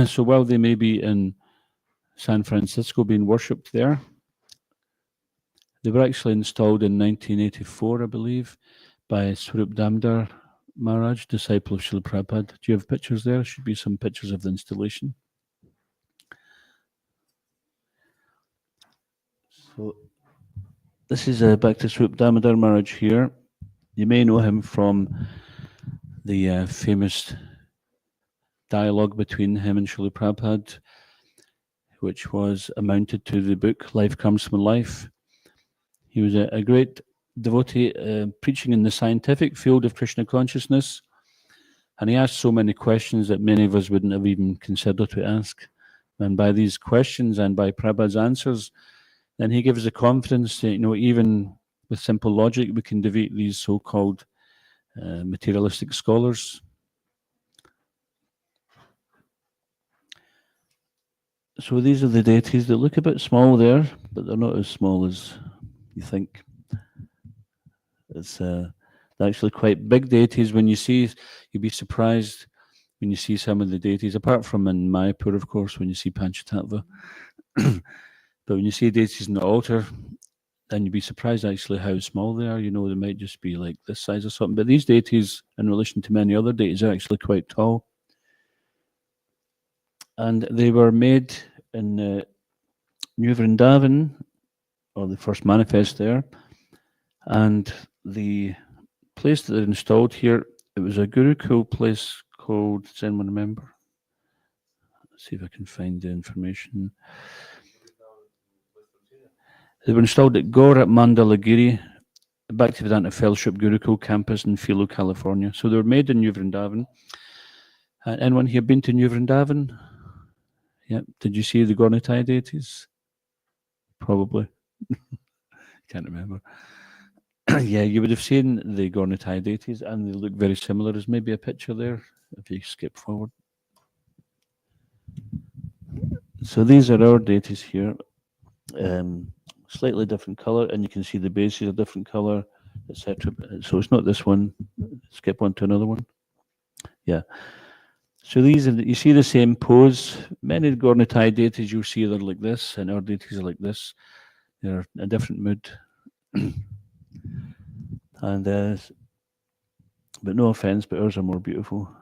so while they may be in San Francisco being worshipped there, they were actually installed in 1984, I believe, by Swarup Damodar Maharaj, disciple of Srila Prabhupada. Do you have pictures there? Should be some pictures of the installation. So this is back to Swarup Damodar Maharaj here. You may know him from the famous dialogue between him and Srila Prabhupada, which was amounted to the book Life Comes from Life. He was a great devotee preaching in the scientific field of Krishna consciousness, and he asked so many questions that many of us wouldn't have even considered to ask. And by these questions and by Prabhupada's answers, then he gives the confidence that, even with simple logic, we can defeat these so-called materialistic scholars. So these are the deities that look a bit small there, but they're not as small as you think. It's actually quite big deities. When you see, you'll be surprised when you see some of the deities, apart from in Mayapura, of course, when you see Panchatattva. But when you see deities in the altar, then you'll be surprised actually how small they are. They might just be like this size or something. But these deities, in relation to many other deities, are actually quite tall. And they were made in New Vrindavan, or the first manifest there. And the place that they're installed here, it was a Gurukul place called, does anyone remember? Let's see if I can find the information. They were installed at Gaur at Mandalagiri, Bhaktivedanta Fellowship Gurukul campus in Philo, California. So they were made in New Vrindavan. Anyone here been to New Vrindavan? Yeah. Did you see the Gaur-Nitai deities? Probably. Can't remember. Yeah, you would have seen the Gaur-Nitai deities, and they look very similar. There's maybe a picture there, if you skip forward. So these are our deities here. Slightly different color, and you can see the bases are different color, etc. So it's not this one. Skip on to another one. Yeah. So these are you see the same pose. Many Gaur-Nitai deities you'll see they're like this, and our deities are like this. They're in a different mood. And but no offense, but ours are more beautiful.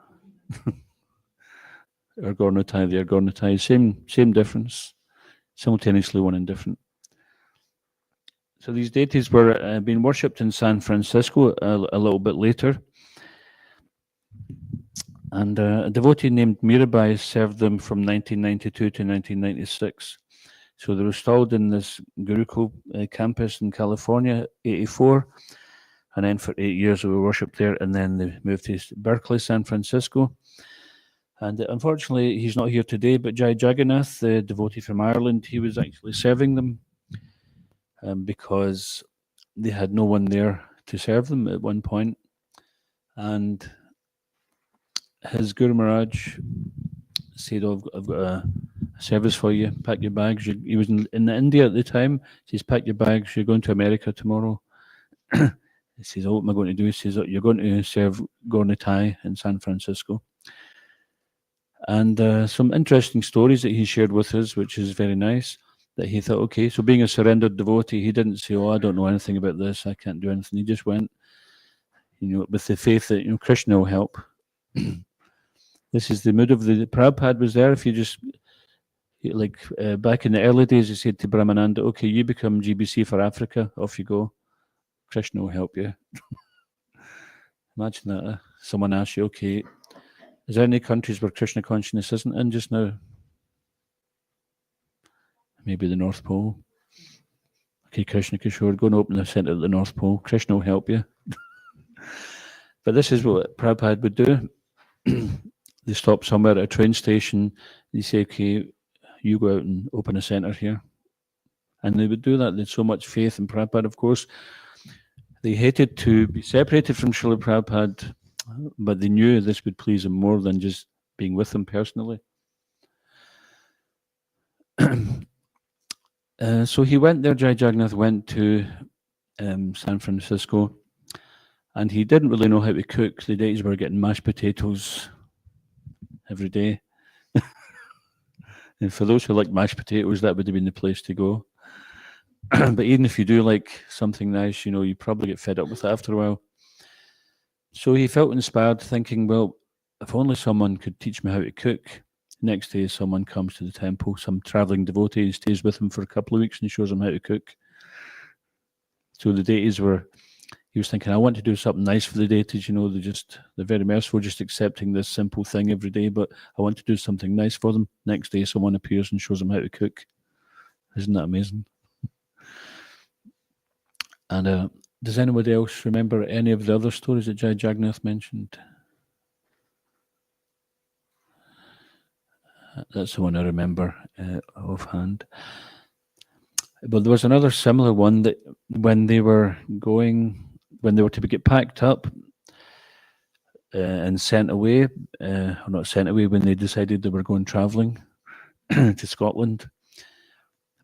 Our Gaur-Nitai, their Gaur-Nitai, same difference, simultaneously one and different. So these deities were being worshipped in San Francisco a little bit later. And a devotee named Mirabai served them from 1992 to 1996. So they were installed in this Gurukul campus in California, 84. And then for 8 years they were worshipped there. And then they moved to Berkeley, San Francisco. And unfortunately, he's not here today, but Jai Jagannath, the devotee from Ireland, he was actually serving them because they had no one there to serve them at one point. And his Guru Maharaj said, "Oh, I've got a service for you. Pack your bags." He was in India at the time. He says, "Pack your bags. You're going to America tomorrow." He says, "Oh, what am I going to do?" He says, "Oh, you're going to serve Gaur-Nitai in San Francisco." And some interesting stories that he shared with us, which is very nice, that he thought, okay, so being a surrendered devotee, he didn't say, oh, I don't know anything about this, I can't do anything. He just went, with the faith that, Krishna will help. This is the mood of the Prabhupada was there. If you just, back in the early days, he said to Brahmananda, okay, you become GBC for Africa, off you go. Krishna will help you. Imagine that. Someone asks you, okay, is there any countries where Krishna consciousness isn't in just now? Maybe the North Pole. Okay, Krishna Kishore, go and open the centre at the North Pole. Krishna will help you. But this is what Prabhupada would do. They stop somewhere at a train station. They say, okay, you go out and open a centre here. And they would do that. They had so much faith in Prabhupada, of course. They hated to be separated from Srila Prabhupada, but they knew this would please him more than just being with him personally. So he went there, Jai Jagannath went to San Francisco, and he didn't really know how to cook. The deities were getting mashed potatoes every day. And for those who like mashed potatoes, that would have been the place to go. But even if you do like something nice, you probably get fed up with it after a while. So he felt inspired, thinking, well, if only someone could teach me how to cook. Next day, someone comes to the temple, some traveling devotee, and stays with him for a couple of weeks and shows him how to cook. So the deities he was thinking, I want to do something nice for the deities, they're very merciful, just accepting this simple thing every day, but I want to do something nice for them. Next day, someone appears and shows him how to cook. Isn't that amazing? And does anybody else remember any of the other stories that Jai Jagannath mentioned? That's the one I remember offhand. But there was another similar one that when they were to get packed up and sent away, or not sent away, when they decided they were going travelling to Scotland,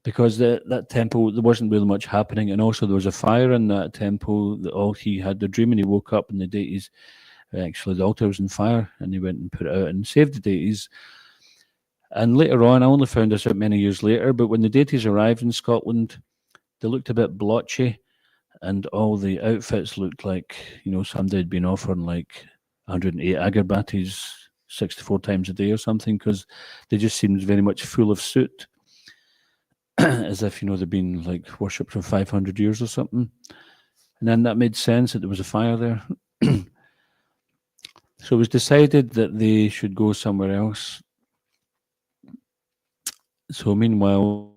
because that temple, there wasn't really much happening, and also there was a fire in that temple. He had the dream and he woke up and the deities, actually the altar was on fire, and he went and put it out and saved the deities. And later on, I only found this out many years later, but when the deities arrived in Scotland, they looked a bit blotchy, and all the outfits looked like, somebody had been offering like 108 agarbatis 64 times a day or something, because they just seemed very much full of soot, as if, they'd been like worshipped for 500 years or something. And then that made sense that there was a fire there. So it was decided that they should go somewhere else. So meanwhile,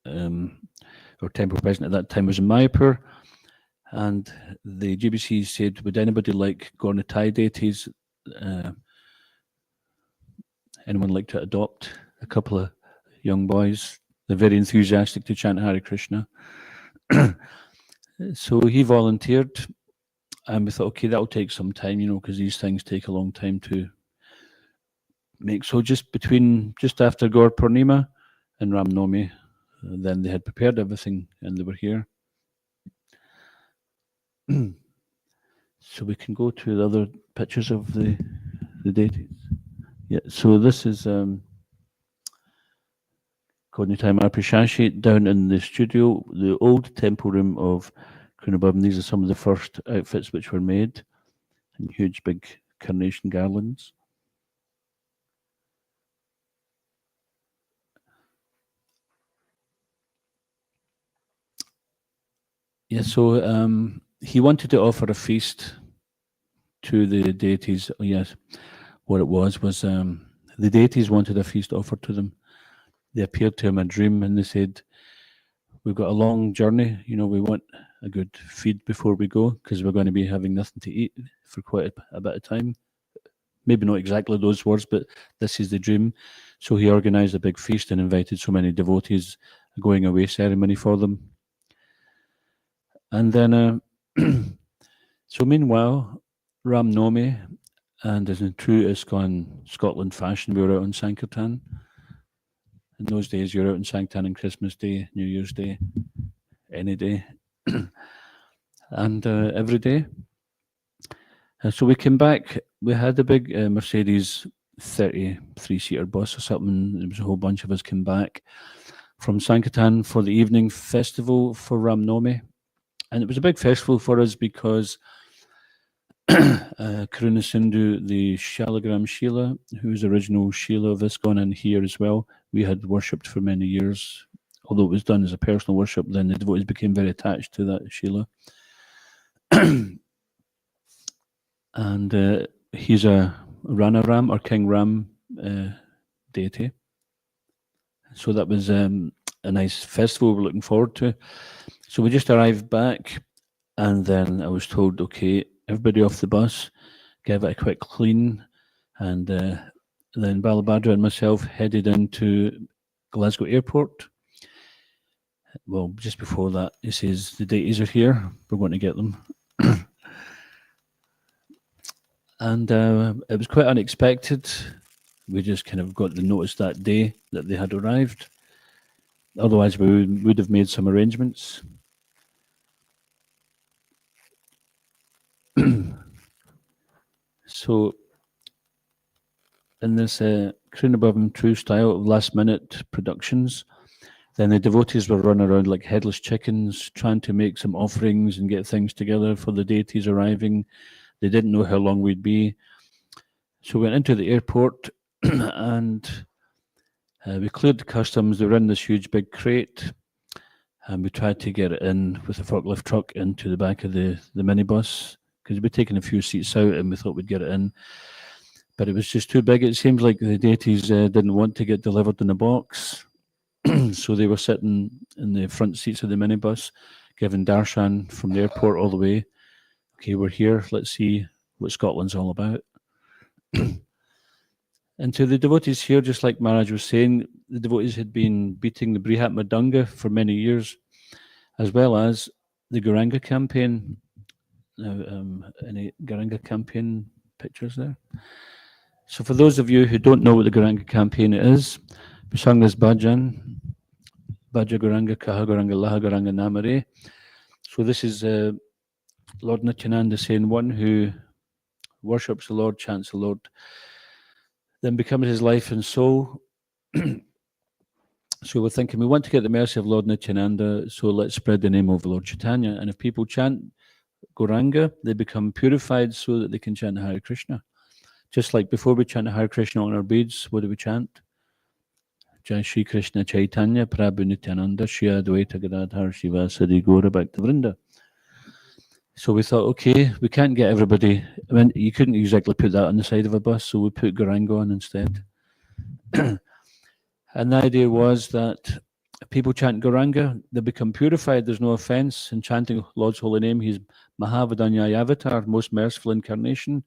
our temple president at that time was in Mayapur, and the GBC said, would anybody like Nitai deities? Anyone like to adopt a couple of young boys? They're very enthusiastic to chant Hare Krishna. So he volunteered, and we thought, okay, that'll take some time, because these things take a long time to make. So just after Gaur Purnima and Ram Navami, then they had prepared everything and they were here. So we can go to the other pictures of the deities. Yeah, so this is Nitai Mayapura Sasi down in the studio, the old temple room of Kunabhavan. These are some of the first outfits which were made, and huge big carnation garlands. Yeah, so he wanted to offer a feast to the deities. Oh, yes, what it was the deities wanted a feast offered to them. They appeared to him in a dream and they said, we've got a long journey, we want a good feed before we go, because we're going to be having nothing to eat for quite a bit of time. Maybe not exactly those words, but this is the dream. So he organized a big feast and invited so many devotees, a going away ceremony for them. And then, so meanwhile, Ram Navami, and as in true ISKCON Scotland fashion, we were out on Sankirtan. In those days, you're out on Sankirtan on Christmas Day, New Year's Day, any day, and every day. So we came back, we had a big Mercedes 33-seater bus or something. There was a whole bunch of us came back from Sankirtan for the evening festival for Ram Navami. And it was a big festival for us because Karuna Sindhu, the Shalagram Sheila, who was the original Sheila of ISKCON, and here as well, we had worshipped for many years. Although it was done as a personal worship, then the devotees became very attached to that Sheila. And he's a Rana Ram or King Ram deity. So that was a nice festival we're looking forward to. So we just arrived back, and then I was told, okay, everybody off the bus, give it a quick clean, and then Balabhadra and myself headed into Glasgow Airport. Well, just before that, he says, the deities are here, we're going to get them. And it was quite unexpected. We just kind of got the notice that day that they had arrived. Otherwise, we would have made some arrangements. So, in this Krunabhavam true style of last-minute productions, then the devotees were running around like headless chickens, trying to make some offerings and get things together for the deities arriving. They didn't know how long we'd be. So we went into the airport and we cleared the customs. They were in this huge big crate, and we tried to get it in with a forklift truck into the back of the minibus, because we'd taken a few seats out and we thought we'd get it in. But it was just too big. It seems like the deities didn't want to get delivered in a box. So they were sitting in the front seats of the minibus, giving darshan from the airport all the way. Okay, we're here. Let's see what Scotland's all about. And to the devotees here, just like Maharaj was saying, the devotees had been beating the Brihat Madanga for many years, as well as the Gauranga campaign. Any Gauranga campaign pictures there? So for those of you who don't know what the Gauranga campaign is, we sung this bhajan, Bhaja Gauranga, Kaha Gauranga, Laha Gauranga Namare. So this is Lord Nityananda saying, one who worships the Lord, chants the Lord, then becomes his life and soul. So we're thinking, we want to get the mercy of Lord Nityananda, so let's spread the name of Lord Chaitanya. And if people chant Gauranga, they become purified so that they can chant Hare Krishna. Just like before we chant Hare Krishna on our beads, what do we chant? Jai Shri Krishna Chaitanya Prabhu Nityananda Shri Advaita Gadadhar Shiva Sadi Gaura Bhakta Vrinda. So we thought, okay, we can't get everybody. I mean, you couldn't exactly put that on the side of a bus, so we put Gauranga on instead. And the idea was that if people chant Gauranga, they become purified. There's no offense in chanting Lord's holy name. He's Mahavadanyaya Avatar, most merciful incarnation.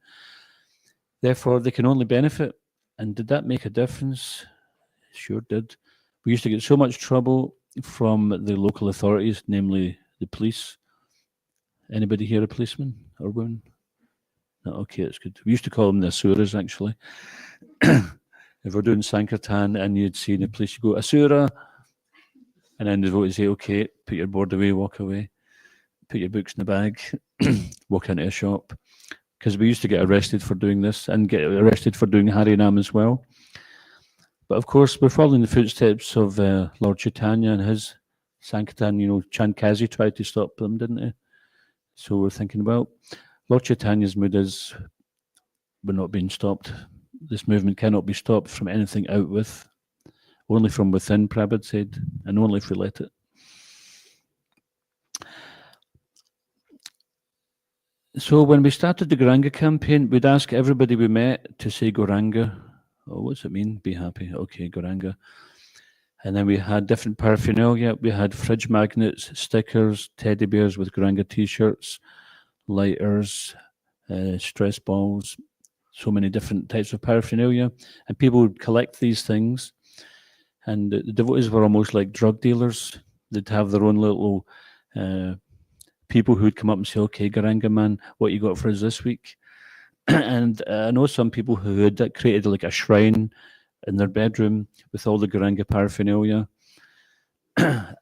Therefore, they can only benefit. And did that make a difference? Sure did. We used to get so much trouble from the local authorities, namely the police. Anybody here a policeman or woman? No, okay, it's good. We used to call them the Asuras, actually. If we're doing Sankirtan and you'd see the police, you go, Asura, and then the devotees say, okay, put your board away, walk away, put your books in the bag, walk into a shop. Because we used to get arrested for doing this and get arrested for doing Harinam as well. But of course, we're following the footsteps of Lord Chaitanya and his Sankirtan. You know, Chandkazi tried to stop them, didn't he? So we're thinking, well, Lord Chaitanya's mood is, we're not being stopped. This movement cannot be stopped from anything out with, only from within, Prabhupada said, and only if we let it. So when we started the Gauranga campaign, we'd ask everybody we met to say Gauranga. Oh, what's it mean? Be happy. Okay, Gauranga. And then we had different paraphernalia. We had fridge magnets, stickers, teddy bears with Gauranga t-shirts, lighters, stress balls, so many different types of paraphernalia. And people would collect these things. And the devotees were almost like drug dealers. They'd have their own little people who'd come up and say, okay, Gauranga man, what you got for us this week? And I know some people who had created like a shrine in their bedroom with all the Gauranga paraphernalia. And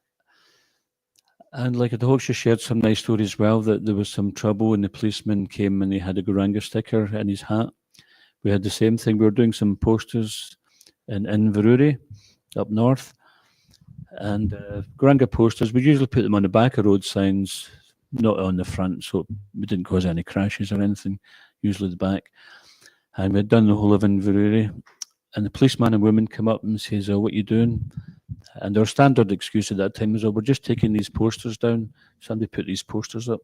like Adhoksha shared some nice stories as well, that there was some trouble and the policeman came and he had a Gauranga sticker in his hat. we had the same thing. We were doing some posters in Inverurie up north, and Garanga posters, we usually put them on the back of road signs, not on the front, so we didn't cause any crashes or anything, usually the back. And we had done the whole of Inverurie, and the policeman and woman come up and says, "Oh, what you doing?" And their standard excuse at that time was, "Oh, we're just taking these posters down. Somebody put these posters up."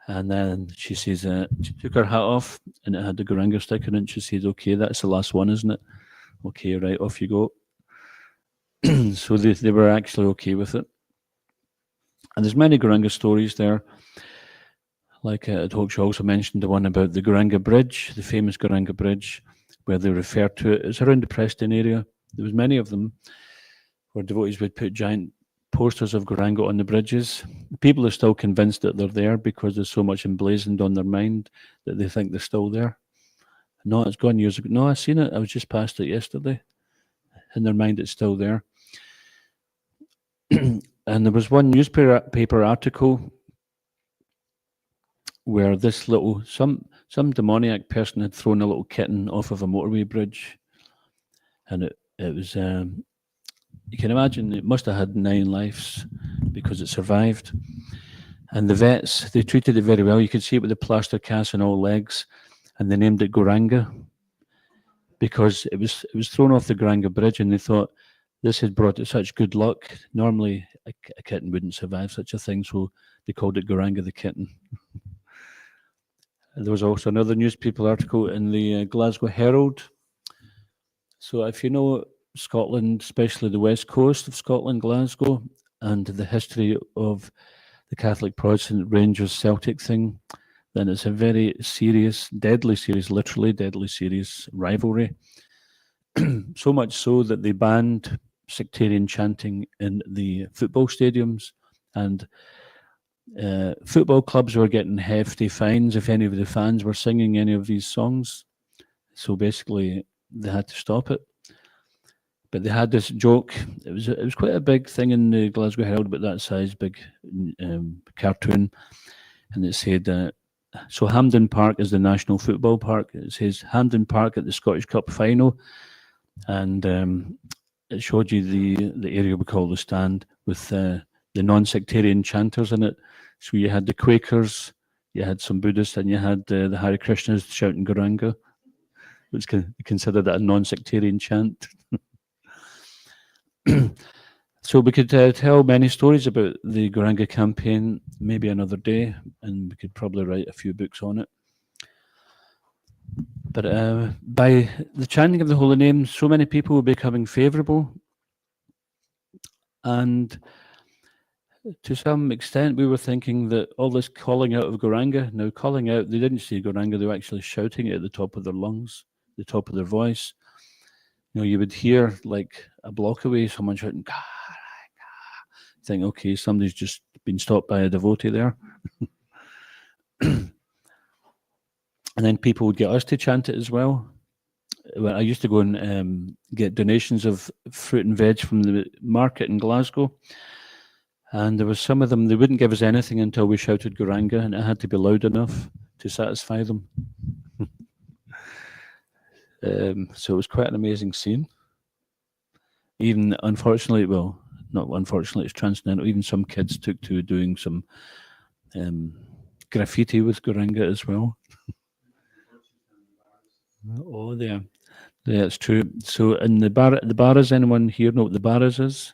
And then she says, she took her hat off and it had the Garanga sticker in it. She says, "Okay, that's the last one, isn't it? Okay, right, off you go." So they were actually okay with it. And there's many Garanga stories there. Like I hope she also mentioned the one about the Garanga Bridge, the famous Garanga Bridge, where they refer to it. It's around the Preston area. There was many of them where devotees would put giant posters of Garanga on the bridges. People are still convinced that they're there because there's so much emblazoned on their mind that they think they're still there. No, it's gone years ago. No, I've seen it. I was just past it yesterday. In their mind, it's still there. And there was one newspaper article where this little, some demoniac person had thrown a little kitten off of a motorway bridge. And it was, you can imagine it must have had 9 lives because it survived. And the vets, they treated it very well. You could see it with the plaster cast on all legs, and they named it Garanga because it was thrown off the Garanga Bridge, and they thought this had brought it such good luck. Normally, a kitten wouldn't survive such a thing, so they called it Garanga the kitten. And there was also another newspaper article in the Glasgow Herald. So if you know Scotland, especially the west coast of Scotland, Glasgow, and the history of the Catholic Protestant Rangers Celtic thing, then it's a very serious, deadly serious, literally deadly serious rivalry. So much so that they banned sectarian chanting in the football stadiums, and football clubs were getting hefty fines if any of the fans were singing any of these songs. So basically, they had to stop it. But they had this joke. It was quite a big thing in the Glasgow Herald, about that size, big cartoon, and it said, so Hampden Park is the national football park. It says Hampden Park at the Scottish Cup final, and it showed you the area we call the stand with the non-sectarian chanters in it. So you had the Quakers, you had some Buddhists, and you had the Hare Krishnas shouting Garanga, which considered that a non-sectarian chant. So we could tell many stories about the Garanga campaign, maybe another day, and we could probably write a few books on it. But by the chanting of the holy name, so many people were becoming favourable. And to some extent, we were thinking that all this calling out of Garanga, now calling out, they didn't say Garanga, they were actually shouting it at the top of their lungs, the top of their voice. You know, you would hear like a block away, someone shouting, Garanga. Think, okay, somebody's just been stopped by a devotee there. And then people would get us to chant it as well. I used to go and get donations of fruit and veg from the market in Glasgow. And there was some of them, they wouldn't give us anything until we shouted Garanga, and it had to be loud enough to satisfy them. So it was quite an amazing scene. Even, unfortunately, well, not unfortunately, it's transcendental, even some kids took to doing some graffiti with Garanga as well. Oh, yeah, it's true. So in the Barras, anyone here know what the Barras is?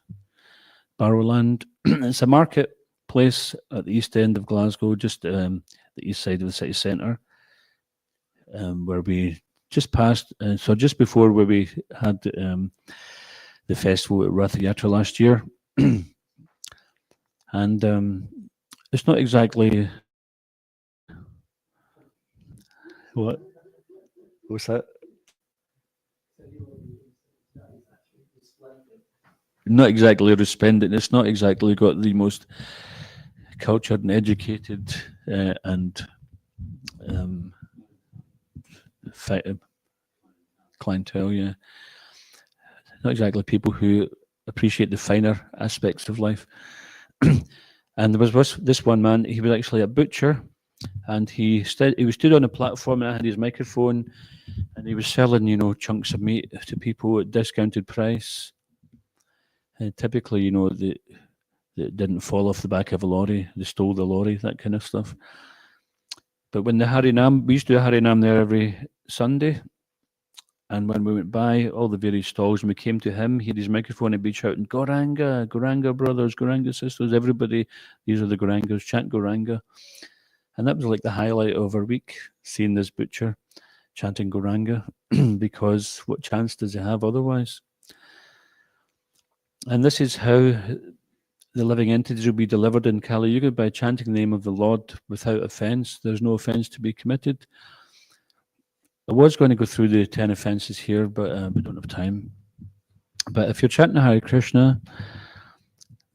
Barrowland. It's a marketplace at the east end of Glasgow, just the east side of the city centre, where we just passed, so just before where we had the festival at Rath Yatra last year. And it's not exactly... What? What's that? Not exactly resplendent. It's not exactly got the most cultured and educated and clientele, yeah. Not exactly people who appreciate the finer aspects of life. And there was this one man, he was actually a butcher, and he was stood on a platform and had his microphone, and he was selling, chunks of meat to people at discounted price. And typically, they didn't fall off the back of a lorry; they stole the lorry, that kind of stuff. But when the Harinam, we used to do a Harinam there every Sunday, and when we went by all the various stalls and we came to him, he had his microphone and he'd be shouting, "Goranga, Goranga brothers, Goranga sisters, everybody, these are the Gorangas, chant Goranga." And that was like the highlight of our week, seeing this butcher chanting Goranga, because what chance does he have otherwise? And this is how the living entities will be delivered in Kali Yuga, by chanting the name of the Lord without offense. There's no offense to be committed. I was going to go through the 10 offenses here, but we don't have time. But if you're chanting Hare Krishna,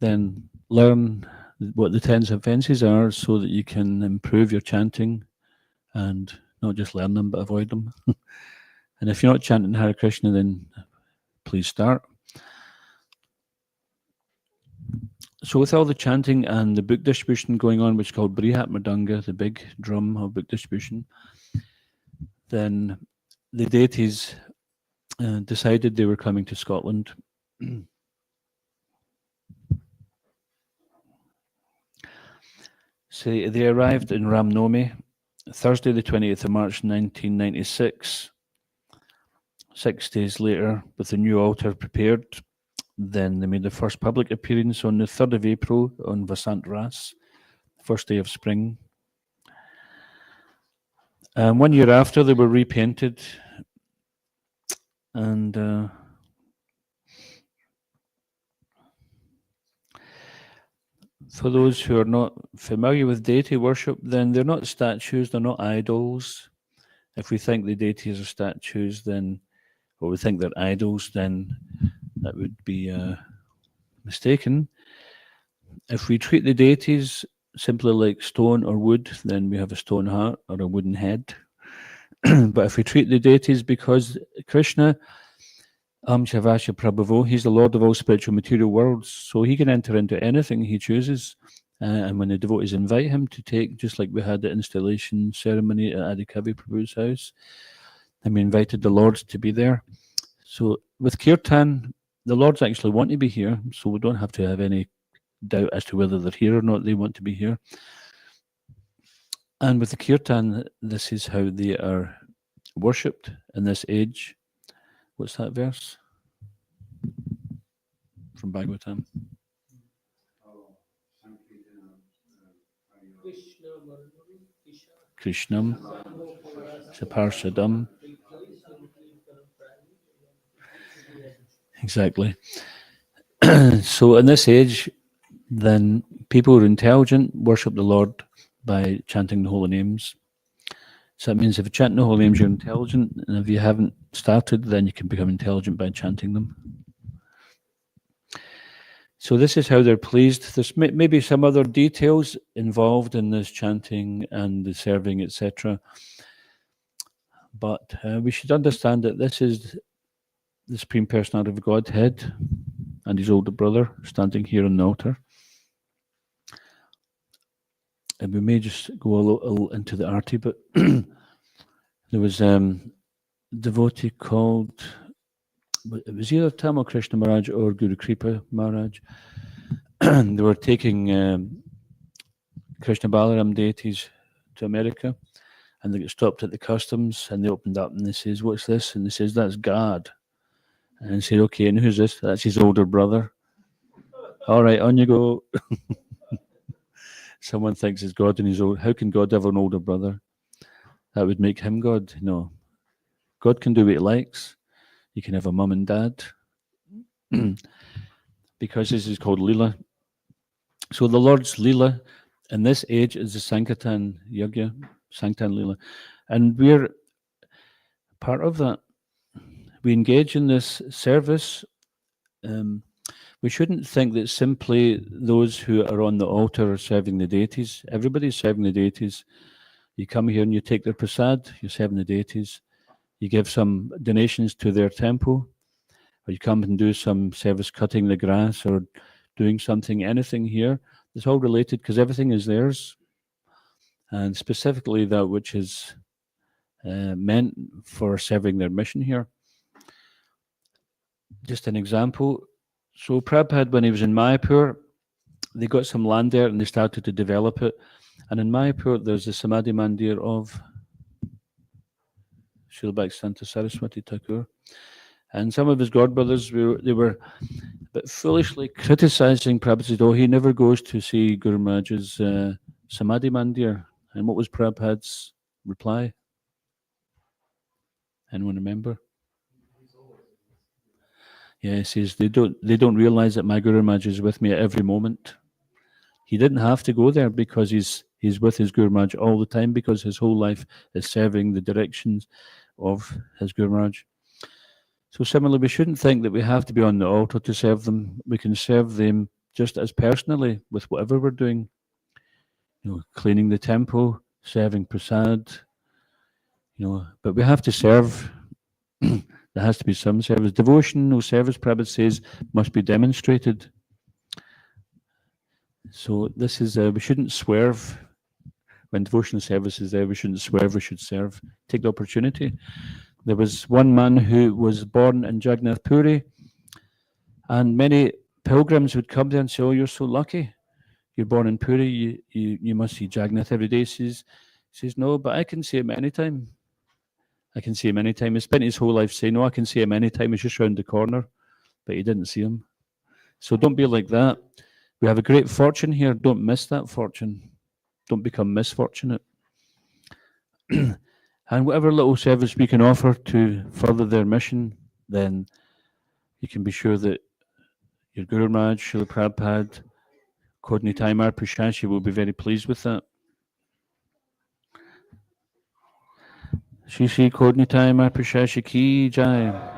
then learn what the 10 offenses are so that you can improve your chanting and not just learn them, but avoid them. And if you're not chanting Hare Krishna, then please start. So with all the chanting and the book distribution going on, which is called Brihat Mridanga, the big drum of book distribution, then the deities decided they were coming to Scotland. So they arrived in Ramnome, Thursday the 20th of March 1996. 6 days later, with the new altar prepared, then they made their first public appearance on the 3rd of April on Vasant Ras, first day of spring. 1 year after, they were repainted, and for those who are not familiar with deity worship, then they're not statues, they're not idols. If we think the deities are statues, then, or we think they're idols, then that would be mistaken. If we treat the deities simply like stone or wood, then we have a stone heart or a wooden head. But if we treat the deities, because Krishna, Shavasha Prabhavo, he's the Lord of all spiritual material worlds, so he can enter into anything he chooses. And when the devotees invite him to take, just like we had the installation ceremony at Adikavi Prabhu's house, and we invited the Lords to be there. So with Kirtan, the Lords actually want to be here, so we don't have to have any doubt as to whether they're here or not. They want to be here. And with the Kirtan, this is how they are worshipped in this age. What's that verse? From Bhagavatam. Krishnam Saparshadam. Exactly. So in this age, then people who are intelligent worship the Lord by chanting the holy names. So that means if you chant the holy names, you're intelligent, and if you haven't started, then you can become intelligent by chanting them. So this is how they're pleased. There's maybe some other details involved in this chanting and the serving, etc. But we should understand that this is the Supreme Personality of Godhead and his older brother standing here on the altar. And we may just go a little into the arti, but there was a devotee called, it was either Tamal Krishna Maharaj or Guru Kripa Maharaj. They were taking Krishna Balaram deities to America, and they got stopped at the customs, and they opened up and they says, "What's this?" And they says, "That's God." And they said, "Okay, and who's this?" "That's his older brother." "All right, on you go." Someone thinks it's God and his old. How can God have an older brother? That would make him God. No. God can do what he likes. He can have a mum and dad. Because this is called Leela. So the Lord's Leela in this age is the Sankirtan Yagya, Sankirtan Leela. And we're part of that. We engage in this service. We shouldn't think that simply those who are on the altar are serving the deities. Everybody's serving the deities. You come here and you take their prasad, you're serving the deities. You give some donations to their temple, or you come and do some service cutting the grass or doing something, anything here. It's all related because everything is theirs. and specifically that which is meant for serving their mission here. Just an example. So Prabhupada, when he was in Mayapur, they got some land there and they started to develop it. And in Mayapur, there's the Samadhi Mandir of Srila Bhaktisanta Saraswati Thakur. And some of his godbrothers, they were but foolishly criticizing Prabhupada, said, oh, he never goes to see Guru Maharaj's Samadhi Mandir. And what was Prabhupada's reply? Anyone remember? Yeah, he says, they don't realize that my Guru Maharaj is with me at every moment. He didn't have to go there because he's with his Guru Maharaj all the time, because his whole life is serving the directions of his Guru Maharaj. So similarly, we shouldn't think that we have to be on the altar to serve them. We can serve them just as personally with whatever we're doing. You know, cleaning the temple, serving prasad, you know, but we have to serve. There has to be some service. Devotional service, Prabhupada says, must be demonstrated. So this is, we shouldn't swerve. When devotional service is there, we shouldn't swerve, we should serve. Take the opportunity. There was one man who was born in Jagannath Puri, and many pilgrims would come there and say, oh, you're so lucky. You're born in Puri, you must see Jagannath every day. He says, no, but I can see him anytime. I can see him anytime. He spent his whole life saying, no, I can see him anytime. He's just round the corner. But he didn't see him. So don't be like that. We have a great fortune here. Don't miss that fortune. Don't become misfortunate. And whatever little service we can offer to further their mission, then you can be sure that your Guru Maharaj, Srila Prabhupada, Khoda Nitai Mayapura will be very pleased with that. Shri Shri Khoda Nitai Mayapura ki jai.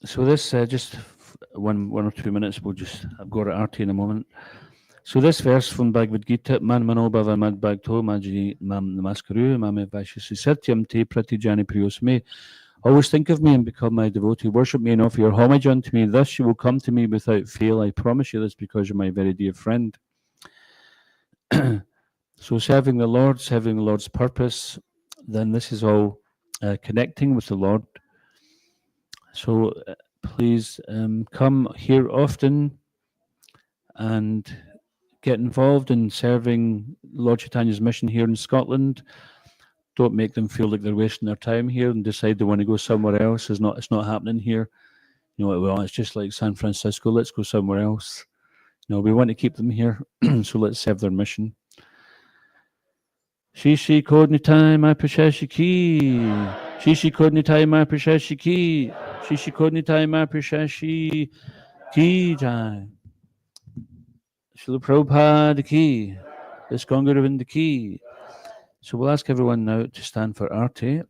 So this, just one or 2 minutes, I've got to RT in a moment. So this verse from Bhagavad Gita, Man mano bhava mad bhakto maji mam namaskaru mame vaishasi satyam te pratijani priyosme. Always think of me and become my devotee. Worship me and offer your homage unto me. Thus you will come to me without fail. I promise you this, because you're my very dear friend. So serving the Lord's purpose, then this is all connecting with the Lord. So please come here often and get involved in serving Lord Chaitanya's mission here in Scotland. Don't make them feel like they're wasting their time here and decide they want to go somewhere else. It's not happening here. You know, well, it's just like San Francisco. Let's go somewhere else. No, we want to keep them here, so let's serve their mission. Shri Shri Khoda Nitai Mayapura ki. Shri Shri Khoda Nitai Mayapura ki. Shri Shri Khoda Nitai Mayapura ki jai. Srila Prabhupada ki. ISKCON Guru Govinda ki. So we'll ask everyone now to stand for Arti.